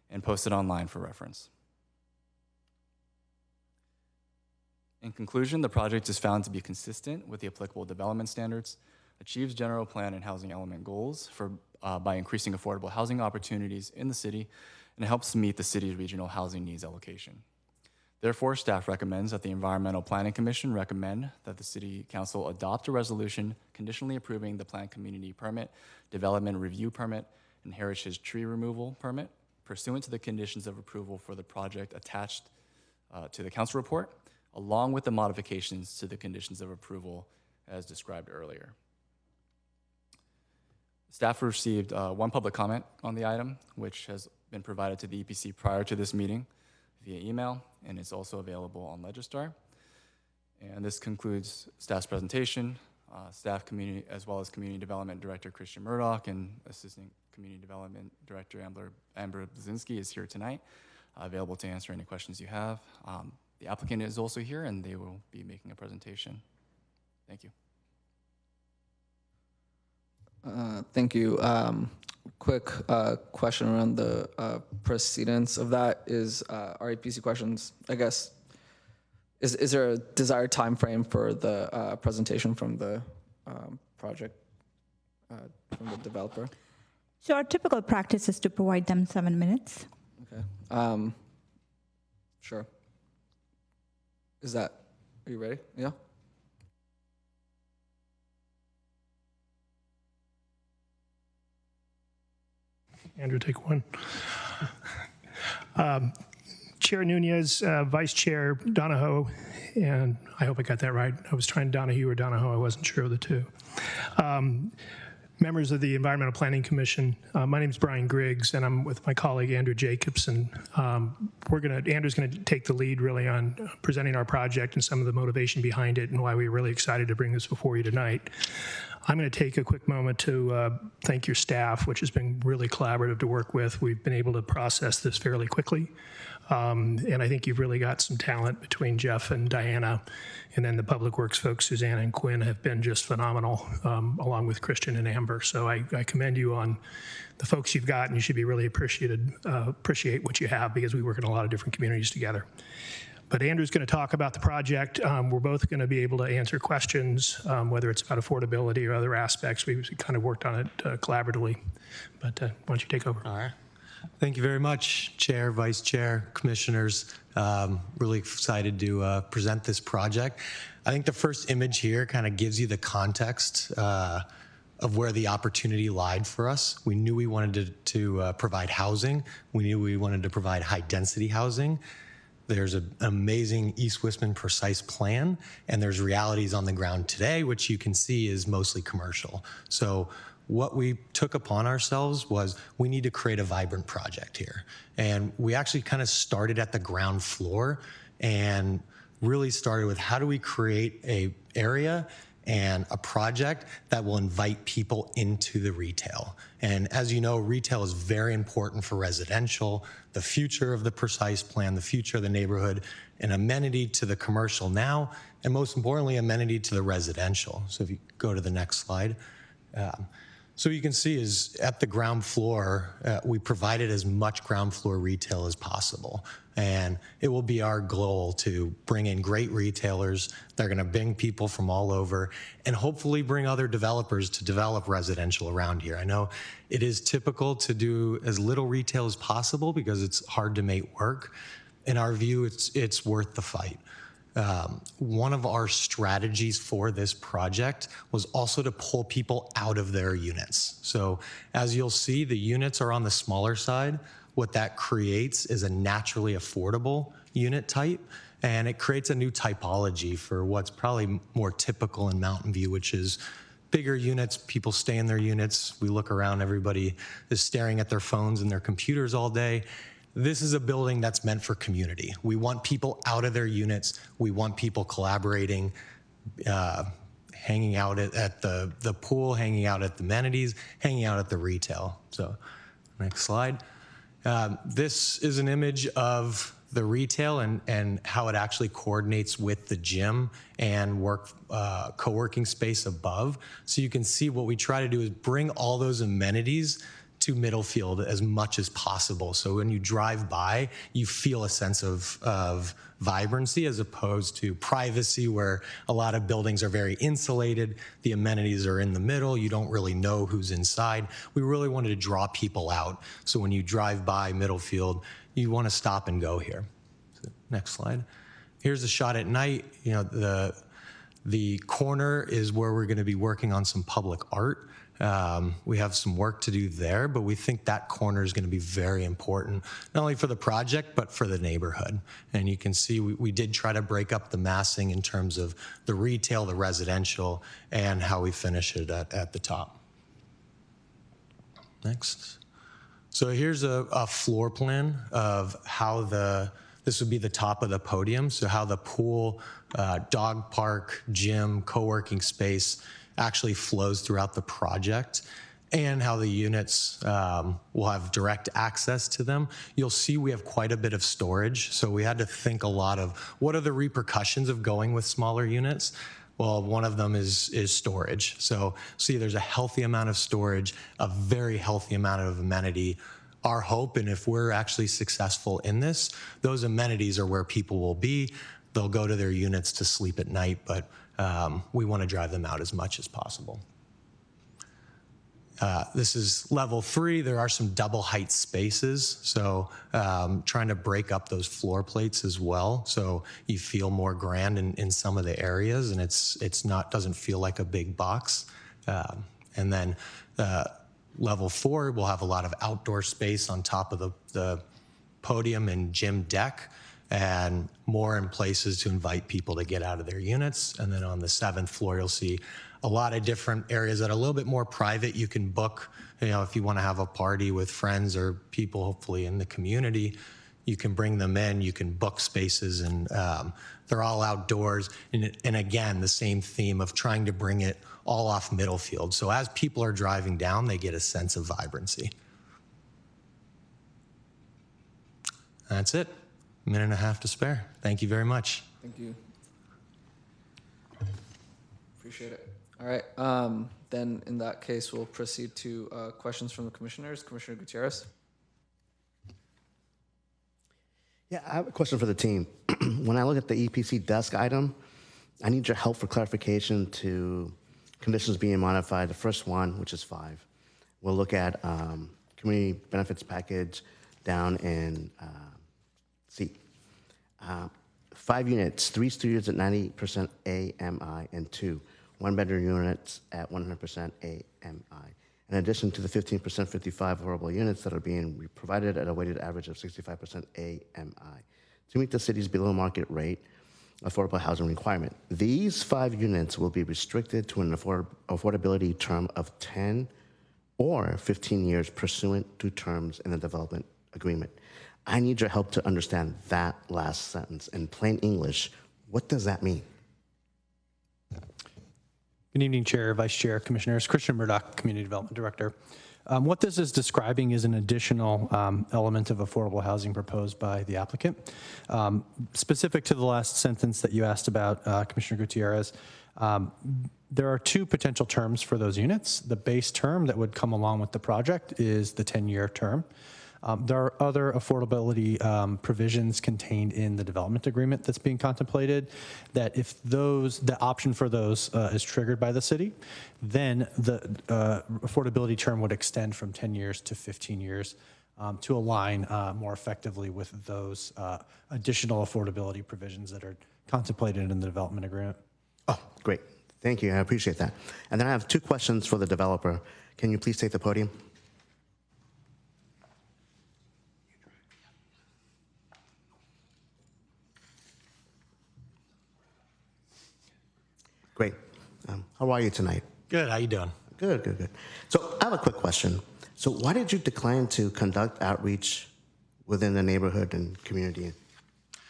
and posted online for reference. In conclusion, the project is found to be consistent with the applicable development standards, achieves general plan and housing element goals by increasing affordable housing opportunities in the city, and helps to meet the city's regional housing needs allocation. Therefore, staff recommends that the Environmental Planning Commission recommend that the City Council adopt a resolution conditionally approving the Planned Community Permit, Development Review Permit, and Heritage Tree Removal Permit pursuant to the conditions of approval for the project attached to the council report, along with the modifications to the conditions of approval as described earlier. Staff received one public comment on the item, which has been provided to the EPC prior to this meeting via email, and it's also available on Legistar. And this concludes staff's presentation. Staff community, as well as Community Development Director Christian Murdoch and Assistant Community Development Director Amber Blazinski is here tonight, available to answer any questions you have. The applicant is also here, and they will be making a presentation. Thank you. Thank you. Quick question around the precedence of that is our EPC questions, I guess. Is there a desired time frame for the presentation from the project, from the developer? So our typical practice is to provide them 7 minutes. Okay. Sure. Are you ready? Yeah? Andrew, take one. Chair Nunez, Vice Chair Donahoe, and I hope I got that right. I was trying Donahue or Donahoe. I wasn't sure of the two. Members of the Environmental Planning Commission, my name is Brian Griggs, and I'm with my colleague Andrew Jacobson. Andrew's going to take the lead really on presenting our project and some of the motivation behind it and why we're really excited to bring this before you tonight. I'm going to take a quick moment to thank your staff, which has been really collaborative to work with. We've been able to process this fairly quickly. And I think you've really got some talent between Jeff and Diana. And then the Public Works folks, Susanna and Quinn, have been just phenomenal, along with Christian and Amber. So I commend you on the folks you've got, and you should be really appreciate what you have, because we work in a lot of different communities together. But Andrew's going to talk about the project. We're both going to be able to answer questions, whether it's about affordability or other aspects. We kind of worked on it collaboratively. But why don't you take over? All right. Thank you very much, Chair, Vice Chair, Commissioners. Really excited to present this project. I think the first image here kind of gives you the context of where the opportunity lied for us. We knew we wanted to provide housing. We knew we wanted to provide high density housing. There's an amazing East Westman precise plan, and there's realities on the ground today, which you can see is mostly commercial. So what we took upon ourselves was we need to create a vibrant project here. And we actually kind of started at the ground floor and really started with how do we create a area and a project that will invite people into the retail. And as you know, retail is very important for residential, the future of the precise plan, the future of the neighborhood, an amenity to the commercial now, and most importantly, amenity to the residential. So if you go to the next slide. So you can see is at the ground floor, we provided as much ground floor retail as possible. And it will be our goal to bring in great retailers. They're going to bring people from all over and hopefully bring other developers to develop residential around here. I know it is typical to do as little retail as possible because it's hard to make work. In our view, it's worth the fight. One of our strategies for this project was also to pull people out of their units. So as you'll see, the units are on the smaller side. What that creates is a naturally affordable unit type, and it creates a new typology for what's probably more typical in Mountain View, which is bigger units, people stay in their units. We look around, everybody is staring at their phones and their computers all day. This is a building that's meant for community. We want people out of their units. We want people collaborating, hanging out at the pool, hanging out at the amenities, hanging out at the retail. So next slide. This is an image of the retail and how it actually coordinates with the gym and co-working space above. So you can see what we try to do is bring all those amenities to Middlefield as much as possible. So when you drive by, you feel a sense of vibrancy as opposed to privacy, where a lot of buildings are very insulated. The amenities are in the middle. You don't really know who's inside. We really wanted to draw people out. So when you drive by Middlefield, you want to stop and go here. So next slide. Here's a shot at night. You know, the corner is where we're going to be working on some public art. We have some work to do there, but we think that corner is going to be very important, not only for the project, but for the neighborhood. And you can see we did try to break up the massing in terms of the retail, the residential, and how we finish it at the top. Next. So here's a floor plan of how this would be the top of the podium. So how the pool, dog park, gym, co-working space actually flows throughout the project, and how the units will have direct access to them. You'll see we have quite a bit of storage, so we had to think a lot of what are the repercussions of going with smaller units. Well, one of them is storage. So see, there's a healthy amount of storage, a very healthy amount of amenity. Our hope, and if we're actually successful in this, those amenities are where people will be. They'll go to their units to sleep at night, but we want to drive them out as much as possible. This is level 3. There are some double height spaces, so trying to break up those floor plates as well, so you feel more grand in some of the areas, and doesn't feel like a big box. And then level 4 will have a lot of outdoor space on top of the podium and gym deck, and more in places to invite people to get out of their units. And then on the 7th floor, you'll see a lot of different areas that are a little bit more private. You can book, if you want to have a party with friends or people hopefully in the community, You can bring them in, you can book spaces, and they're all outdoors. And again, the same theme of trying to bring it all off Middlefield. So as people are driving down, they get a sense of vibrancy. That's it. A minute and a half to spare. Thank you very much. Thank you. Appreciate it. All right. Then in that case, we'll proceed to questions from the commissioners. Commissioner Gutierrez. Yeah, I have a question for the team. When I look at the EPC desk item, I need your help for clarification to conditions being modified. The first one, which is 5, we'll look at community benefits package down in C. 5 units, 3 studios at 90% AMI, and 2 one-bedroom units at 100% AMI. In addition to the 15% 55 affordable units that are being provided at a weighted average of 65% AMI to meet the city's below market rate affordable housing requirement. These 5 units will be restricted to an affordability term of 10 or 15 years pursuant to terms in the development agreement. I need your help to understand that last sentence. In plain English, what does that mean? Good evening, Chair, Vice Chair, Commissioners. Christian Murdoch, Community Development Director. What this is describing is an additional element of affordable housing proposed by the applicant. Specific to the last sentence that you asked about, Commissioner Gutierrez, there are 2 potential terms for those units. The base term that would come along with the project is the 10-year term. There are other affordability provisions contained in the development agreement that's being contemplated that if the option for those is triggered by the city, then the affordability term would extend from 10 years to 15 years to align more effectively with those additional affordability provisions that are contemplated in the development agreement. Oh, great. Thank you. I appreciate that. And then I have 2 questions for the developer. Can you please take the podium? Great. How are you tonight? Good. How you doing? Good, good, good. So I have a quick question. So why did you decline to conduct outreach within the neighborhood and community?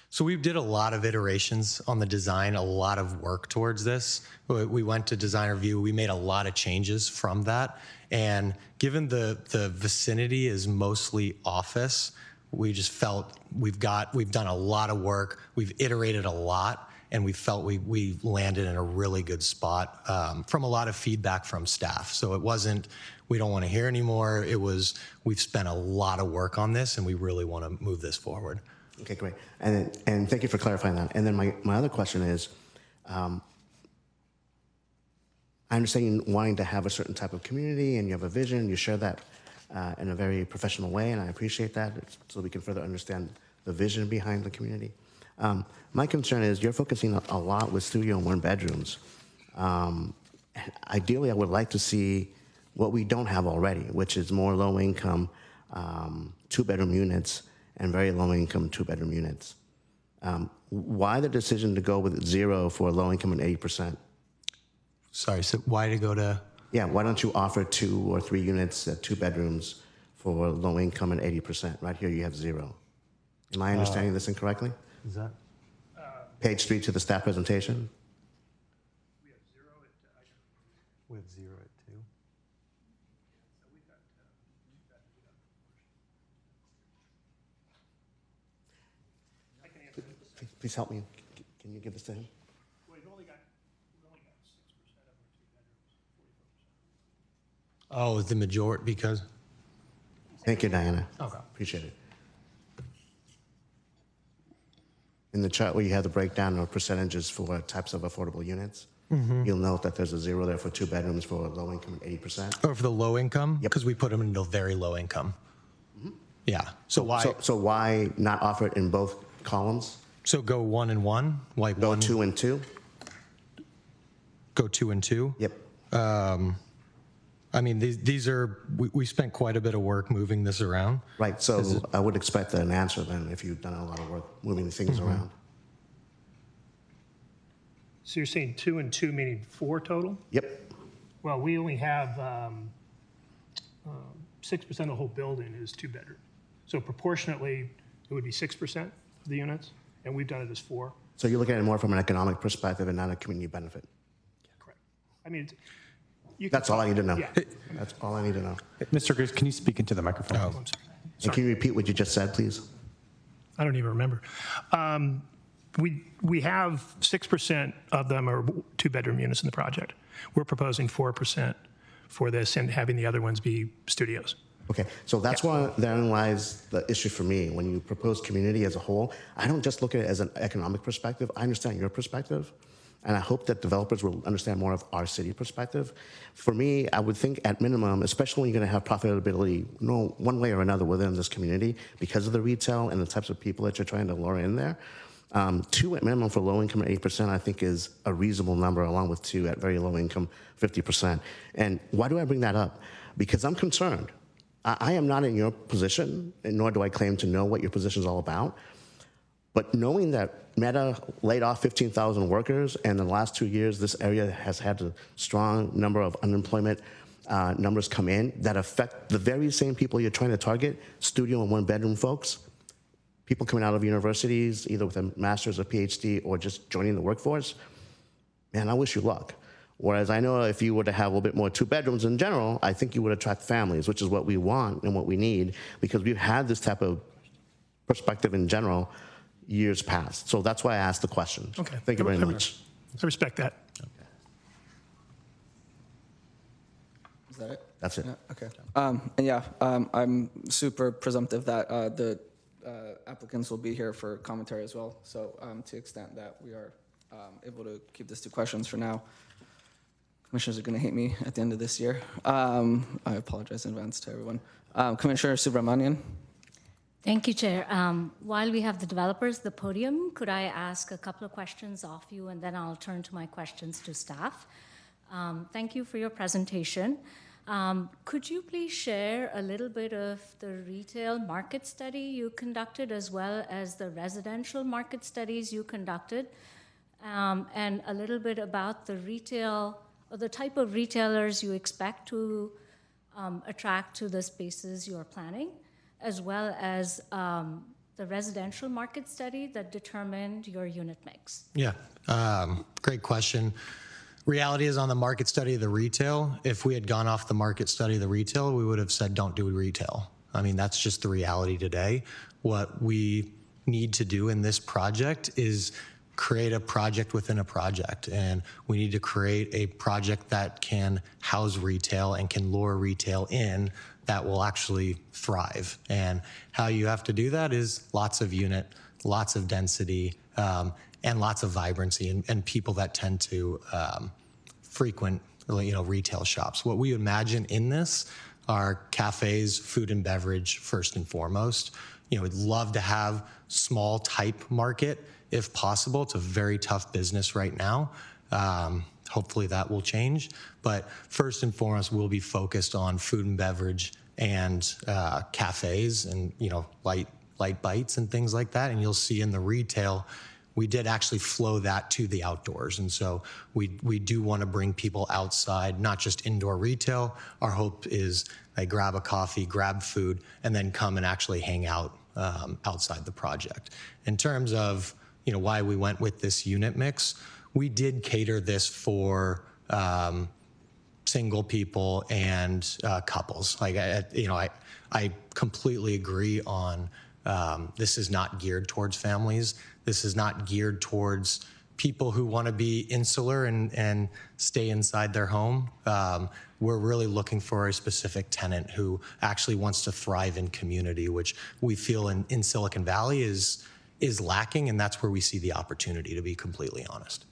So we did a lot of iterations on the design, a lot of work towards this. We went to design review. We made a lot of changes from that. And given the vicinity is mostly office, we just felt we've done a lot of work. We've iterated a lot. And we felt we landed in a really good spot from a lot of feedback from staff. So it wasn't, we don't want to hear anymore. It was, we've spent a lot of work on this and we really want to move this forward. Okay, great. And thank you for clarifying that. And then my other question is, I understand you wanting to have a certain type of community and you have a vision, you share that in a very professional way, and I appreciate that so we can further understand the vision behind the community. My concern is you're focusing a lot with studio and 1-bedrooms. Ideally, I would like to see what we don't have already, which is more low-income 2-bedroom units and very low-income 2-bedroom units. Why the decision to go with 0 for low-income and 80%? Sorry, so why to go to? Yeah, why don't you offer 2 or 3 units at 2 bedrooms for low-income and 80%? Right here, you have 0. Am I understanding this incorrectly? Is that? Page 3 to the staff presentation. We have 0 at 2. Please help me. Can you give this to him? We've only got 6% of our 2 bedrooms, 44%. Oh, the majority because? Thank you, Diana. Okay. Appreciate it. In the chart where you have the breakdown of percentages for types of affordable units, you'll note that there's a 0 there for 2 bedrooms for low income, 80%. Oh, for the low income? Yep. Because we put them into very low income. Yeah. So why? So why not offer it in both columns? So go 1 and 1? Like Go 2 and 2? Go 2 and 2? Yep. I mean, these are, we spent quite a bit of work moving this around. Right, so I would expect an answer then if you've done a lot of work moving the things around. So you're saying 2 and 2, meaning 4 total? Yep. Well, we only have 6% of the whole building is 2 bedroom. So proportionately, It would be 6% of the units, and we've done it as 4%. So you're looking at it more from an economic perspective and not a community benefit. Correct. I mean, you That's all I need to know. Yeah. That's all I need to know. Mr. Grace, can you speak into the microphone? Oh, I'm sorry. And can you repeat what you just said, please? I don't even remember. We have 6% of them are 2-bedroom units in the project. We're proposing 4% for this and having the other ones be studios. Okay, so that's why therein lies the issue for me. When you propose community as a whole, I don't just look at it as an economic perspective. I understand your perspective, and I hope that developers will understand more of our city perspective. For me, I would think at minimum, especially when you're going to have profitability, one way or another within this community, because of the retail and the types of people that you're trying to lure in there, 2 at minimum for low income at 8%, I think is a reasonable number, along with 2 at very low income, 50%. And why do I bring that up? Because I'm concerned. I am not in your position, and nor do I claim to know what your position is all about. But knowing that Meta laid off 15,000 workers, and in the last 2 years, this area has had a strong number of unemployment numbers come in that affect the very same people you're trying to target, studio and 1-bedroom folks, people coming out of universities, either with a master's or PhD or just joining the workforce. Man, I wish you luck. Whereas I know if you were to have a little bit more 2 bedrooms in general, I think you would attract families, which is what we want and what we need, because we've had this type of perspective in general years past. So that's why I asked the question. Okay. Thank you very much. I respect that. Okay. Is that it? That's it. Yeah, okay. And yeah, I'm super presumptive that the applicants will be here for commentary as well. So to the extent that we are able to keep this to questions for now, commissioners are going to hate me at the end of this year. I apologize in advance to everyone. Commissioner Subramanian. Thank you, Chair. While we have the developers at the podium, could I ask a couple of questions of you, and then I'll turn to my questions to staff. Thank you for your presentation. Could you please share a little bit of the retail market study you conducted, as well as the residential market studies you conducted, and a little bit about the retail, or the type of retailers you expect to attract to the spaces you're planning, as well as the residential market study that determined your unit mix? Yeah, great question. Reality is, on the market study of the retail, if we had gone off the market study of the retail, we would have said don't do retail. I mean, that's just the reality today. What we need to do in this project is create a project within a project, and we need to create a project that can house retail and can lure retail in that will actually thrive. And how you have to do that is lots of unit, lots of density, and lots of vibrancy, and people that tend to frequent, retail shops. What we imagine in this are cafes, food and beverage first and foremost. We'd love to have small type market if possible. It's a very tough business right now. Hopefully that will change. But first and foremost, we'll be focused on food and beverage and cafes and light bites and things like that. And you'll see in the retail, we did actually flow that to the outdoors. And so we do want to bring people outside, not just indoor retail. Our hope is they grab a coffee, grab food, and then come and actually hang out outside the project. In terms of why we went with this unit mix, we did cater this for single people and couples. I completely agree on this is not geared towards families. This is not geared towards people who want to be insular and stay inside their home. We're really looking for a specific tenant who actually wants to thrive in community, which we feel in Silicon Valley is lacking, and that's where we see the opportunity, to be completely honest.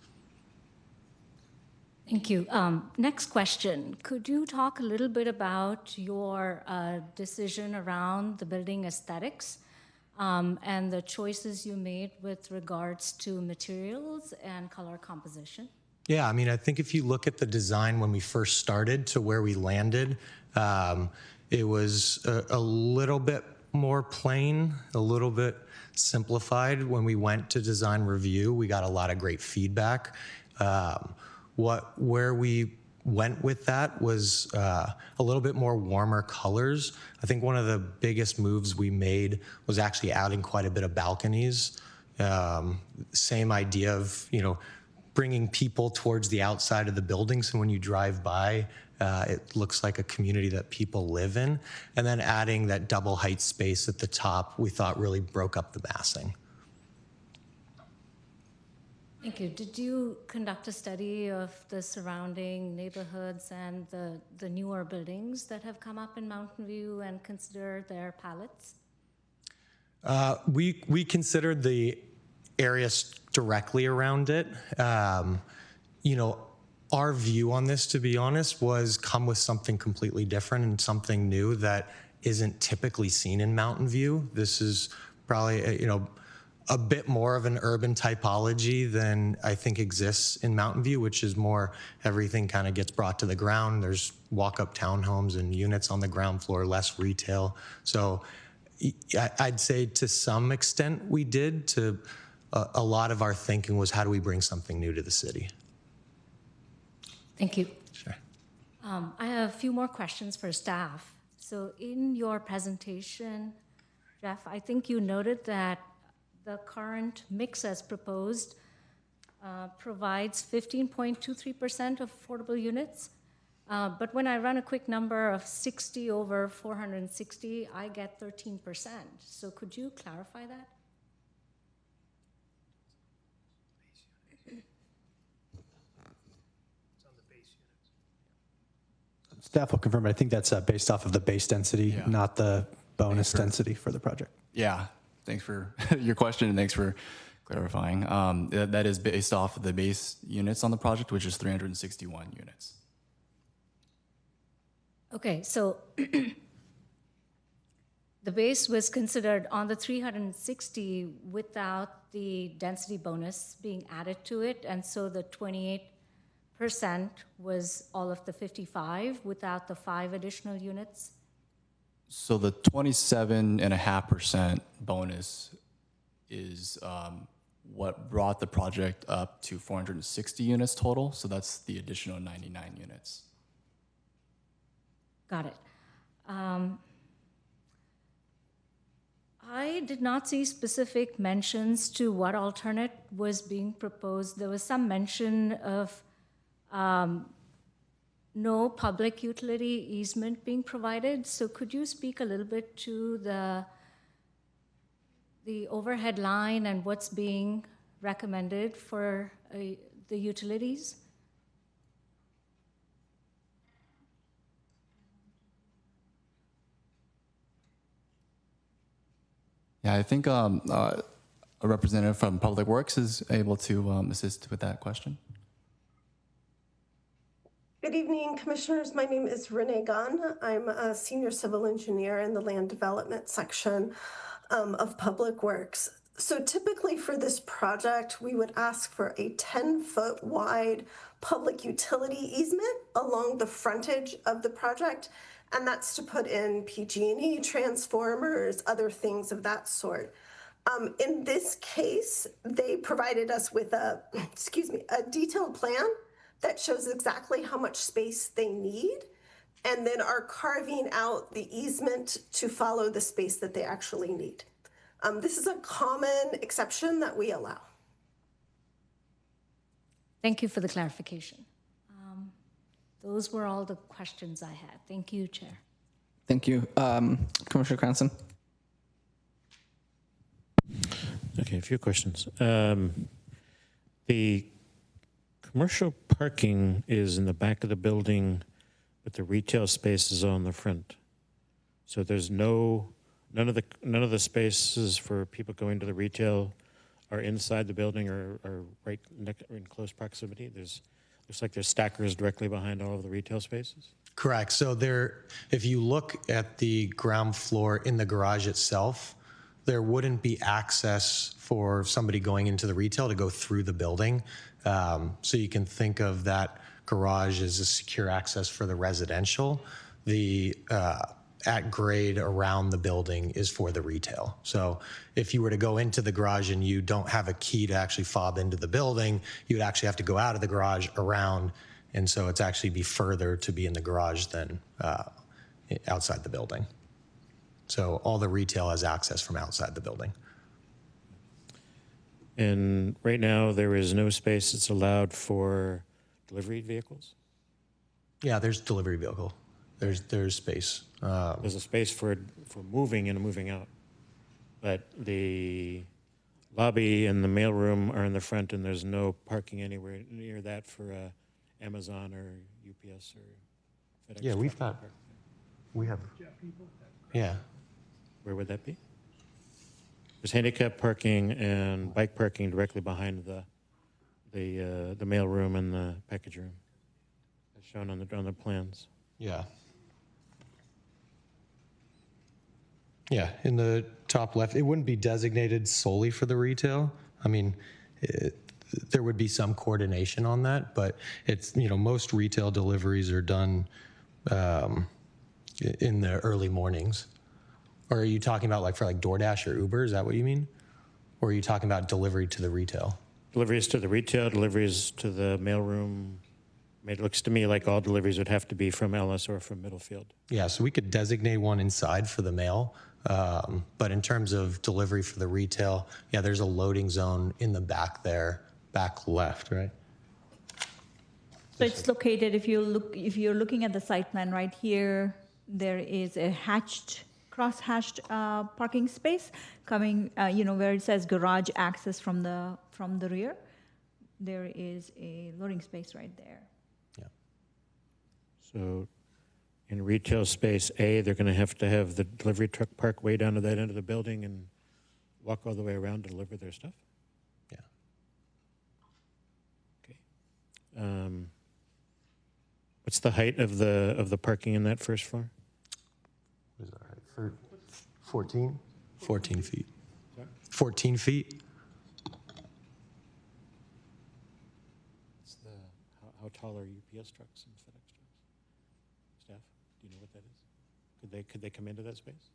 Thank you. Next question. Could you talk a little bit about your decision around the building aesthetics and the choices you made with regards to materials and color composition? Yeah, I mean, I think if you look at the design when we first started to where we landed, it was a little bit more plain, a little bit simplified. When we went to design review, we got a lot of great feedback. Where we went with that was a little bit more warmer colors. I think one of the biggest moves we made was actually adding quite a bit of balconies. Same idea of, bringing people towards the outside of the building, so when you drive by, it looks like a community that people live in. And then adding that double height space at the top, we thought really broke up the massing. Thank you. Did you conduct a study of the surrounding neighborhoods and the newer buildings that have come up in Mountain View and consider their palettes? We considered the areas directly around it. Our view on this, to be honest, was come with something completely different and something new that isn't typically seen in Mountain View. This is probably, a bit more of an urban typology than I think exists in Mountain View, which is more everything kind of gets brought to the ground. There's walk-up townhomes and units on the ground floor, less retail. So I'd say to some extent we did. To a lot of our thinking was, how do we bring something new to the city? Thank you. Sure. I have a few more questions for staff. So in your presentation, Jeff, I think you noted that the current mix as proposed provides 15.23% of affordable units. But when I run a quick number of 60 over 460, I get 13%. So could you clarify that? Staff will confirm, but I think that's based off of the base density, not the bonus density for the project. Yeah, thanks for your question and thanks for clarifying. That is based off of the base units on the project, which is 361 units. Okay, so the base was considered on the 360 without the density bonus being added to it, and so the 28% was all of the 55 without the 5 additional units? So the 27.5% bonus is what brought the project up to 460 units total. So that's the additional 99 units. Got it. I did not see specific mentions to what alternate was being proposed. There was some mention of no public utility easement being provided. So could you speak a little bit to the overhead line and what's being recommended for the utilities? Yeah, I think a representative from Public Works is able to assist with that question. Good evening, Commissioners. My name is Renee Gunn. I'm a senior civil engineer in the land development section of Public Works. So typically for this project, we would ask for a 10-foot wide public utility easement along the frontage of the project, and that's to put in PG&E transformers, other things of that sort. In this case, they provided us with a detailed plan that shows exactly how much space they need, and then are carving out the easement to follow the space that they actually need. This is a common exception that we allow. Thank you for the clarification. Those were all the questions I had. Thank you, Chair. Thank you. Commissioner Cranston. Okay, a few questions. The commercial parking is in the back of the building, but the retail space is on the front. So there's none of the spaces for people going to the retail are inside the building or right in close proximity. Looks like there's stackers directly behind all of the retail spaces. Correct. So if you look at the ground floor in the garage itself, there wouldn't be access for somebody going into the retail to go through the building. So you can think of that garage as a secure access for the residential. The at grade around the building is for the retail. So if you were to go into the garage and you don't have a key to actually fob into the building, you'd actually have to go out of the garage around And so it's actually be further to be in the garage than outside the building. So all the retail has access from outside the building. And right now, there is no space that's allowed for delivery vehicles? Yeah, there's delivery vehicle. There's space. There's a space for moving in and moving out. But the lobby and the mailroom are in the front, and there's no parking anywhere near that for Amazon or UPS or FedEx. Yeah, we have. Yeah. Where would that be? There's handicap parking and bike parking directly behind the mailroom and the package room, as shown on the plans. Yeah. Yeah, in the top left, it wouldn't be designated solely for the retail. I mean, there would be some coordination on that, but it's, most retail deliveries are done in the early mornings. Or are you talking about for DoorDash or Uber? Is that what you mean? Or are you talking about delivery to the retail? Deliveries to the retail, deliveries to the mailroom. It looks to me like all deliveries would have to be from Ellis or from Middlefield. Yeah, so we could designate one inside for the mail. But in terms of delivery for the retail, yeah, there's a loading zone in the back there, back left, right? So it's located, if you're looking at the site plan right here, there is a cross-hatched parking space coming, where it says garage access from the rear. There is a loading space right there. Yeah. So in retail space A, they're going to have the delivery truck park way down to that end of the building and walk all the way around to deliver their stuff? Yeah. Okay. What's the height of the parking in that first floor? What is that, right? 14? 14 feet. Sorry? 14 feet. How tall are UPS trucks and FedEx trucks? Staff, do you know what that is? Could they come into that space?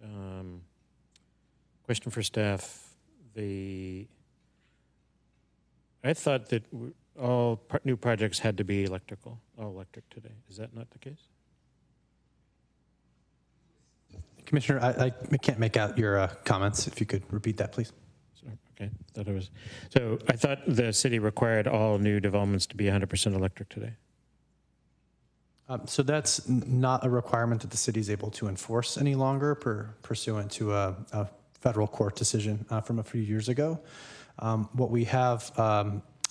Yes. Question for staff. I thought that all new projects had to be all electric today. Is that not the case? Commissioner, I can't make out your comments. If you could repeat that, please. Okay, so I thought the city required all new developments to be 100% electric today. So that's not a requirement that the city is able to enforce any longer pursuant to a federal court decision from a few years ago. What we have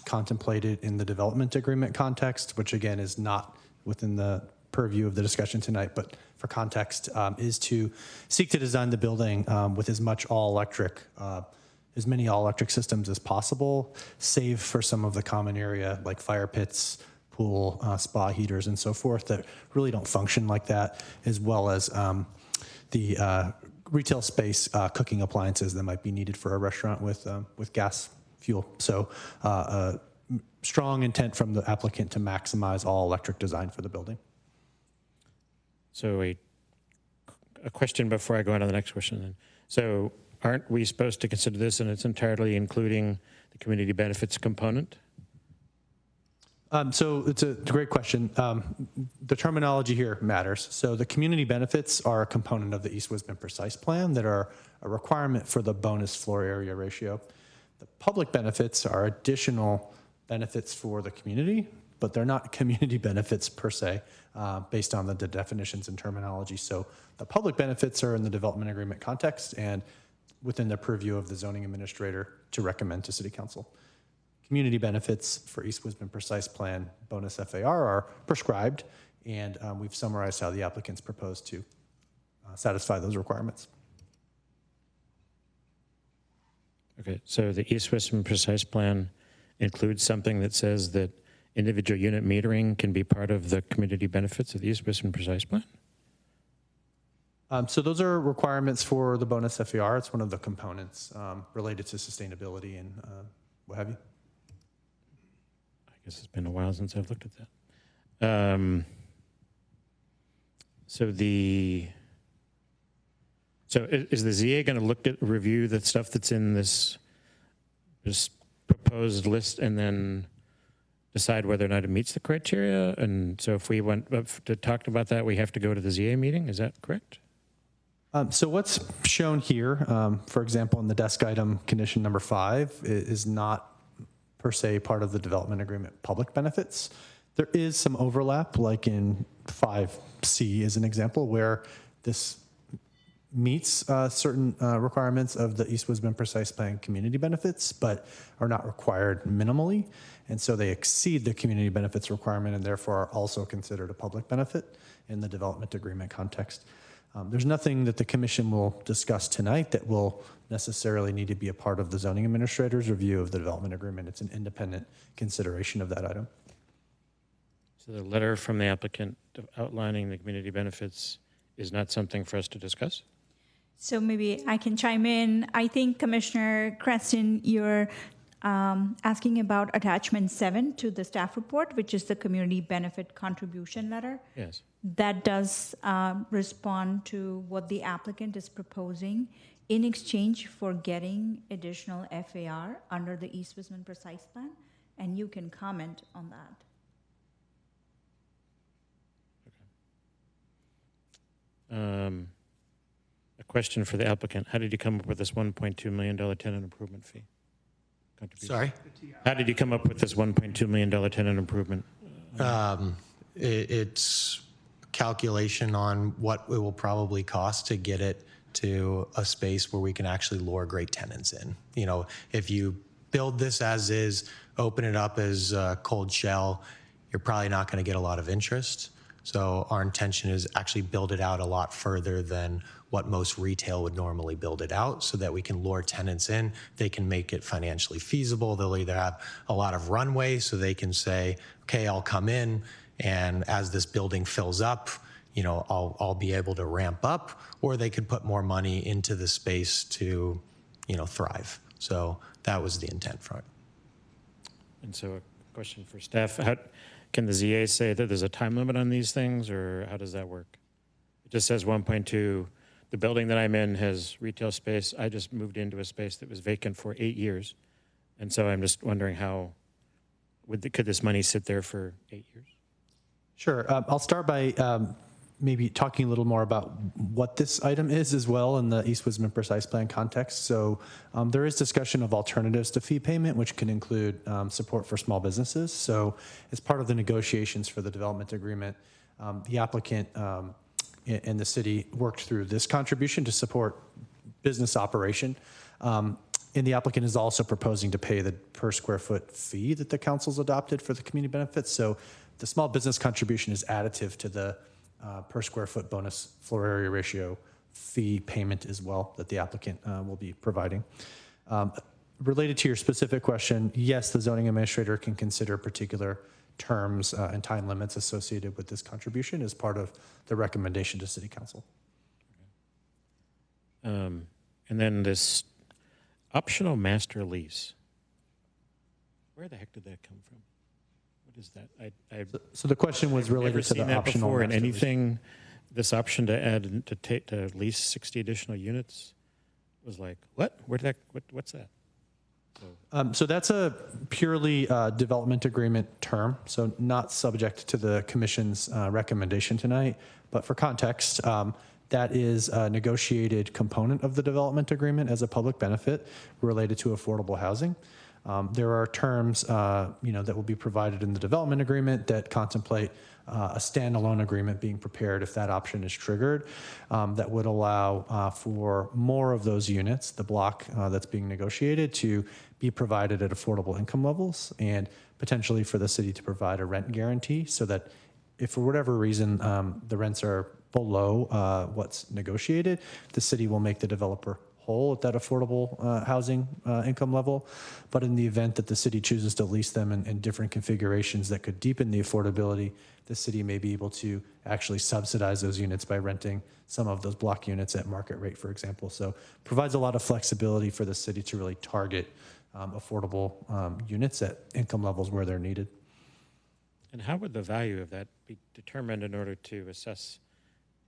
contemplated in the development agreement context, which again is not within the purview of the discussion tonight, but for context, is to seek to design the building with as many all-electric systems as possible, save for some of the common area like fire pits, pool, spa heaters, and so forth that really don't function like that, as well as the retail space cooking appliances that might be needed for a restaurant with gas fuel. So strong intent from the applicant to maximize all electric design for the building. So a question before I go on to the next question then. So aren't we supposed to consider this in its entirety, including the community benefits component? So it's a great question. The terminology here matters. So the community benefits are a component of the East Wisdom Precise Plan that are a requirement for the bonus floor area ratio. The public benefits are additional benefits for the community, but they're not community benefits per se, based on the definitions and terminology. So the public benefits are in the development agreement context and within the purview of the zoning administrator to recommend to City Council. Community benefits for East Wisdom Precise Plan bonus FAR are prescribed, and we've summarized how the applicants propose to satisfy those requirements. Okay, so the East Wisdom Precise Plan includes something that says that individual unit metering can be part of the community benefits of the East Wisdom Precise Plan? So those are requirements for the bonus FAR. It's one of the components related to sustainability and what have you. I guess it's been a while since I've looked at that. So is the ZA going to review the stuff that's in this this proposed list and then decide whether or not it meets the criteria? And so if we want to talk about that, we have to go to the ZA meeting. Is that correct? So what's shown here, for example, in the desk item, condition number 5, is not per se part of the development agreement public benefits. There is some overlap, like in 5C is an example, where this meets certain requirements of the East Wisman Precise Plan community benefits, but are not required minimally. And so they exceed the community benefits requirement and therefore are also considered a public benefit in the development agreement context. There's nothing that the commission will discuss tonight that will necessarily need to be a part of the zoning administrator's review of the development agreement. It's an independent consideration of that item. So the letter from the applicant outlining the community benefits is not something for us to discuss? So maybe I can chime in. I think Commissioner Creston, you're asking about attachment 7 to the staff report, which is the community benefit contribution letter. Yes. That does respond to what the applicant is proposing in exchange for getting additional FAR under the East Wisman Precise Plan, and you can comment on that. A question for the applicant. How did you come up with this $1.2 million tenant improvement fee? Sorry? How did you come up with this $1.2 million tenant improvement? It's calculation on what it will probably cost to get it to a space where we can actually lure great tenants in. You know, if you build this as is, open it up as a cold shell, you're probably not going to get a lot of interest. So our intention is actually build it out a lot further than what most retail would normally build it out so that we can lure tenants in. They can make it financially feasible. They'll either have a lot of runway so they can say, okay, I'll come in, and as this building fills up, you know, I'll be able to ramp up, or they could put more money into the space to, you know, thrive. So that was the intent for it. And so a question for staff. How, can the ZA say that there's a time limit on these things, or how does that work? It just says 1.2. The building that I'm in has retail space. I just moved into a space that was vacant for 8 years. And so I'm just wondering how, could this money sit there for 8 years? Sure. I'll start by maybe talking a little more about what this item is as well in the East Wisman Precise Plan context. So there is discussion of alternatives to fee payment, which can include support for small businesses. So as part of the negotiations for the development agreement, the applicant and the city worked through this contribution to support business operation. And the applicant is also proposing to pay the per square foot fee that the council's adopted for the community benefits. So the small business contribution is additive to the per square foot bonus floor area ratio fee payment as well that the applicant will be providing. Related to your specific question, yes, the zoning administrator can consider particular terms and time limits associated with this contribution as part of the recommendation to City Council. And then this optional master lease. Where the heck did that come from? What is that? So the question was related to the optional before in master lease. anything. This option to add to lease 60 additional units was like, what? Where did that? What's that? So that's a purely development agreement term, so not subject to the commission's recommendation tonight. But for context, that is a negotiated component of the development agreement as a public benefit related to affordable housing. There are terms, that will be provided in the development agreement that contemplate a standalone agreement being prepared if that option is triggered, that would allow for more of those units, the block that's being negotiated, to be provided at affordable income levels, and potentially for the city to provide a rent guarantee so that if for whatever reason the rents are below what's negotiated, the city will make the developer whole at that affordable housing income level. But in the event that the city chooses to lease them in different configurations that could deepen the affordability, the city may be able to actually subsidize those units by renting some of those block units at market rate, for example. So provides a lot of flexibility for the city to really target affordable units at income levels where they're needed. And how would the value of that be determined in order to assess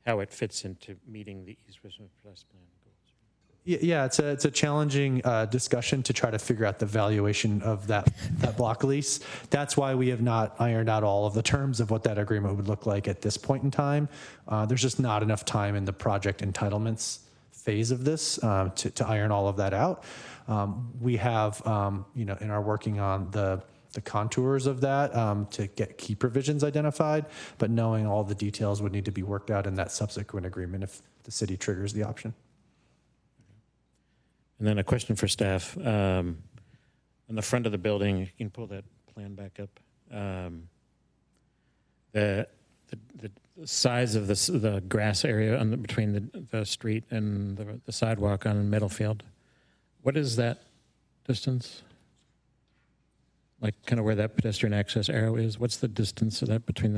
how it fits into meeting the East Wisman Precise Plan goals? Yeah, it's a challenging discussion to try to figure out the valuation of that block lease. That's why we have not ironed out all of the terms of what that agreement would look like at this point in time. There's just not enough time in the project entitlements phase of this to iron all of that out. We have, and are working on the contours of that to get key provisions identified, but knowing all the details would need to be worked out in that subsequent agreement if the city triggers the option. And then a question for staff. On the front of the building, you can pull that plan back up. The size of the grass area between the street and the sidewalk on Middlefield, what is that distance? Like kind of where that pedestrian access arrow is? What's the distance of that between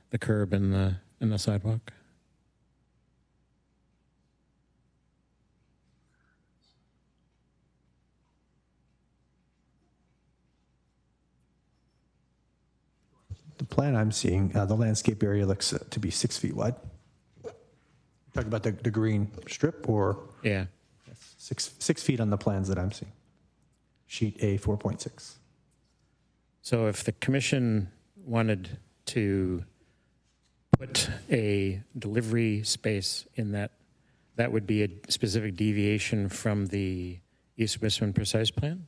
the curb and the sidewalk? The plan I'm seeing, the landscape area looks to be 6 feet wide. Talking about the green strip, or? Yeah. 6 feet on the plans that I'm seeing. Sheet A 4.6. So if the commission wanted to put a delivery space in that, that would be a specific deviation from the East Wisman precise plan?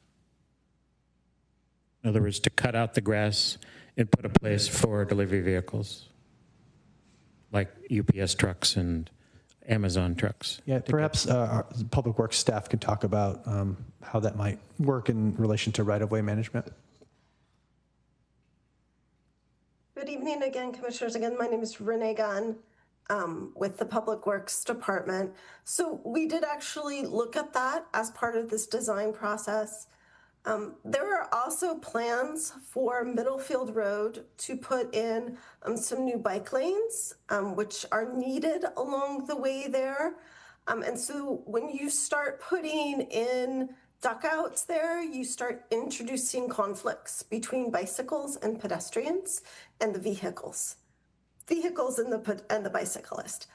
In other words, to cut out the grass and put a place for delivery vehicles, like UPS trucks and Amazon trucks. Yeah, perhaps our Public Works staff could talk about how that might work in relation to right-of-way management. Good evening again, Commissioners. Again, my name is Renee Gunn with the Public Works Department. So we did actually look at that as part of this design process. There are also plans for Middlefield Road to put in some new bike lanes, which are needed along the way there. And so when you start putting in duckouts there, you start introducing conflicts between bicycles and pedestrians and the vehicles and the bicyclist.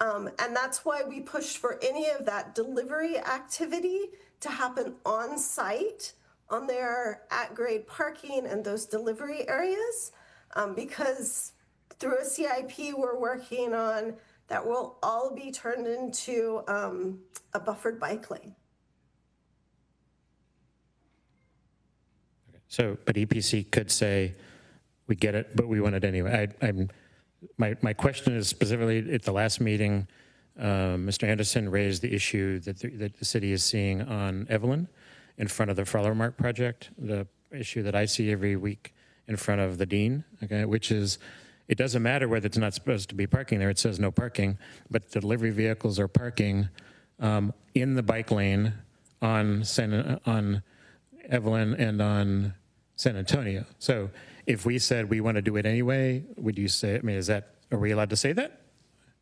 And that's why we pushed for any of that delivery activity to happen on site on their at-grade parking and those delivery areas, because through a CIP we're working on that will all be turned into a buffered bike lane. So, but EPC could say, we get it, but we want it anyway. My question is specifically at the last meeting, Mr. Anderson raised the issue that the city is seeing on Evelyn in front of the Flower Mart project, the issue that I see every week in front of the Dean, okay, which is, it doesn't matter whether it's not supposed to be parking there, it says no parking, but the delivery vehicles are parking in the bike lane on Evelyn and on San Antonio. So if we said we want to do it anyway, would you say, I mean, are we allowed to say that?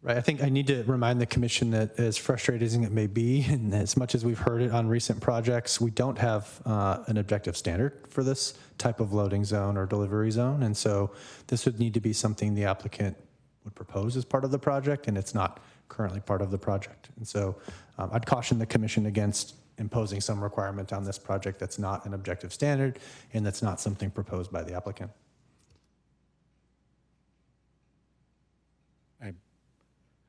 Right. I think I need to remind the commission that as frustrating as it may be, and as much as we've heard it on recent projects, we don't have an objective standard for this type of loading zone or delivery zone. And so this would need to be something the applicant would propose as part of the project, and it's not currently part of the project. And so I'd caution the commission against imposing some requirement on this project that's not an objective standard and that's not something proposed by the applicant.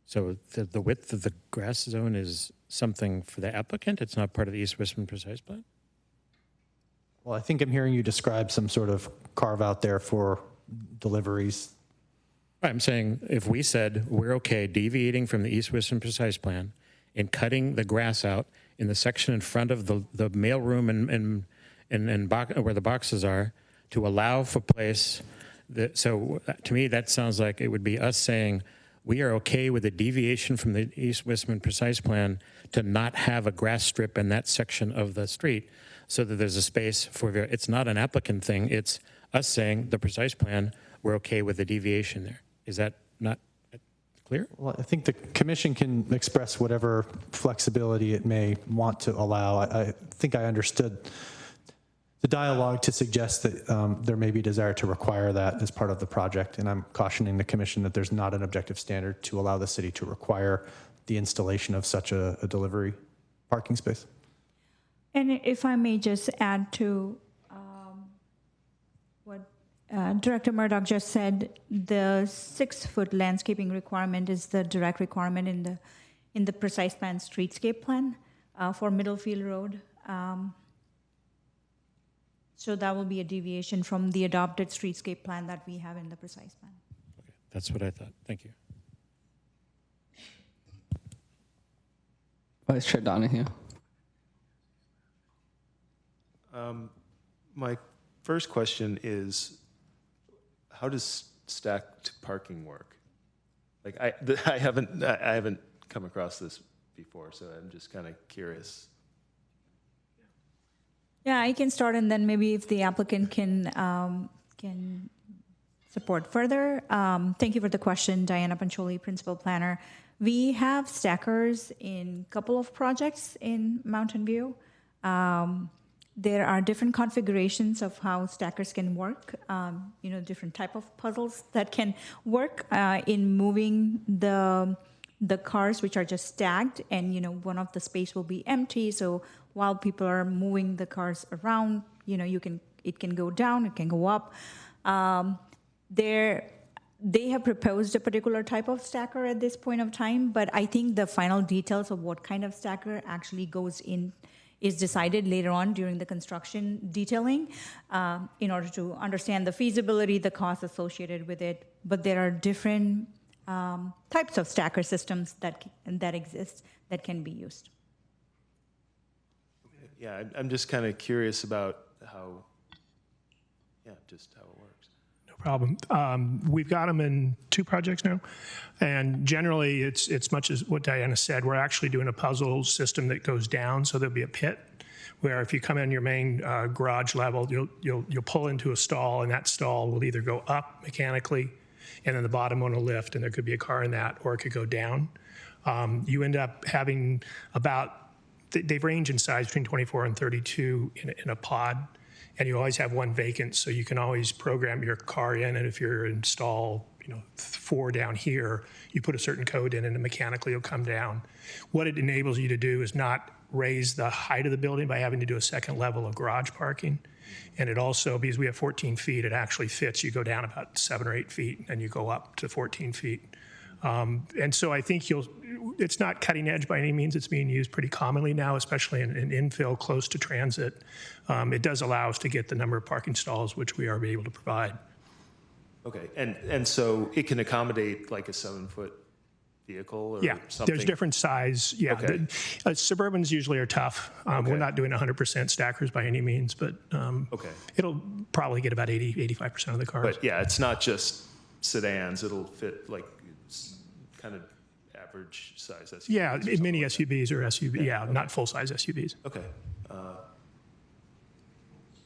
So the width of the grass zone is something for the applicant? It's not part of the East Wisman precise plan? Well, I think I'm hearing you describe some sort of carve out there for deliveries. I'm saying if we said we're okay deviating from the East Wisman precise plan and cutting the grass out in the section in front of the mailroom and where the boxes are to allow for place, so to me that sounds like it would be us saying we are okay with a deviation from the East Wisman precise plan to not have a grass strip in that section of the street so that there's a space for, it's not an applicant thing, it's us saying the precise plan, we're okay with the deviation there. Is that not clear? Well, I think the commission can express whatever flexibility it may want to allow. I think I understood the dialogue to suggest that there may be desire to require that as part of the project, and I'm cautioning the commission that there's not an objective standard to allow the city to require the installation of such a delivery parking space. And if I may just add to what Director Murdoch just said, the 6-foot landscaping requirement is the direct requirement in the precise plan streetscape plan for Middlefield Road. So that will be a deviation from the adopted streetscape plan that we have in the precise plan. Okay, that's what I thought. Thank you. Vice Chair Donahue. My first question is, how does stacked parking work? Like I haven't come across this before, so I'm just kind of curious. Yeah, I can start, and then maybe if the applicant can support further. Thank you for the question, Diana Pancholi, Principal Planner. We have stackers in a couple of projects in Mountain View. There are different configurations of how stackers can work, different type of puzzles that can work in moving the cars, which are just stacked, and one of the space will be empty. So while people are moving the cars around, it can go down, it can go up. They have proposed a particular type of stacker at this point of time, but I think the final details of what kind of stacker actually goes in is decided later on during the construction detailing in order to understand the feasibility, the costs associated with it. But there are different types of stacker systems that exist that can be used. Yeah, I'm just kind of curious about just how it works. No problem. We've got them in 2 projects now, and generally it's much as what Diana said. We're actually doing a puzzle system that goes down, so there'll be a pit where if you come in your main garage level, you'll pull into a stall, and that stall will either go up mechanically, and then the bottom one will lift, and there could be a car in that, or it could go down. You end up having they range in size between 24 and 32 in a pod, and you always have one vacant, so you can always program your car in, and if you're in stall 4 down here, you put a certain code in and it mechanically will come down. What it enables you to do is not raise the height of the building by having to do a second level of garage parking. And it also, because we have 14 feet, it actually fits. You go down about 7 or 8 feet and you go up to 14 feet. And so I think it's not cutting edge by any means. It's being used pretty commonly now, especially in infill close to transit. It does allow us to get the number of parking stalls which we are able to provide. Okay, and so it can accommodate like a 7-foot vehicle or something? There's different size. Yeah, okay. Suburbans usually are tough. We're not doing 100% stackers by any means, but it'll probably get about 85% of the cars. But yeah, it's not just sedans. It'll fit like kind of average size SUVs. Yeah, mini SUVs or SUV. Yeah, okay. Not full-size SUVs. Okay.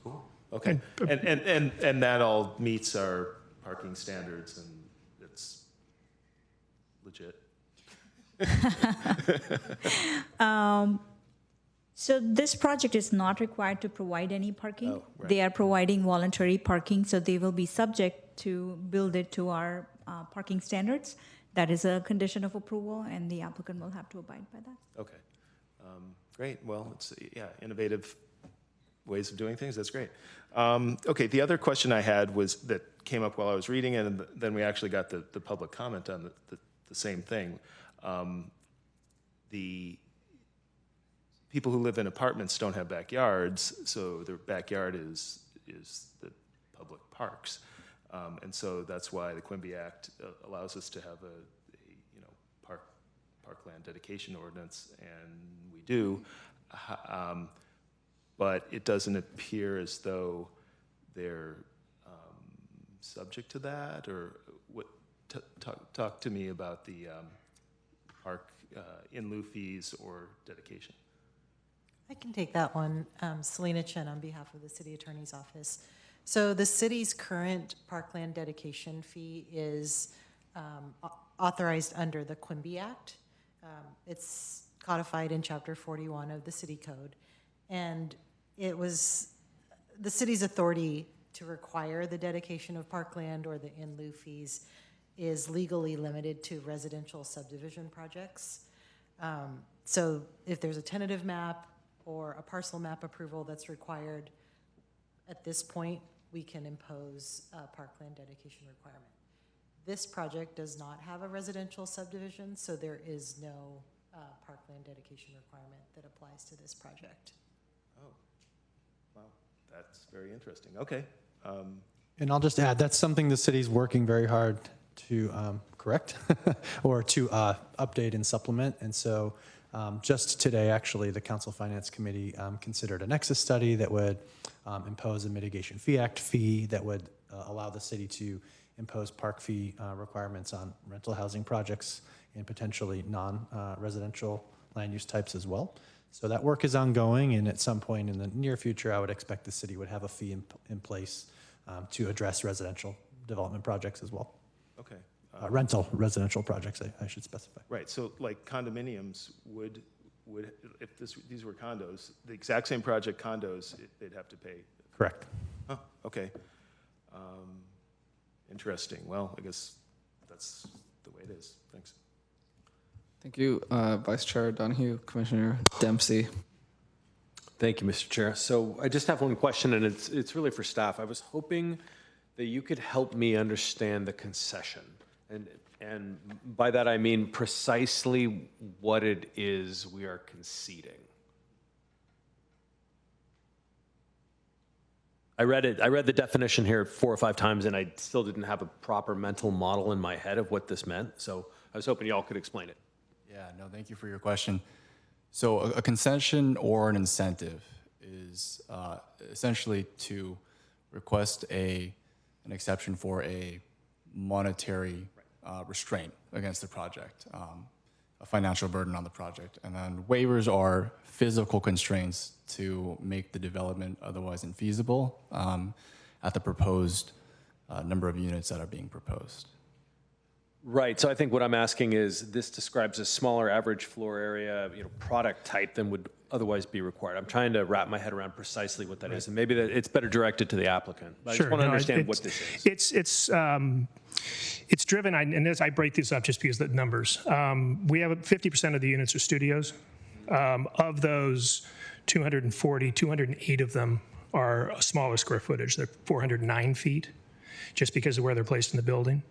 Cool. Okay. And that all meets our parking standards, and it's legit. So this project is not required to provide any parking. Oh, right. They are providing voluntary parking, so they will be subject to build it to our parking standards. That is a condition of approval, and the applicant will have to abide by that. Okay. Great. Well, it's innovative ways of doing things. That's great. Okay. The other question I had was that came up while I was reading it, and then we actually got the public comment on the same thing. The people who live in apartments don't have backyards, so their backyard is the public parks, and so that's why the Quimby Act allows us to have a parkland dedication ordinance, and we do. But it doesn't appear as though they're subject to that, or what? Talk to me about the park in lieu fees or dedication. I can take that one. Selena Chen on behalf of the City Attorney's Office. So the city's current parkland dedication fee is authorized under the Quimby Act. It's codified in Chapter 41 of the City Code. And it was the city's authority to require the dedication of parkland or the in lieu fees is legally limited to residential subdivision projects. So if there's a tentative map or a parcel map approval that's required, at this point, we can impose a parkland dedication requirement. This project does not have a residential subdivision, so there is no parkland dedication requirement that applies to this project. Oh, wow, that's very interesting. Okay. And I'll just add, that's something the city's working very hard to correct or to update and supplement. And so just today, actually, the Council Finance Committee considered a nexus study that would impose a Mitigation Fee Act fee that would allow the city to impose park fee requirements on rental housing projects and potentially non-residential land use types as well. So that work is ongoing, and at some point in the near future, I would expect the city would have a fee in place to address residential development projects as well. Okay. Rental residential projects, I should specify. Right. So, like condominiums would if these were condos, the exact same project condos, they'd have to pay. Correct. Oh, okay. Interesting. Well, I guess that's the way it is. Thanks. Thank you, Vice Chair Donahue, Commissioner Dempsey. Thank you, Mr. Chair. So I just have one question, and it's really for staff. I was hoping that you could help me understand the concession. And by that I mean precisely what it is we are conceding. I read the definition here 4 or 5 times, and I still didn't have a proper mental model in my head of what this meant. So I was hoping y'all could explain it. Yeah, no, thank you for your question. So a concession or an incentive is essentially to request an exception for a monetary restraint against the project, a financial burden on the project. And then waivers are physical constraints to make the development otherwise infeasible at the proposed number of units that are being proposed. Right. So I think what I'm asking is, this describes a smaller average floor area, product type than would otherwise be required. I'm trying to wrap my head around precisely what that is, and maybe that it's better directed to the applicant. But I just want to understand what this is. It's driven, and as I break this up just because of the numbers, we have 50% of the units are studios. Of those 208 of them are a smaller square footage. They're 409 feet, just because of where they're placed in the building.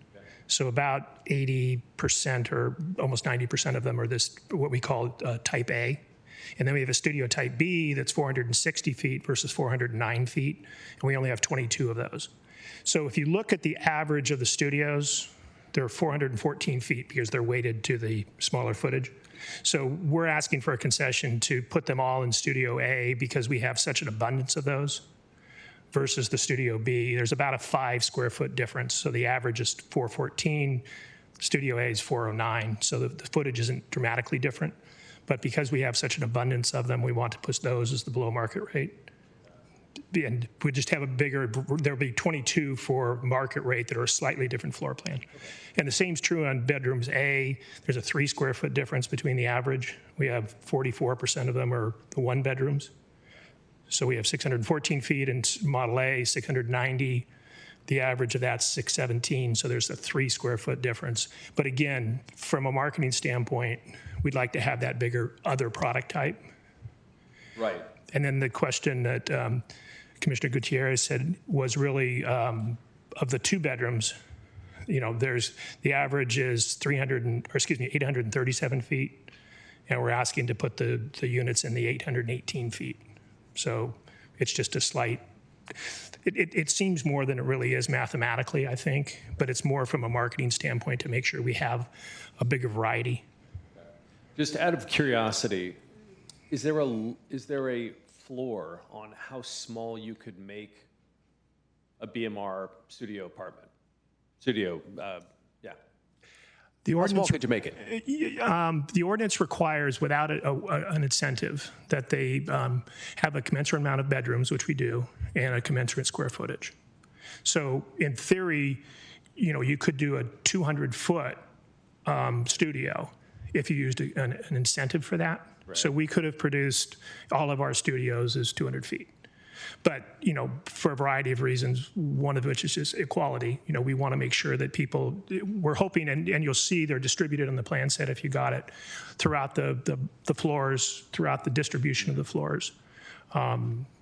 So about 80% or almost 90% of them are this, what we call type A. And then we have a studio type B that's 460 feet versus 409 feet. And we only have 22 of those. So if you look at the average of the studios, they're 414 feet because they're weighted to the smaller footage. So we're asking for a concession to put them all in Studio A because we have such an abundance of those, versus the Studio B. There's about a 5 square foot difference. So the average is 414, Studio A is 409. So the footage isn't dramatically different. But because we have such an abundance of them, we want to push those as the below market rate. And we just have a bigger, there'll be 22 for market rate that are a slightly different floor plan. And the same's true on bedrooms A. There's a 3 square foot difference between the average. We have 44% of them are the 1 bedrooms. So we have 614 feet in Model A, 690. The average of that's 617, so there's a 3 square foot difference. But again, from a marketing standpoint, we'd like to have that bigger other product type. Right. And then the question that Commissioner Gutierrez said was really of the 2 bedrooms, there's the average is 837 feet, and we're asking to put the units in the 818 feet. So it's just a slight, it seems more than it really is mathematically, I think, but it's more from a marketing standpoint to make sure we have a bigger variety. Just out of curiosity, is there a floor on how small you could make a BMR studio apartment? How small could you make it? The ordinance requires, without an incentive, that they have a commensurate amount of bedrooms, which we do, and a commensurate square footage. So in theory, you could do a 200-foot studio if you used an incentive for that. Right. So we could have produced all of our studios as 200 feet. But, for a variety of reasons, one of which is just equality. We want to make sure that people, we're hoping, and you'll see they're distributed on the plan set if you got it, throughout the floors, throughout the distribution of the floors,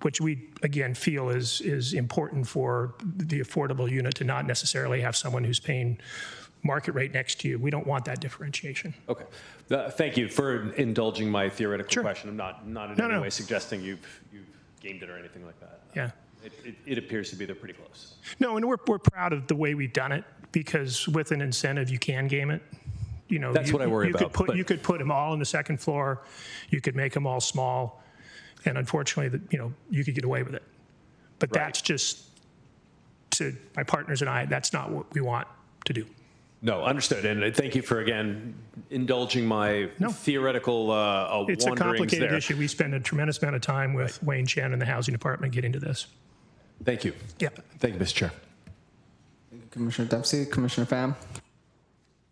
which we, again, feel is important for the affordable unit to not necessarily have someone who's paying market rate next to you. We don't want that differentiation. Okay. Thank you for indulging my theoretical question. I'm not in any way suggesting you've gamed it or anything like that. Yeah. It appears to be they're pretty close. No, and we're proud of the way we've done it, because with an incentive, you can game it. That's what I worry about. You could put them all on the second floor. You could make them all small. And unfortunately, you could get away with it. But that's just, to my partners and I, that's not what we want to do. No, understood. And thank you for, again, indulging my theoretical wanderings It's a complicated there. issue. We spend a tremendous amount of time with Wayne Chen and the Housing Department getting to this. Thank you. Yeah. Thank you, Mr. Chair. Thank you, Commissioner Dempsey. Commissioner Pham.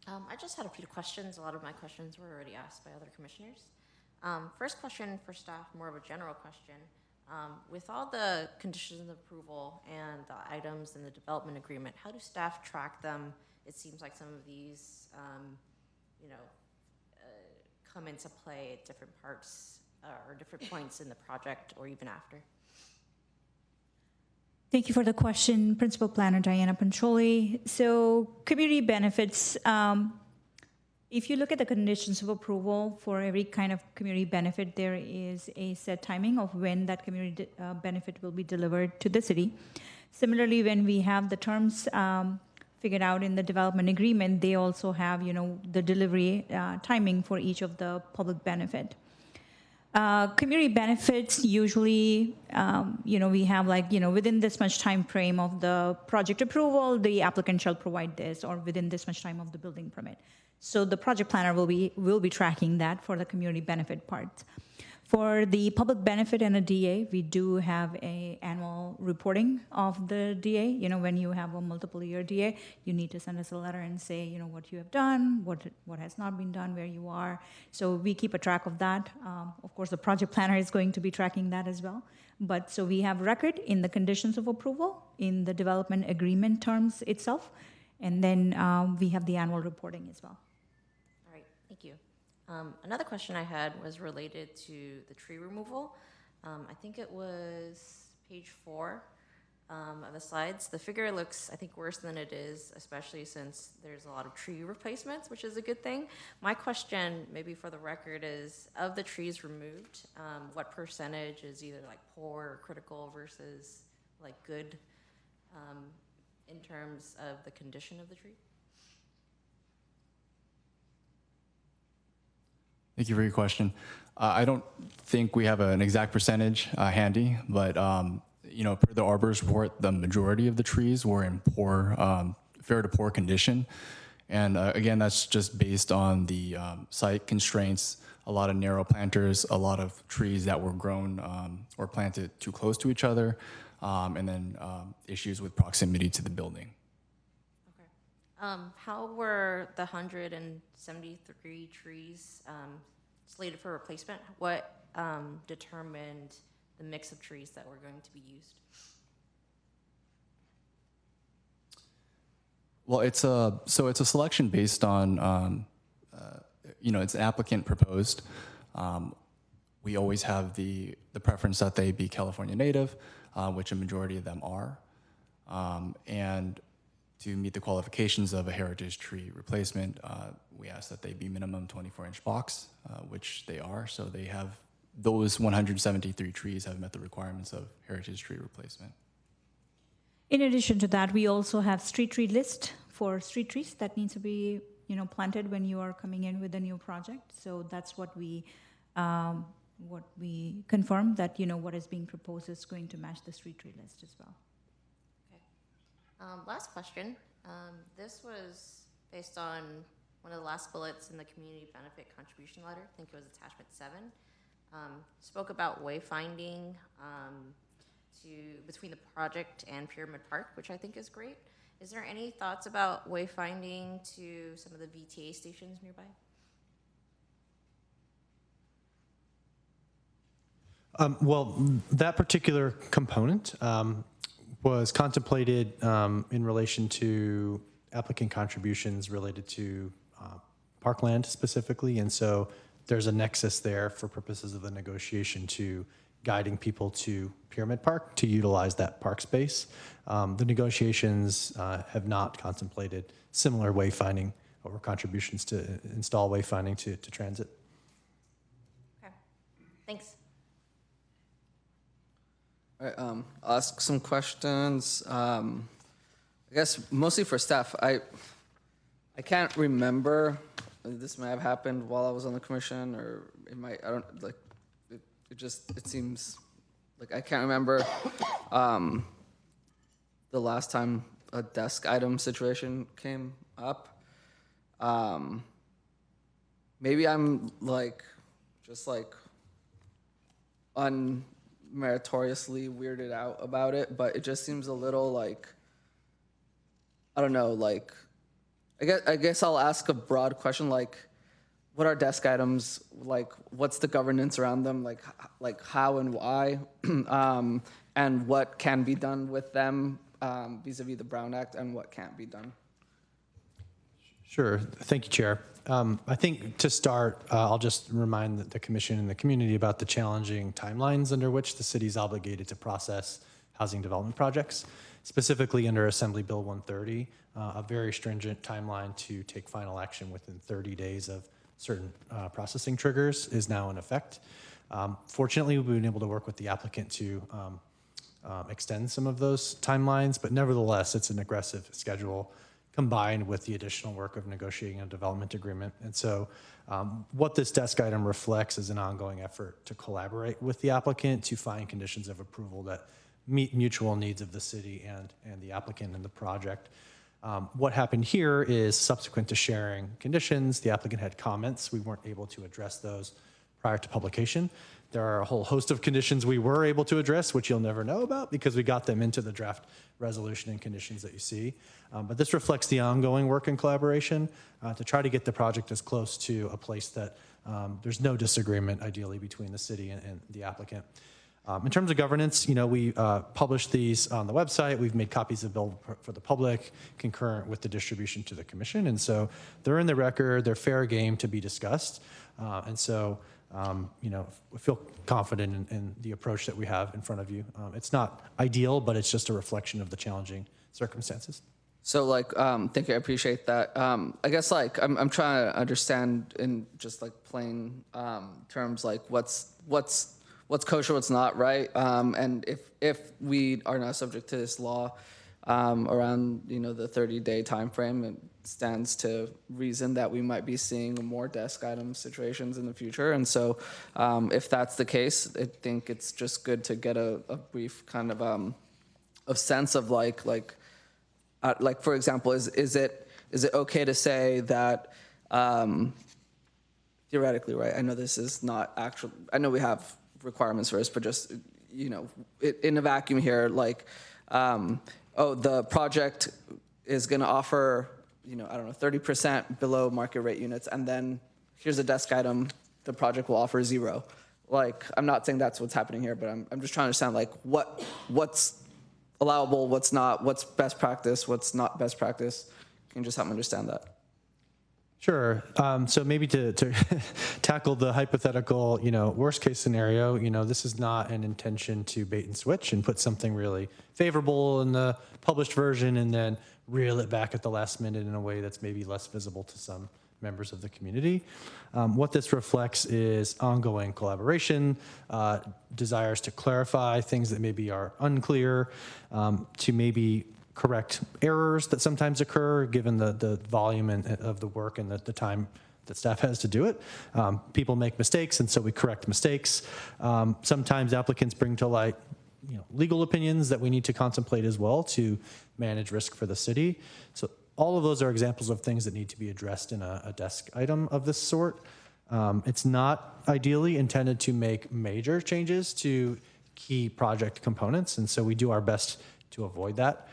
I just had a few questions. A lot of my questions were already asked by other commissioners. First question for staff, more of a general question. With all the conditions of approval and the items in the development agreement, how do staff track them? It seems like some of these, come into play at different parts or different points in the project or even after. Thank you for the question, Principal Planner Diana Pancholi. So community benefits, if you look at the conditions of approval for every kind of community benefit, there is a set timing of when that community benefit will be delivered to the city. Similarly, when we have the terms figured out in the development agreement, they also have, the delivery timing for each of the public benefit. Community benefits usually, we have within this much time frame of the project approval, the applicant shall provide this, or within this much time of the building permit. So the project planner will be tracking that for the community benefit part. For the public benefit and a DA, we do have a annual reporting of the DA. When you have a multiple year DA, you need to send us a letter and say, what you have done, what has not been done, where you are. So we keep a track of that. Of course, the project planner is going to be tracking that as well. But so we have record in the conditions of approval, in the development agreement terms itself, and then we have the annual reporting as well. All right, thank you. Another question I had was related to the tree removal. I think it was page 4 of the slides. The figure looks, I think, worse than it is, especially since there's a lot of tree replacements, which is a good thing. My question, maybe for the record, is of the trees removed, what percentage is either like poor or critical versus like good in terms of the condition of the tree? Thank you for your question. I don't think we have an exact percentage handy, but per the arborist report, the majority of the trees were in fair to poor condition. And again, that's just based on the site constraints, a lot of narrow planters, a lot of trees that were grown or planted too close to each other, and then issues with proximity to the building. How were the 173 trees slated for replacement? What determined the mix of trees that were going to be used? Well, it's a selection based on it's an applicant proposed. We always have the preference that they be California native, which a majority of them are, and to meet the qualifications of a heritage tree replacement, we ask that they be minimum 24-inch box, which they are. So they have, those 173 trees have met the requirements of heritage tree replacement. In addition to that, we also have street tree list for street trees that needs to be, planted when you are coming in with a new project. So that's what we confirm that, what is being proposed is going to match the street tree list as well. Last question. This was based on one of the last bullets in the community benefit contribution letter. I think it was attachment 7. Spoke about wayfinding between the project and Pyramid Park, which I think is great. Is there any thoughts about wayfinding to some of the VTA stations nearby? Well, that particular component was contemplated in relation to applicant contributions related to parkland specifically, and so there's a nexus there for purposes of the negotiation to guiding people to Pyramid Park to utilize that park space. The negotiations have not contemplated similar wayfinding or contributions to install wayfinding to transit. Okay, thanks. All right, I'll ask some questions. I guess mostly for staff. I can't remember. This may have happened while I was on the commission, or it might. I don't like. It seems like I can't remember the last time a desk item situation came up. Maybe I'm just unmeritoriously weirded out about it, but it just seems a little I don't know, I guess I'll ask a broad question, what are desk items? What's the governance around them? Like how and why? And what can be done with them vis-a-vis the Brown Act, and what can't be done? Sure. Thank you, Chair. I think to start, I'll just remind the Commission and the community about the challenging timelines under which the city is obligated to process housing development projects, specifically under Assembly Bill 130, a very stringent timeline to take final action within 30 days of certain processing triggers is now in effect. Fortunately, we've been able to work with the applicant to extend some of those timelines, but nevertheless, it's an aggressive schedule combined with the additional work of negotiating a development agreement. And so what this desk item reflects is an ongoing effort to collaborate with the applicant to find conditions of approval that meet mutual needs of the city and the applicant and the project. What happened here is subsequent to sharing conditions, the applicant had comments. We weren't able to address those prior to publication. There are a whole host of conditions we were able to address, which you'll never know about because we got them into the draft resolution and conditions that you see. But this reflects the ongoing work and collaboration to try to get the project as close to a place that there's no disagreement, ideally, between the city and the applicant. In terms of governance, we published these on the website. We've made copies available for the public concurrent with the distribution to the commission. And so they're in the record, they're fair game to be discussed. And so, we feel confident in the approach that we have in front of you. It's not ideal, but it's just a reflection of the challenging circumstances. So thank you, I appreciate that. I guess I'm trying to understand in just plain terms, what's kosher, what's not, right? And if we are not subject to this law around the 30-day time frame, it stands to reason that we might be seeing more desk item situations in the future. And so if that's the case, I think it's just good to get a brief kind of sense of for example, is it okay to say that theoretically, right? I know this is not actual. I know we have requirements for this, but just in a vacuum here, the project is going to offer 30% below market rate units, and then here's a desk item, the project will offer 0. I'm not saying that's what's happening here, but I'm just trying to understand what's allowable, what's not, what's best practice, what's not best practice. Can you just help me understand that? Sure. So maybe to tackle the hypothetical, worst case scenario, this is not an intention to bait and switch and put something really favorable in the published version and then reel it back at the last minute in a way that's maybe less visible to some members of the community. What this reflects is ongoing collaboration, desires to clarify things that maybe are unclear, to maybe correct errors that sometimes occur given the volume of the work and the time that staff has to do it. People make mistakes, and so we correct mistakes. Sometimes applicants bring to light legal opinions that we need to contemplate as well to manage risk for the city. So all of those are examples of things that need to be addressed in a desk item of this sort. It's not ideally intended to make major changes to key project components, and so we do our best to avoid that.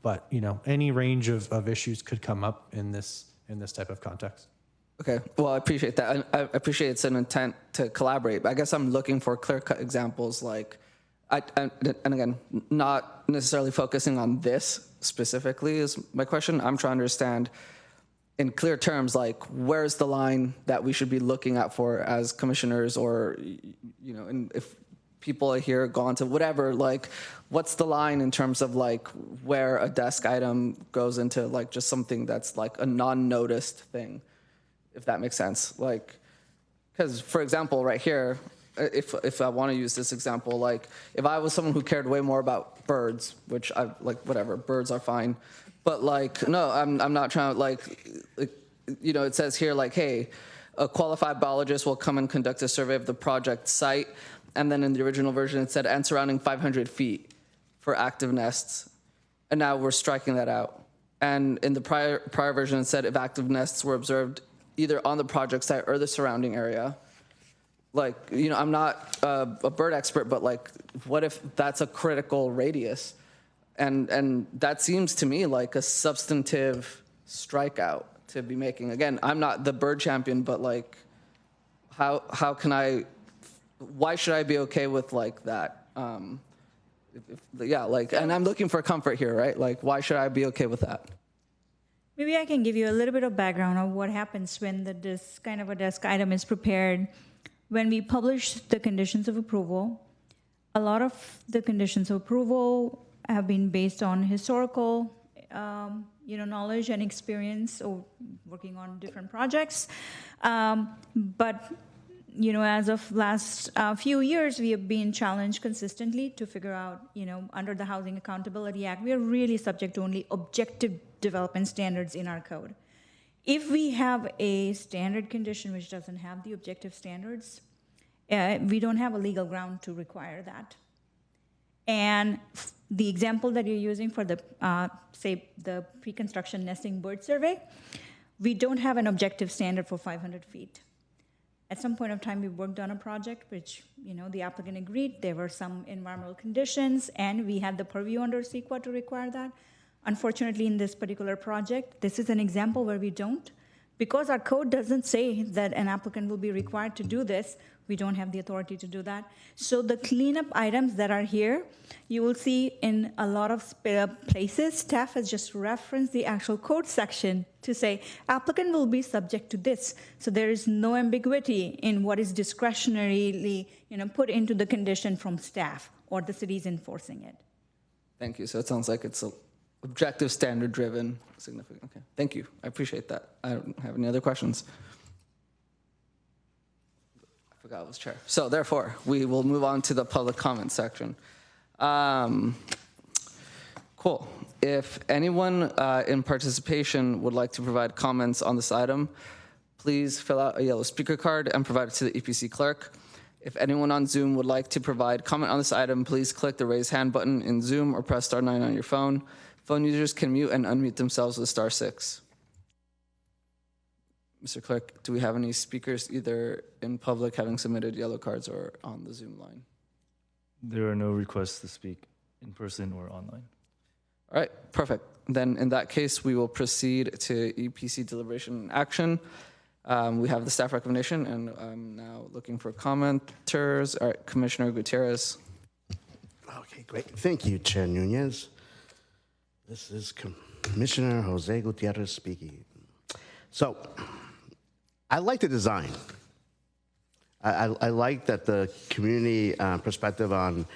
But any range of issues could come up in this type of context. Okay, well, I appreciate that. I appreciate it's an intent to collaborate, but I guess I'm looking for clear-cut examples like, and again, not necessarily focusing on this specifically is my question. I'm trying to understand in clear terms, like, where's the line that we should be looking at for as commissioners, or, you know, and if people are here gone to whatever, like, what's the line in terms of like where a desk item goes into like just something that's like a non-noticed thing, if that makes sense. Like, because for example, right here, if I want to use this example, like if I was someone who cared way more about birds, which I like, whatever, birds are fine, but like, no, I'm not trying to like, you know, it says here like, hey, a qualified biologist will come and conduct a survey of the project site. And then in the original version, it said, and surrounding 500 feet for active nests. And now we're striking that out. And in the prior version, it said if active nests were observed either on the project site or the surrounding area. Like, you know, I'm not a bird expert, but like, what if that's a critical radius? And that seems to me like a substantive strikeout to be making. Again, I'm not the bird champion, but like, how can I, why should I be okay with like that? Yeah, like, and I'm looking for comfort here, right? Like, why should I be okay with that? Maybe I can give you a little bit of background of what happens when this kind of a desk item is prepared. When we publish the conditions of approval, a lot of the conditions of approval have been based on historical, knowledge and experience of working on different projects. But as of last few years, we have been challenged consistently to figure out, under the Housing Accountability Act, we are really subject to only objective development standards in our code. If we have a standard condition which doesn't have the objective standards, we don't have a legal ground to require that. And the example that you're using for the, say, the pre-construction nesting bird survey, we don't have an objective standard for 500 feet. At some point of time, we worked on a project which, the applicant agreed. There were some environmental conditions, and we had the purview under CEQA to require that. Unfortunately, in this particular project, this is an example where we don't. Because our code doesn't say that an applicant will be required to do this, we don't have the authority to do that. So the cleanup items that are here, you will see in a lot of places, staff has just referenced the actual code section to say, applicant will be subject to this. So there is no ambiguity in what is discretionarily put into the condition from staff or the city's enforcing it. Thank you. So it sounds like it's a objective, standard-driven, significant. Okay, thank you. I appreciate that. I don't have any other questions. I forgot I was chair. So therefore, we will move on to the public comment section. Cool. If anyone in participation would like to provide comments on this item, please fill out a yellow speaker card and provide it to the EPC clerk. If anyone on Zoom would like to provide comment on this item, please click the raise hand button in Zoom or press *9 on your phone. Phone users can mute and unmute themselves with *6. Mr. Clerk, do we have any speakers either in public having submitted yellow cards or on the Zoom line? There are no requests to speak in person or online. All right, perfect. Then in that case, we will proceed to EPC deliberation and action. We have the staff recommendation, and I'm now looking for commenters. All right, Commissioner Gutierrez. Okay, great. Thank you, Chair Nunez. This is Commissioner Jose Gutierrez speaking. So, I like the design. I like that the community perspective on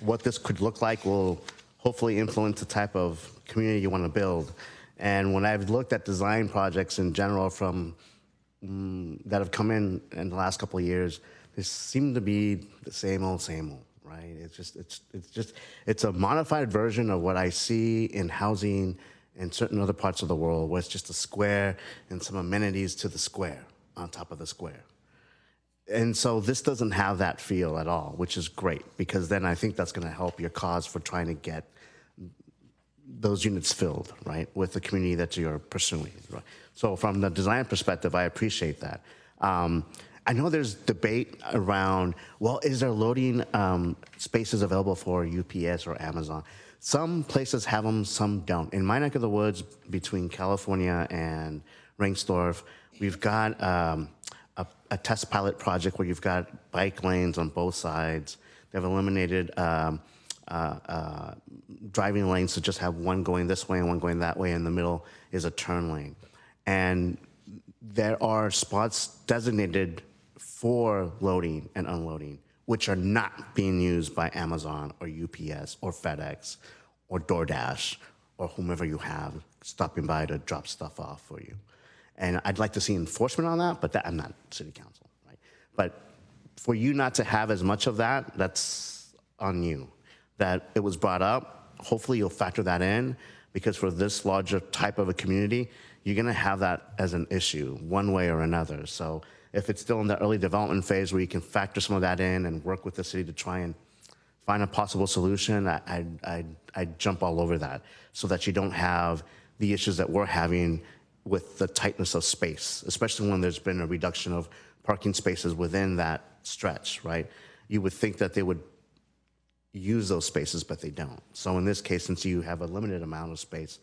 what this could look like will hopefully influence the type of community you want to build. And when I've looked at design projects in general from that have come in the last couple of years, they seem to be the same old, right? It's a modified version of what I see in housing in certain other parts of the world, where it's just a square and some amenities to the square, on top of the square. And so this doesn't have that feel at all, which is great, because then I think that's going to help your cause for trying to get those units filled, right, with the community that you're pursuing. Right? So from the design perspective, I appreciate that. I know there's debate around, well, is there loading spaces available for UPS or Amazon? Some places have them, some don't. In my neck of the woods, between California and Rengsdorf. We've got a test pilot project where you've got bike lanes on both sides. They've eliminated driving lanes to just have one going this way and one going that way. In the middle is a turn lane. And there are spots designated for loading and unloading, which are not being used by Amazon or UPS or FedEx or DoorDash or whomever you have stopping by to drop stuff off for you. And I'd like to see enforcement on that, but I'm not city council, right? But for you not to have as much of that, that's on you. That it was brought up, hopefully you'll factor that in, because for this larger type of a community, you're gonna have that as an issue, one way or another. So if it's still in the early development phase where you can factor some of that in and work with the city to try and find a possible solution, I'd jump all over that so that you don't have the issues that we're having with the tightness of space, especially when there's been a reduction of parking spaces within that stretch, right? You would think that they would use those spaces, but they don't. So in this case, since you have a limited amount of space,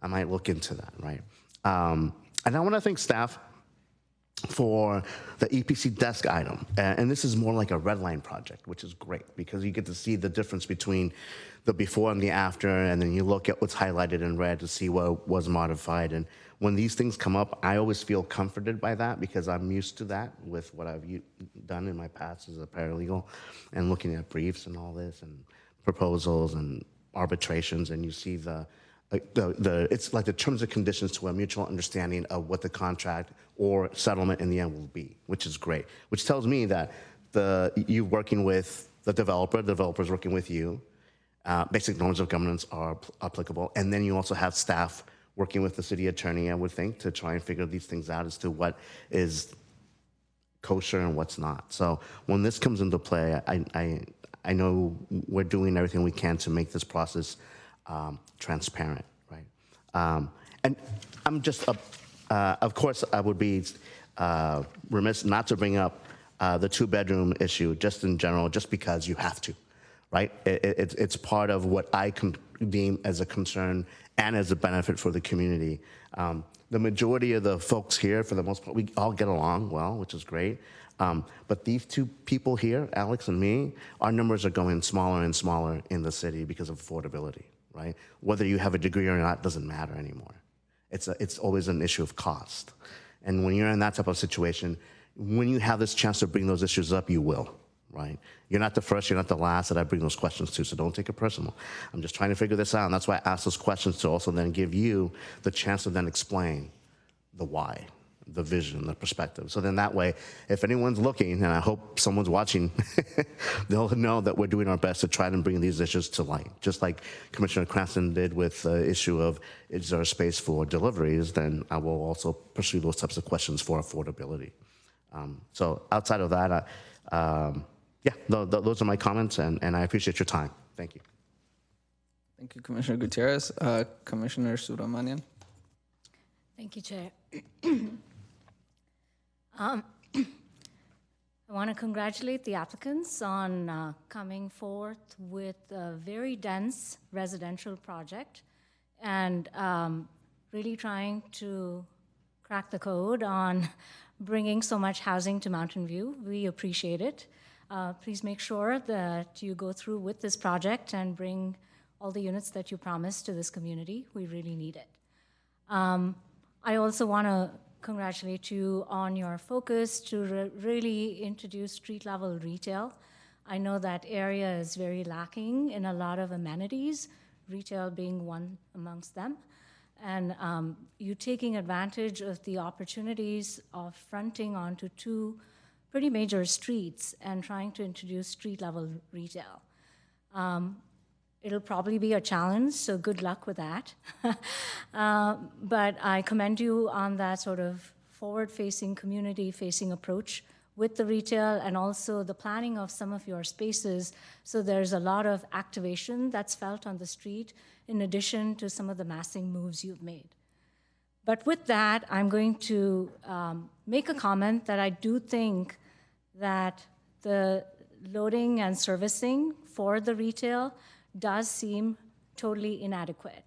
I might look into that, right? And I want to thank staff for the EPC desk item. And this is more like a red line project, which is great because you get to see the difference between the before and the after, and then you look at what's highlighted in red to see what was modified. And when these things come up, I always feel comforted by that because I'm used to that with what I've done in my past as a paralegal and looking at briefs and all this and proposals and arbitrations, and you see it's like the terms and conditions to a mutual understanding of what the contract or settlement in the end will be, which is great. Which tells me that you working with the developer's working with you, basic norms of governance are applicable, and then you also have staff working with the city attorney, I would think, to try and figure these things out as to what is kosher and what's not. So when this comes into play, I know we're doing everything we can to make this process transparent, right? And I'm just, of course, I would be remiss not to bring up the two-bedroom issue just in general, just because you have to, right? It's part of what I deem as a concern and as a benefit for the community. The majority of the folks here, for the most part, we all get along well, which is great. But these two people here, Alex and me, our numbers are going smaller and smaller in the city because of affordability, right? Whether you have a degree or not doesn't matter anymore. It's always an issue of cost. And when you're in that type of situation, when you have this chance to bring those issues up, you will, right? You're not the first, you're not the last that I bring those questions to, so don't take it personal. I'm just trying to figure this out, and that's why I ask those questions to also then give you the chance to then explain the why, the vision, the perspective. So then that way, if anyone's looking, and I hope someone's watching, they'll know that we're doing our best to try and bring these issues to light. Just like Commissioner Cranston did with the issue of, is there a space for deliveries, then I will also pursue those types of questions for affordability. So outside of that, yeah, those are my comments, and I appreciate your time. Thank you. Thank you, Commissioner Gutierrez. Commissioner Subramanian. Thank you, Chair. I want to congratulate the applicants on coming forth with a very dense residential project and really trying to crack the code on bringing so much housing to Mountain View. We appreciate it. Please make sure that you go through with this project and bring all the units that you promised to this community. We really need it. I also want to congratulate you on your focus to really introduce street-level retail. I know that area is very lacking in a lot of amenities, retail being one amongst them. And you taking advantage of the opportunities of fronting onto two pretty major streets and trying to introduce street-level retail. It'll probably be a challenge, so good luck with that. But I commend you on that sort of forward-facing, community-facing approach with the retail and also the planning of some of your spaces, so there's a lot of activation that's felt on the street in addition to some of the massing moves you've made. But with that, I'm going to make a comment that I do think that the loading and servicing for the retail does seem totally inadequate.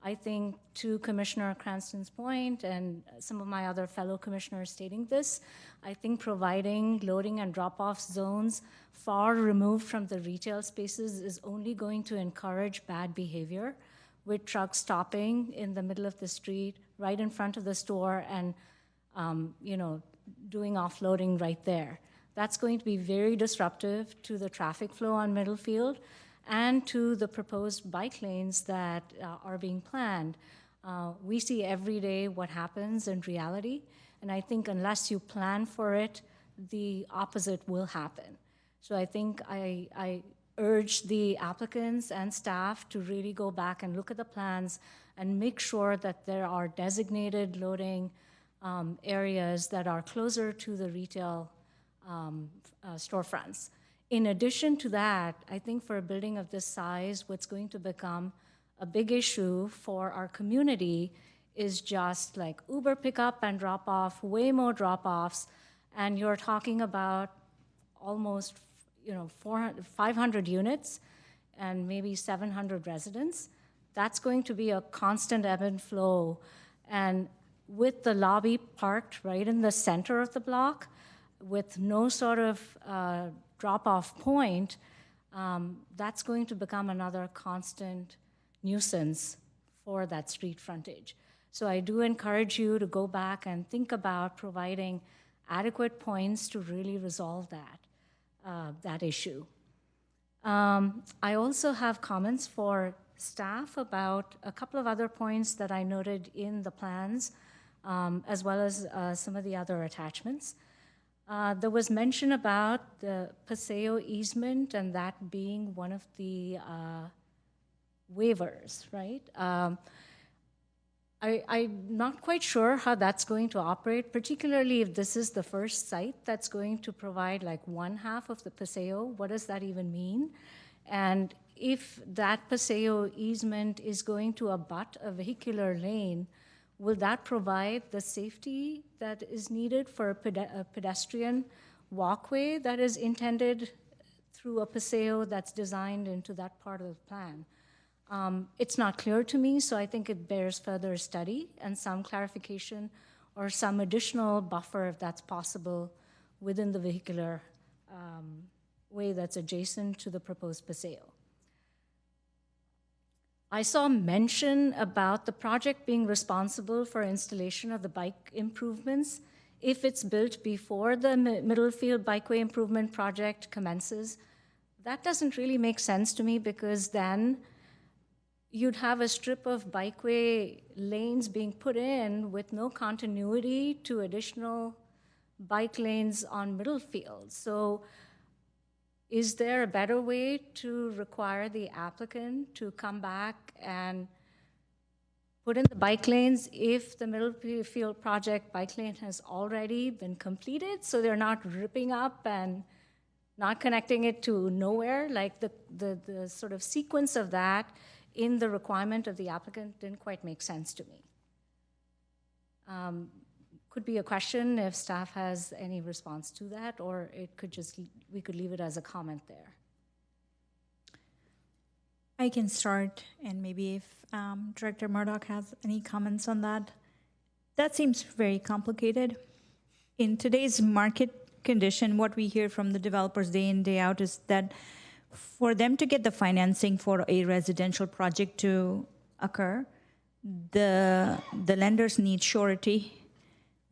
I think to Commissioner Cranston's point and some of my other fellow commissioners stating this, I think providing loading and drop-off zones far removed from the retail spaces is only going to encourage bad behavior, with trucks stopping in the middle of the street, right in front of the store, and doing offloading right there. That's going to be very disruptive to the traffic flow on Middlefield and to the proposed bike lanes that are being planned. We see every day what happens in reality, and I think unless you plan for it, the opposite will happen. So I think I urge the applicants and staff to really go back and look at the plans and make sure that there are designated loading areas that are closer to the retail storefronts. In addition to that, I think for a building of this size, what's going to become a big issue for our community is just like Uber pickup and drop off, way more drop-offs, and you're talking about almost 500 units and maybe 700 residents. That's going to be a constant ebb and flow. And with the lobby parked right in the center of the block, with no sort of drop-off point, that's going to become another constant nuisance for that street frontage. So I do encourage you to go back and think about providing adequate points to really resolve that issue. I also have comments for staff about a couple of other points that I noted in the plans, as well as some of the other attachments. There was mention about the Paseo easement and that being one of the waivers, right? I'm not quite sure how that's going to operate, particularly if this is the first site that's going to provide like one half of the Paseo. What does that even mean? And if that Paseo easement is going to abut a vehicular lane, will that provide the safety that is needed for a pedestrian walkway that is intended through a Paseo that's designed into that part of the plan? It's not clear to me, so I think it bears further study and some clarification or some additional buffer, if that's possible, within the vehicular way that's adjacent to the proposed Paseo. I saw mention about the project being responsible for installation of the bike improvements if it's built before the Middlefield Bikeway Improvement Project commences. That doesn't really make sense to me, because then you'd have a strip of bikeway lanes being put in with no continuity to additional bike lanes on Middlefield. So is there a better way to require the applicant to come back and put in the bike lanes if the Middlefield project bike lane has already been completed, so they're not ripping up and not connecting it to nowhere? Like the sort of sequence of that in the requirement of the applicant didn't quite make sense to me. Could be a question if staff has any response to that, or it could just, we could leave it as a comment there. I can start, and maybe if Director Murdoch has any comments on that. That seems very complicated. In today's market condition, what we hear from the developers day in, day out is that for them to get the financing for a residential project to occur, the lenders need surety.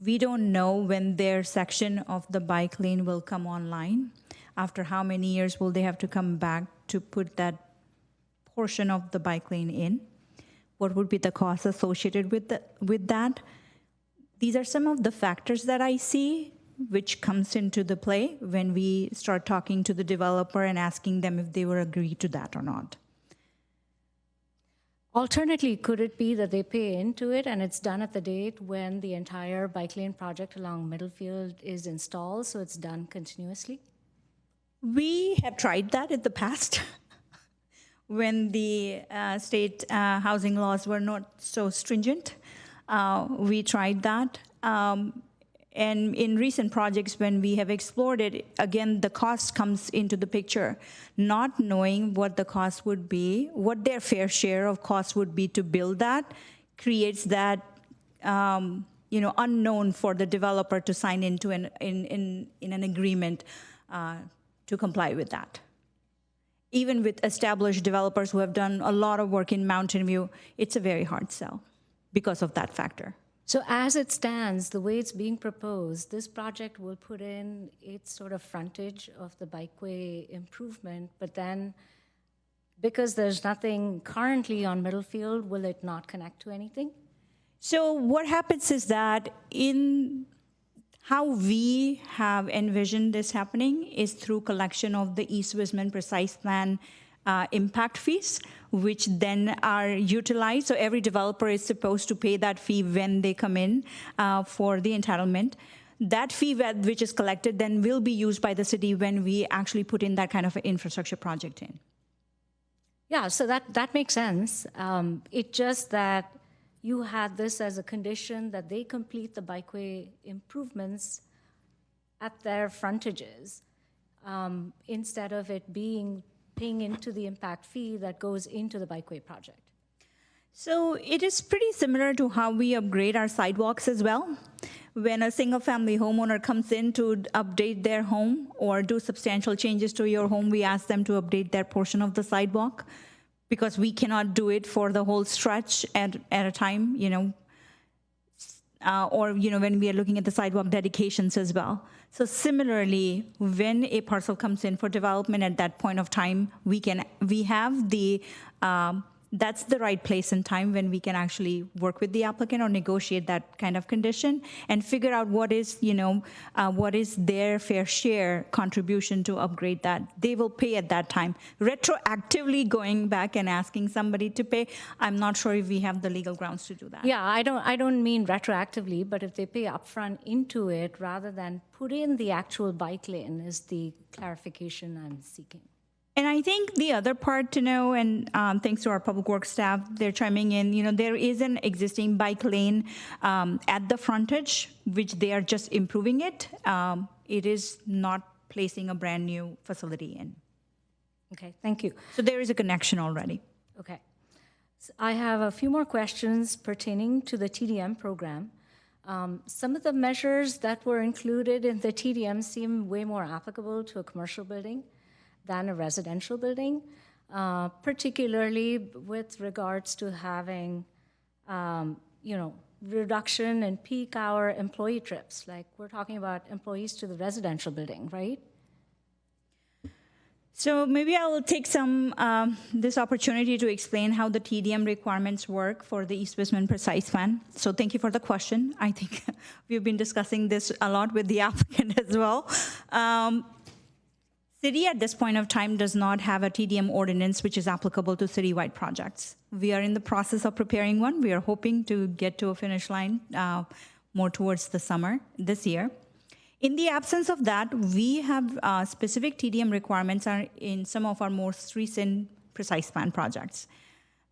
We don't know when their section of the bike lane will come online. After how many years will they have to come back to put that portion of the bike lane in? What would be the cost associated with that? These are some of the factors that I see which comes into the play when we start talking to the developer and asking them if they would agree to that or not. Alternately, could it be that they pay into it and it's done at the date when the entire bike lane project along Middlefield is installed, so it's done continuously? We have tried that in the past when the state housing laws were not so stringent. We tried that. And in recent projects, when we have explored it, again, the cost comes into the picture. Not knowing what the cost would be, what their fair share of cost would be to build that, creates that unknown for the developer to sign into an agreement to comply with that. Even with established developers who have done a lot of work in Mountain View, it's a very hard sell because of that factor. So as it stands, the way it's being proposed, this project will put in its sort of frontage of the bikeway improvement, but then because there's nothing currently on Middlefield, will it not connect to anything? So what happens is that in how we have envisioned this happening is through collection of the East Wisman Precise Plan impact fees, which then are utilized. So every developer is supposed to pay that fee when they come in for the entitlement. That fee which is collected then will be used by the city when we actually put in that kind of an infrastructure project in. Yeah, so that makes sense. It's just that you had this as a condition that they complete the bikeway improvements at their frontages instead of it being paying into the impact fee that goes into the bikeway project. So it is pretty similar to how we upgrade our sidewalks as well. When a single-family homeowner comes in to update their home or do substantial changes to your home, we ask them to update their portion of the sidewalk because we cannot do it for the whole stretch at a time, or when we are looking at the sidewalk dedications as well. So similarly, when a parcel comes in for development at that point of time, we have the that's the right place and time when we can actually work with the applicant or negotiate that kind of condition and figure out what is their fair share contribution to upgrade that. They will pay at that time. Retroactively going back and asking somebody to pay, I'm not sure if we have the legal grounds to do that. Yeah, I don't mean retroactively, but if they pay upfront into it rather than put in the actual bike lane is the clarification I'm seeking. And I think the other part to know, and thanks to our public works staff, they're chiming in, there is an existing bike lane at the frontage, which they are just improving it. It is not placing a brand new facility in. Okay, thank you. So there is a connection already. Okay. So I have a few more questions pertaining to the TDM program. Some of the measures that were included in the TDM seem way more applicable to a commercial building than a residential building, particularly with regards to having, reduction in peak hour employee trips. Like we're talking about employees to the residential building, right? So maybe I will take this opportunity to explain how the TDM requirements work for the East Wisman Precise Plan. So thank you for the question. I think we've been discussing this a lot with the applicant as well. City at this point of time does not have a TDM ordinance which is applicable to citywide projects. We are in the process of preparing one. We are hoping to get to a finish line more towards the summer this year. In the absence of that, we have specific TDM requirements in some of our most recent Precise Plan projects.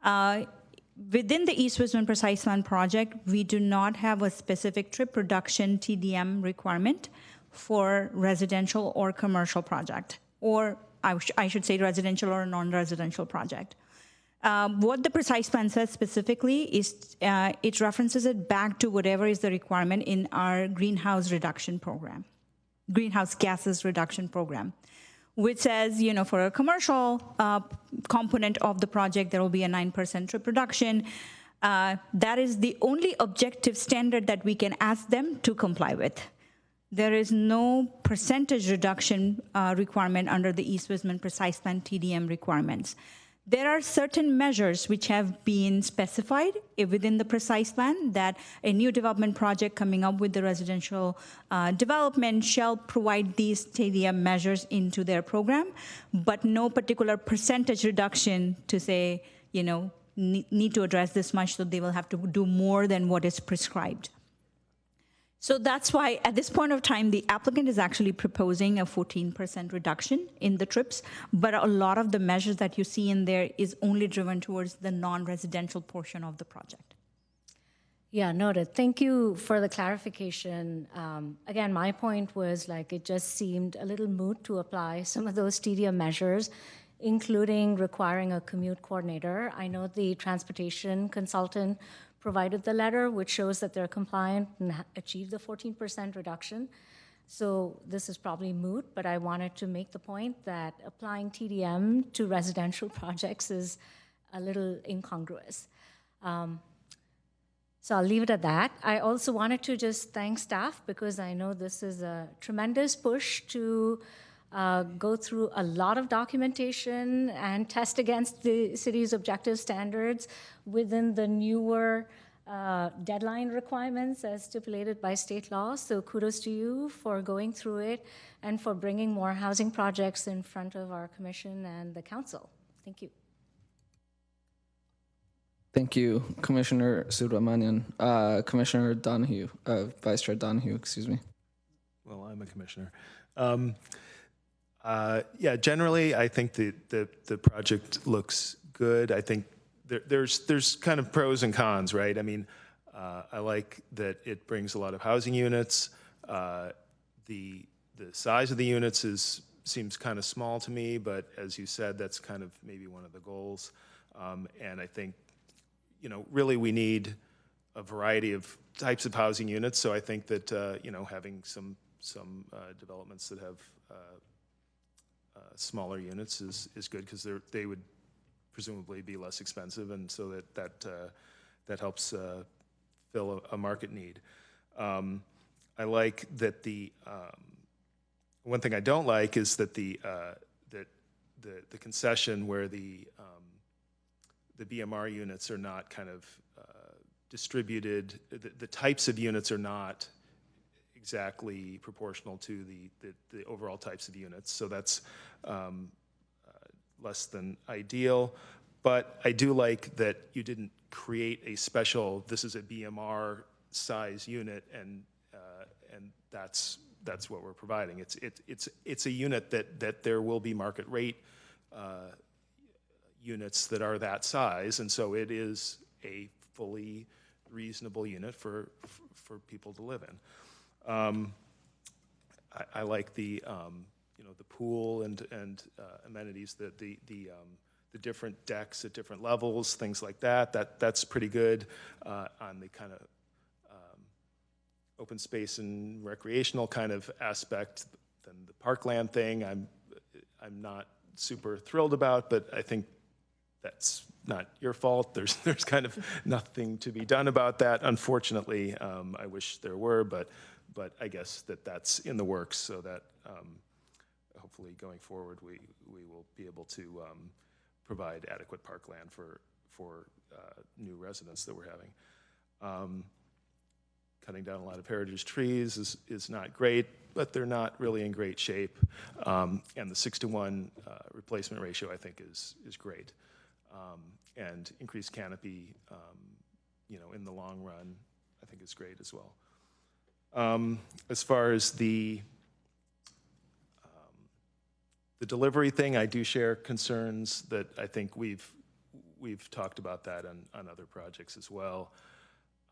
Within the East Wisman Precise Plan project, we do not have a specific trip reduction TDM requirement for residential or commercial project, or I should say residential or non-residential project. What the Precise Plan says specifically is it references it back to whatever is the requirement in our greenhouse reduction program, greenhouse gases reduction program, which says, for a commercial component of the project, there will be a 9% trip reduction. That is the only objective standard that we can ask them to comply with. There is no percentage reduction requirement under the East Wisman Precise Plan TDM requirements. There are certain measures which have been specified within the Precise Plan that a new development project coming up with the residential development shall provide these TDM measures into their program, but no particular percentage reduction to say, need to address this much, so they will have to do more than what is prescribed. So that's why at this point of time, the applicant is actually proposing a 14% reduction in the trips, but a lot of the measures that you see in there is only driven towards the non-residential portion of the project. Yeah, noted. Thank you for the clarification. Again, my point was like it just seemed a little moot to apply some of those TDM measures, including requiring a commute coordinator. I know the transportation consultant provided the letter, which shows that they're compliant and achieved the 14% reduction. So this is probably moot, but I wanted to make the point that applying TDM to residential projects is a little incongruous. So I'll leave it at that. I also wanted to just thank staff because I know this is a tremendous push to go through a lot of documentation and test against the city's objective standards within the newer deadline requirements as stipulated by state law. So kudos to you for going through it and for bringing more housing projects in front of our commission and the council. Thank you. Thank you, Commissioner Subramanian. Commissioner Donahue, Vice Chair Donahue, excuse me. Well, I'm a commissioner. Yeah, generally, I think the project looks good. I think there's kind of pros and cons, right? I mean, I like that it brings a lot of housing units. The size of the units seems kind of small to me, but as you said, that's kind of maybe one of the goals. And I think, you know, really we need a variety of types of housing units. So I think that, you know, having some developments that have smaller units is good because they would presumably be less expensive, and so that helps fill a market need. I like that the one thing I don't like is that the concession where the BMR units are not kind of distributed. The types of units are not exactly proportional to the overall types of units. So that's less than ideal. But I do like that you didn't create a special, this is a BMR size unit, and that's what we're providing. It's a unit that there will be market rate units that are that size, and so it is a fully reasonable unit for people to live in. I like the you know, the pool and amenities, the different decks at different levels, things like that. That's pretty good on the kind of open space and recreational kind of aspect. Then the parkland thing, I'm not super thrilled about, but I think that's not your fault. There's kind of nothing to be done about that, unfortunately. I wish there were, but I guess that's in the works, so that hopefully going forward we will be able to provide adequate parkland for new residents that we're having. Cutting down a lot of heritage trees is not great, but they're not really in great shape. And the 6-to-1 replacement ratio, I think, is great. And increased canopy, you know, in the long run, I think is great as well. As far as the delivery thing, I do share concerns that I think we've talked about that on other projects as well.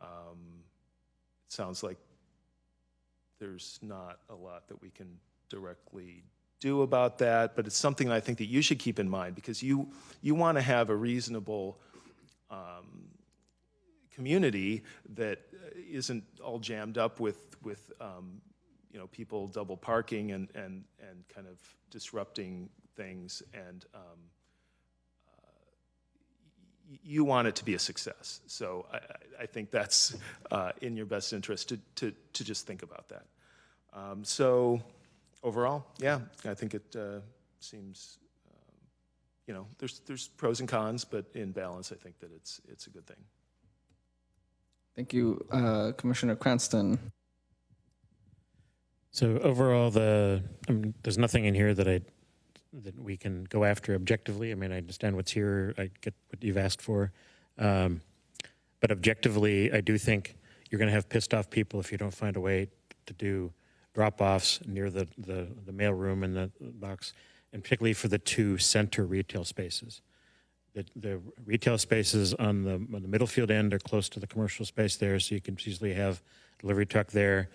It sounds like there's not a lot that we can directly do about that, but it's something I think that you should keep in mind, because you want to have a reasonable community that isn't all jammed up with you know, people double parking and kind of disrupting things, and you want it to be a success. So I think that's in your best interest to just think about that. So overall, yeah, I think it seems, you know, there's pros and cons, but in balance, I think that it's a good thing. Thank you, Commissioner Cranston. So overall, there's nothing in here that we can go after objectively. I mean, I understand what's here. I get what you've asked for. But objectively, I do think you're going to have pissed off people if you don't find a way to do drop-offs near the mail room and the box, and particularly for the 2 center retail spaces. the retail spaces on the Middlefield end are close to the commercial space there, so you can easily have delivery truck there.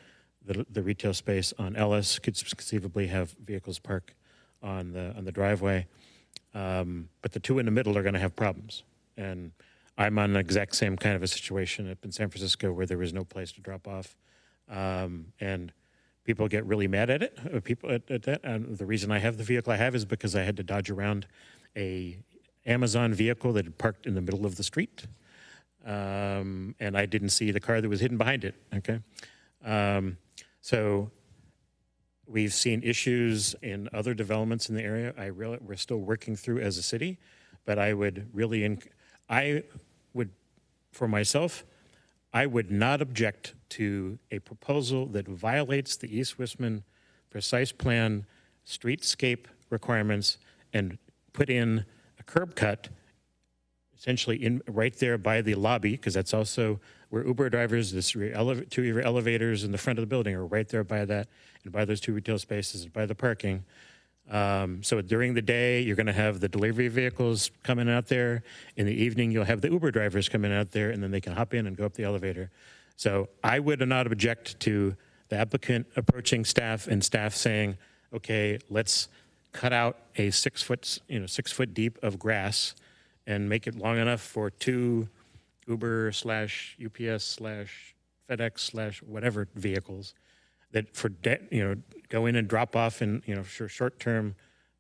The retail space on Ellis could conceivably have vehicles park on the driveway. But the two in the middle are going to have problems. And I'm on the exact same kind of a situation up in San Francisco where there was no place to drop off. And people get really mad at it, people at that. And the reason I have the vehicle I have is because I had to dodge around a Amazon vehicle that had parked in the middle of the street. And I didn't see the car that was hidden behind it, okay? So we've seen issues in other developments in the area. We're still working through as a city, but I would really, for myself, I would not object to a proposal that violates the East Westman precise plan streetscape requirements and put in a curb cut essentially right there by the lobby, because that's also where Uber drivers, two elevators in the front of the building are right there by that, and by those two retail spaces, by the parking. So during the day, you're going to have the delivery vehicles coming out there. In the evening, you'll have the Uber drivers coming out there, and then they can hop in and go up the elevator. So I would not object to the applicant approaching staff and staff saying, okay, let's cut out a 6 foot deep of grass and make it long enough for two Uber / UPS / FedEx / whatever vehicles that go in and drop off in short-term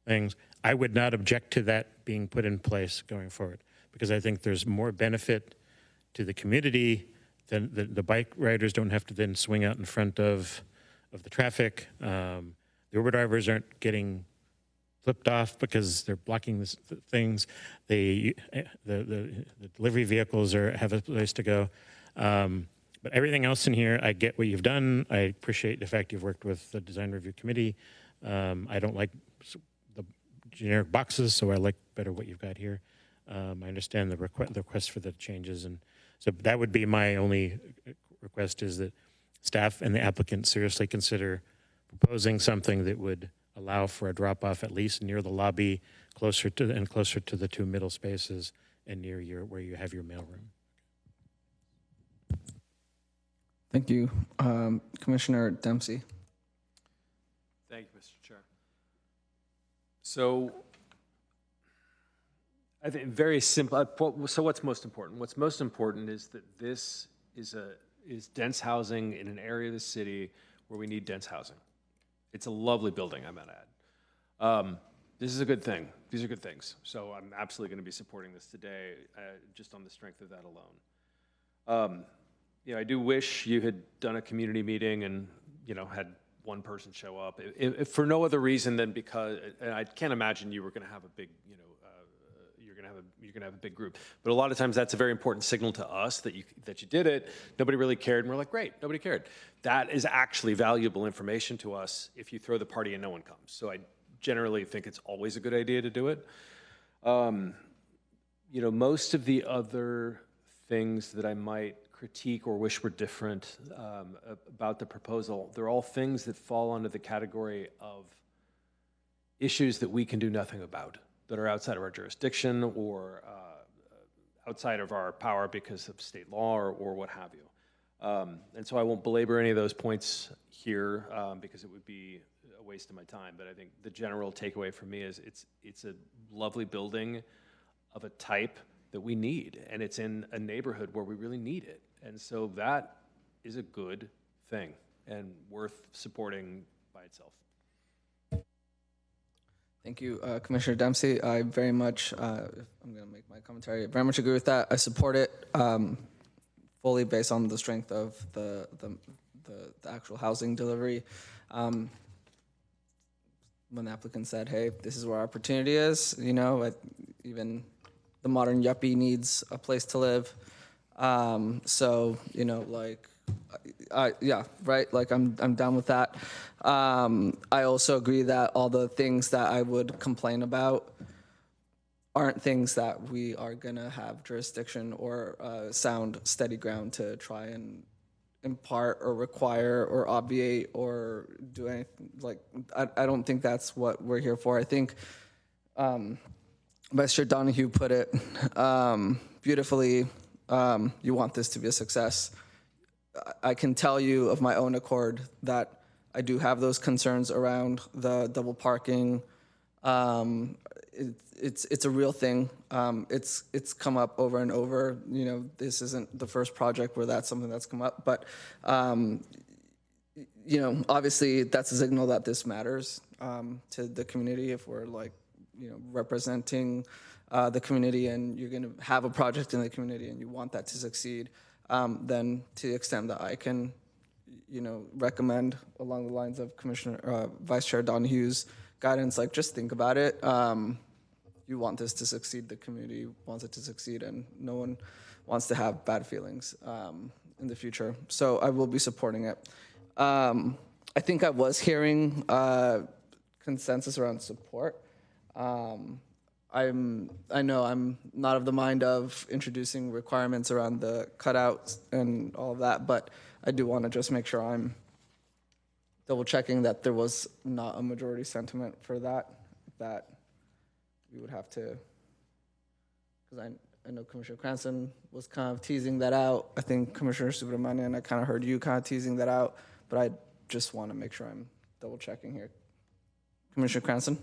things. I would not object to that being put in place going forward, because I think there's more benefit to the community than the bike riders don't have to then swing out in front of the traffic. The Uber drivers aren't getting flipped off because they're blocking things. The delivery vehicles have a place to go. But everything else in here, I get what you've done. I appreciate the fact you've worked with the design review committee. I don't like the generic boxes, so I like better what you've got here. I understand the request for the changes, and so that would be my only request, is that staff and the applicant seriously consider proposing something that would allow for a drop-off at least near the lobby, closer to the two middle spaces, and near where you have your mailroom. Thank you. Commissioner Dempsey. Thank you, Mr. Chair. So I think very simple. So what's most important? What's most important is that this is dense housing in an area of the city where we need dense housing. It's a lovely building, I might add. This is a good thing. These are good things. So I'm absolutely going to be supporting this today, just on the strength of that alone. I do wish you had done a community meeting and had one person show up, if for no other reason than because I can't imagine you were going to have a big, you're going to have a big group. But a lot of times that's a very important signal to us that you did it. Nobody really cared, and we're like, great, nobody cared. That is actually valuable information to us if you throw the party and no one comes. So I generally think it's always a good idea to do it. Most of the other things that I might critique or wish were different about the proposal, they're all things that fall under the category of issues that we can do nothing about, that are outside of our jurisdiction or outside of our power because of state law or what have you. And so I won't belabor any of those points here because it would be a waste of my time. But I think the general takeaway for me is it's a lovely building of a type that we need, and it's in a neighborhood where we really need it. And so that is a good thing and worth supporting by itself. Thank you, Commissioner Dempsey. I very much, I'm going to make my commentary, very much agree with that. I support it fully based on the strength of the actual housing delivery. When the applicant said, hey, this is where our opportunity is, even the modern yuppie needs a place to live. Yeah, right. Like I'm down with that. I also agree that all the things that I would complain about aren't things that we are gonna have jurisdiction or sound steady ground to try and impart or require or obviate or do anything. Like I don't think that's what we're here for. I think Vice Chair Donahue put it beautifully. You want this to be a success. I can tell you of my own accord that I do have those concerns around the double parking. It's a real thing. It's come up over and over. You know, this isn't the first project where that's something that's come up, but you know, obviously that's a signal that this matters to the community. If we're like, you know, representing the community and you're going to have a project in the community and you want that to succeed, then to the extent that I can, you know, recommend along the lines of Vice Chair Donahue's guidance, like just think about it. You want this to succeed, the community wants it to succeed, and no one wants to have bad feelings in the future. So I will be supporting it. I think I was hearing consensus around support. I know I'm not of the mind of introducing requirements around the cutouts and all of that, but I do want to just make sure I'm double checking that there was not a majority sentiment for that we would have to, because I know Commissioner Cranston was kind of teasing that out. I think Commissioner Subramanian, I kind of heard you kind of teasing that out, but I just want to make sure I'm double checking here. Commissioner Cranston?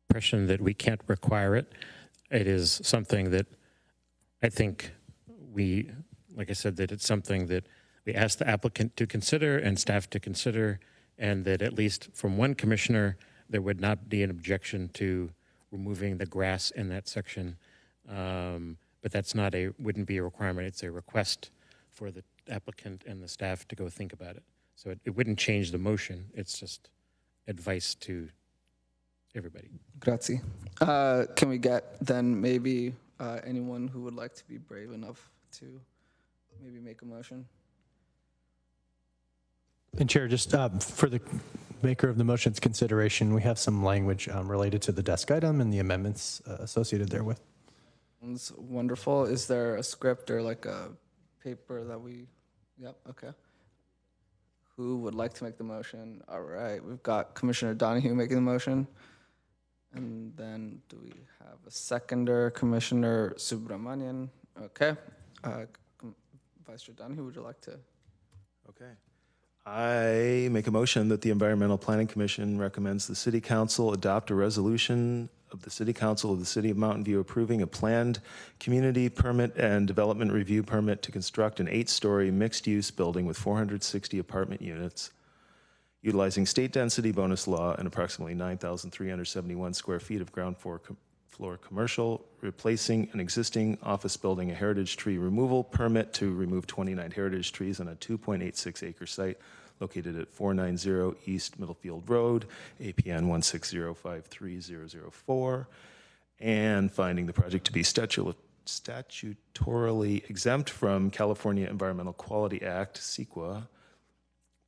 Impression that we can't require it. It is something that I think we, like I said, that it's something that we ask the applicant to consider and staff to consider, and that at least from one commissioner, there would not be an objection to removing the grass in that section. But that's not wouldn't be a requirement. It's a request for the applicant and the staff to go think about it. So it wouldn't change the motion. It's just advice to everybody. Grazie. Can we get then maybe anyone who would like to be brave enough to maybe make a motion? And Chair, just for the maker of the motion's consideration, we have some language related to the desk item and the amendments associated therewith. It's wonderful. Is there a script or like a paper that we, yep, okay. Who would like to make the motion? All right, we've got Commissioner Donahue making the motion. And then do we have a seconder, Commissioner Subramanian? Okay. Vice Chair Donahue, would you like to? Okay. I make a motion that the Environmental Planning Commission recommends the City Council adopt a resolution of the City Council of the City of Mountain View approving a planned community permit and development review permit to construct an 8-story mixed-use building with 460 apartment units, utilizing state density bonus law and approximately 9,371 square feet of ground floor commercial, replacing an existing office building, a heritage tree removal permit to remove 29 heritage trees on a 2.86 acre site located at 490 East Middlefield Road, APN 160530004, and finding the project to be statutorily exempt from California Environmental Quality Act, CEQA,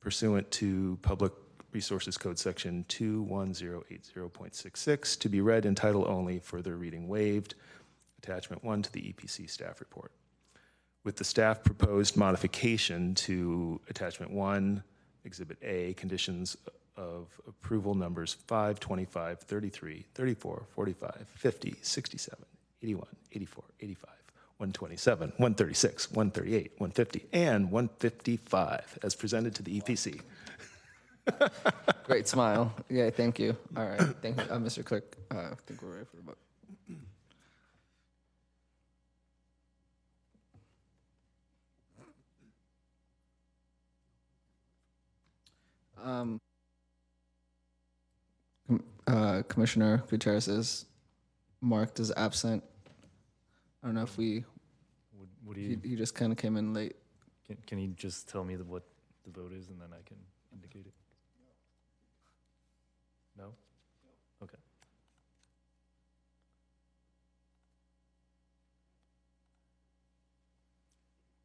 pursuant to Public Resources Code Section 21080.66, to be read in title only, further reading waived. Attachment 1 to the EPC staff report. With the staff proposed modification to Attachment 1, Exhibit A, conditions of approval numbers 5, 25, 33, 34, 45, 50, 67, 81, 84, 85, 127, 136, 138, 150, and 155 as presented to the EPC. Great smile. Yeah, thank you. All right, thank you. Mr. Clerk, I think we're ready for the vote. Commissioner Gutierrez is marked as absent. I don't know if we. He just kind of came in late. Can you just tell me what the vote is, and then I can indicate it? No? Okay.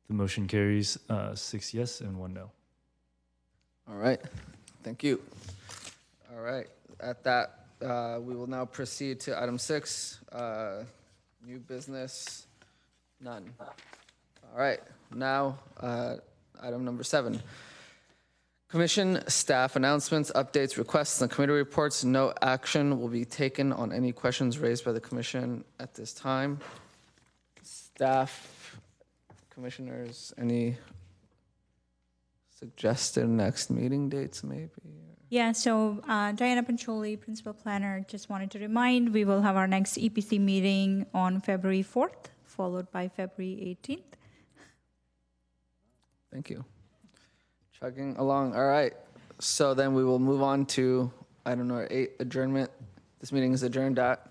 The motion carries 6 yes and 1 no. All right. Thank you. All right. At that, we will now proceed to item 6, new business, none. All right. Now, item number 7. Commission staff announcements, updates, requests, and committee reports. No action will be taken on any questions raised by the commission at this time. Staff, commissioners, any suggested next meeting dates maybe? Yeah, so Diana Pancholi, Principal Planner, just wanted to remind, we will have our next EPC meeting on February 4th, followed by February 18th. Thank you. Chugging along. All right. So then we will move on to item number 8, adjournment. This meeting is adjourned at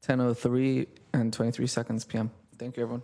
10:03 and 23 seconds p.m. Thank you, everyone.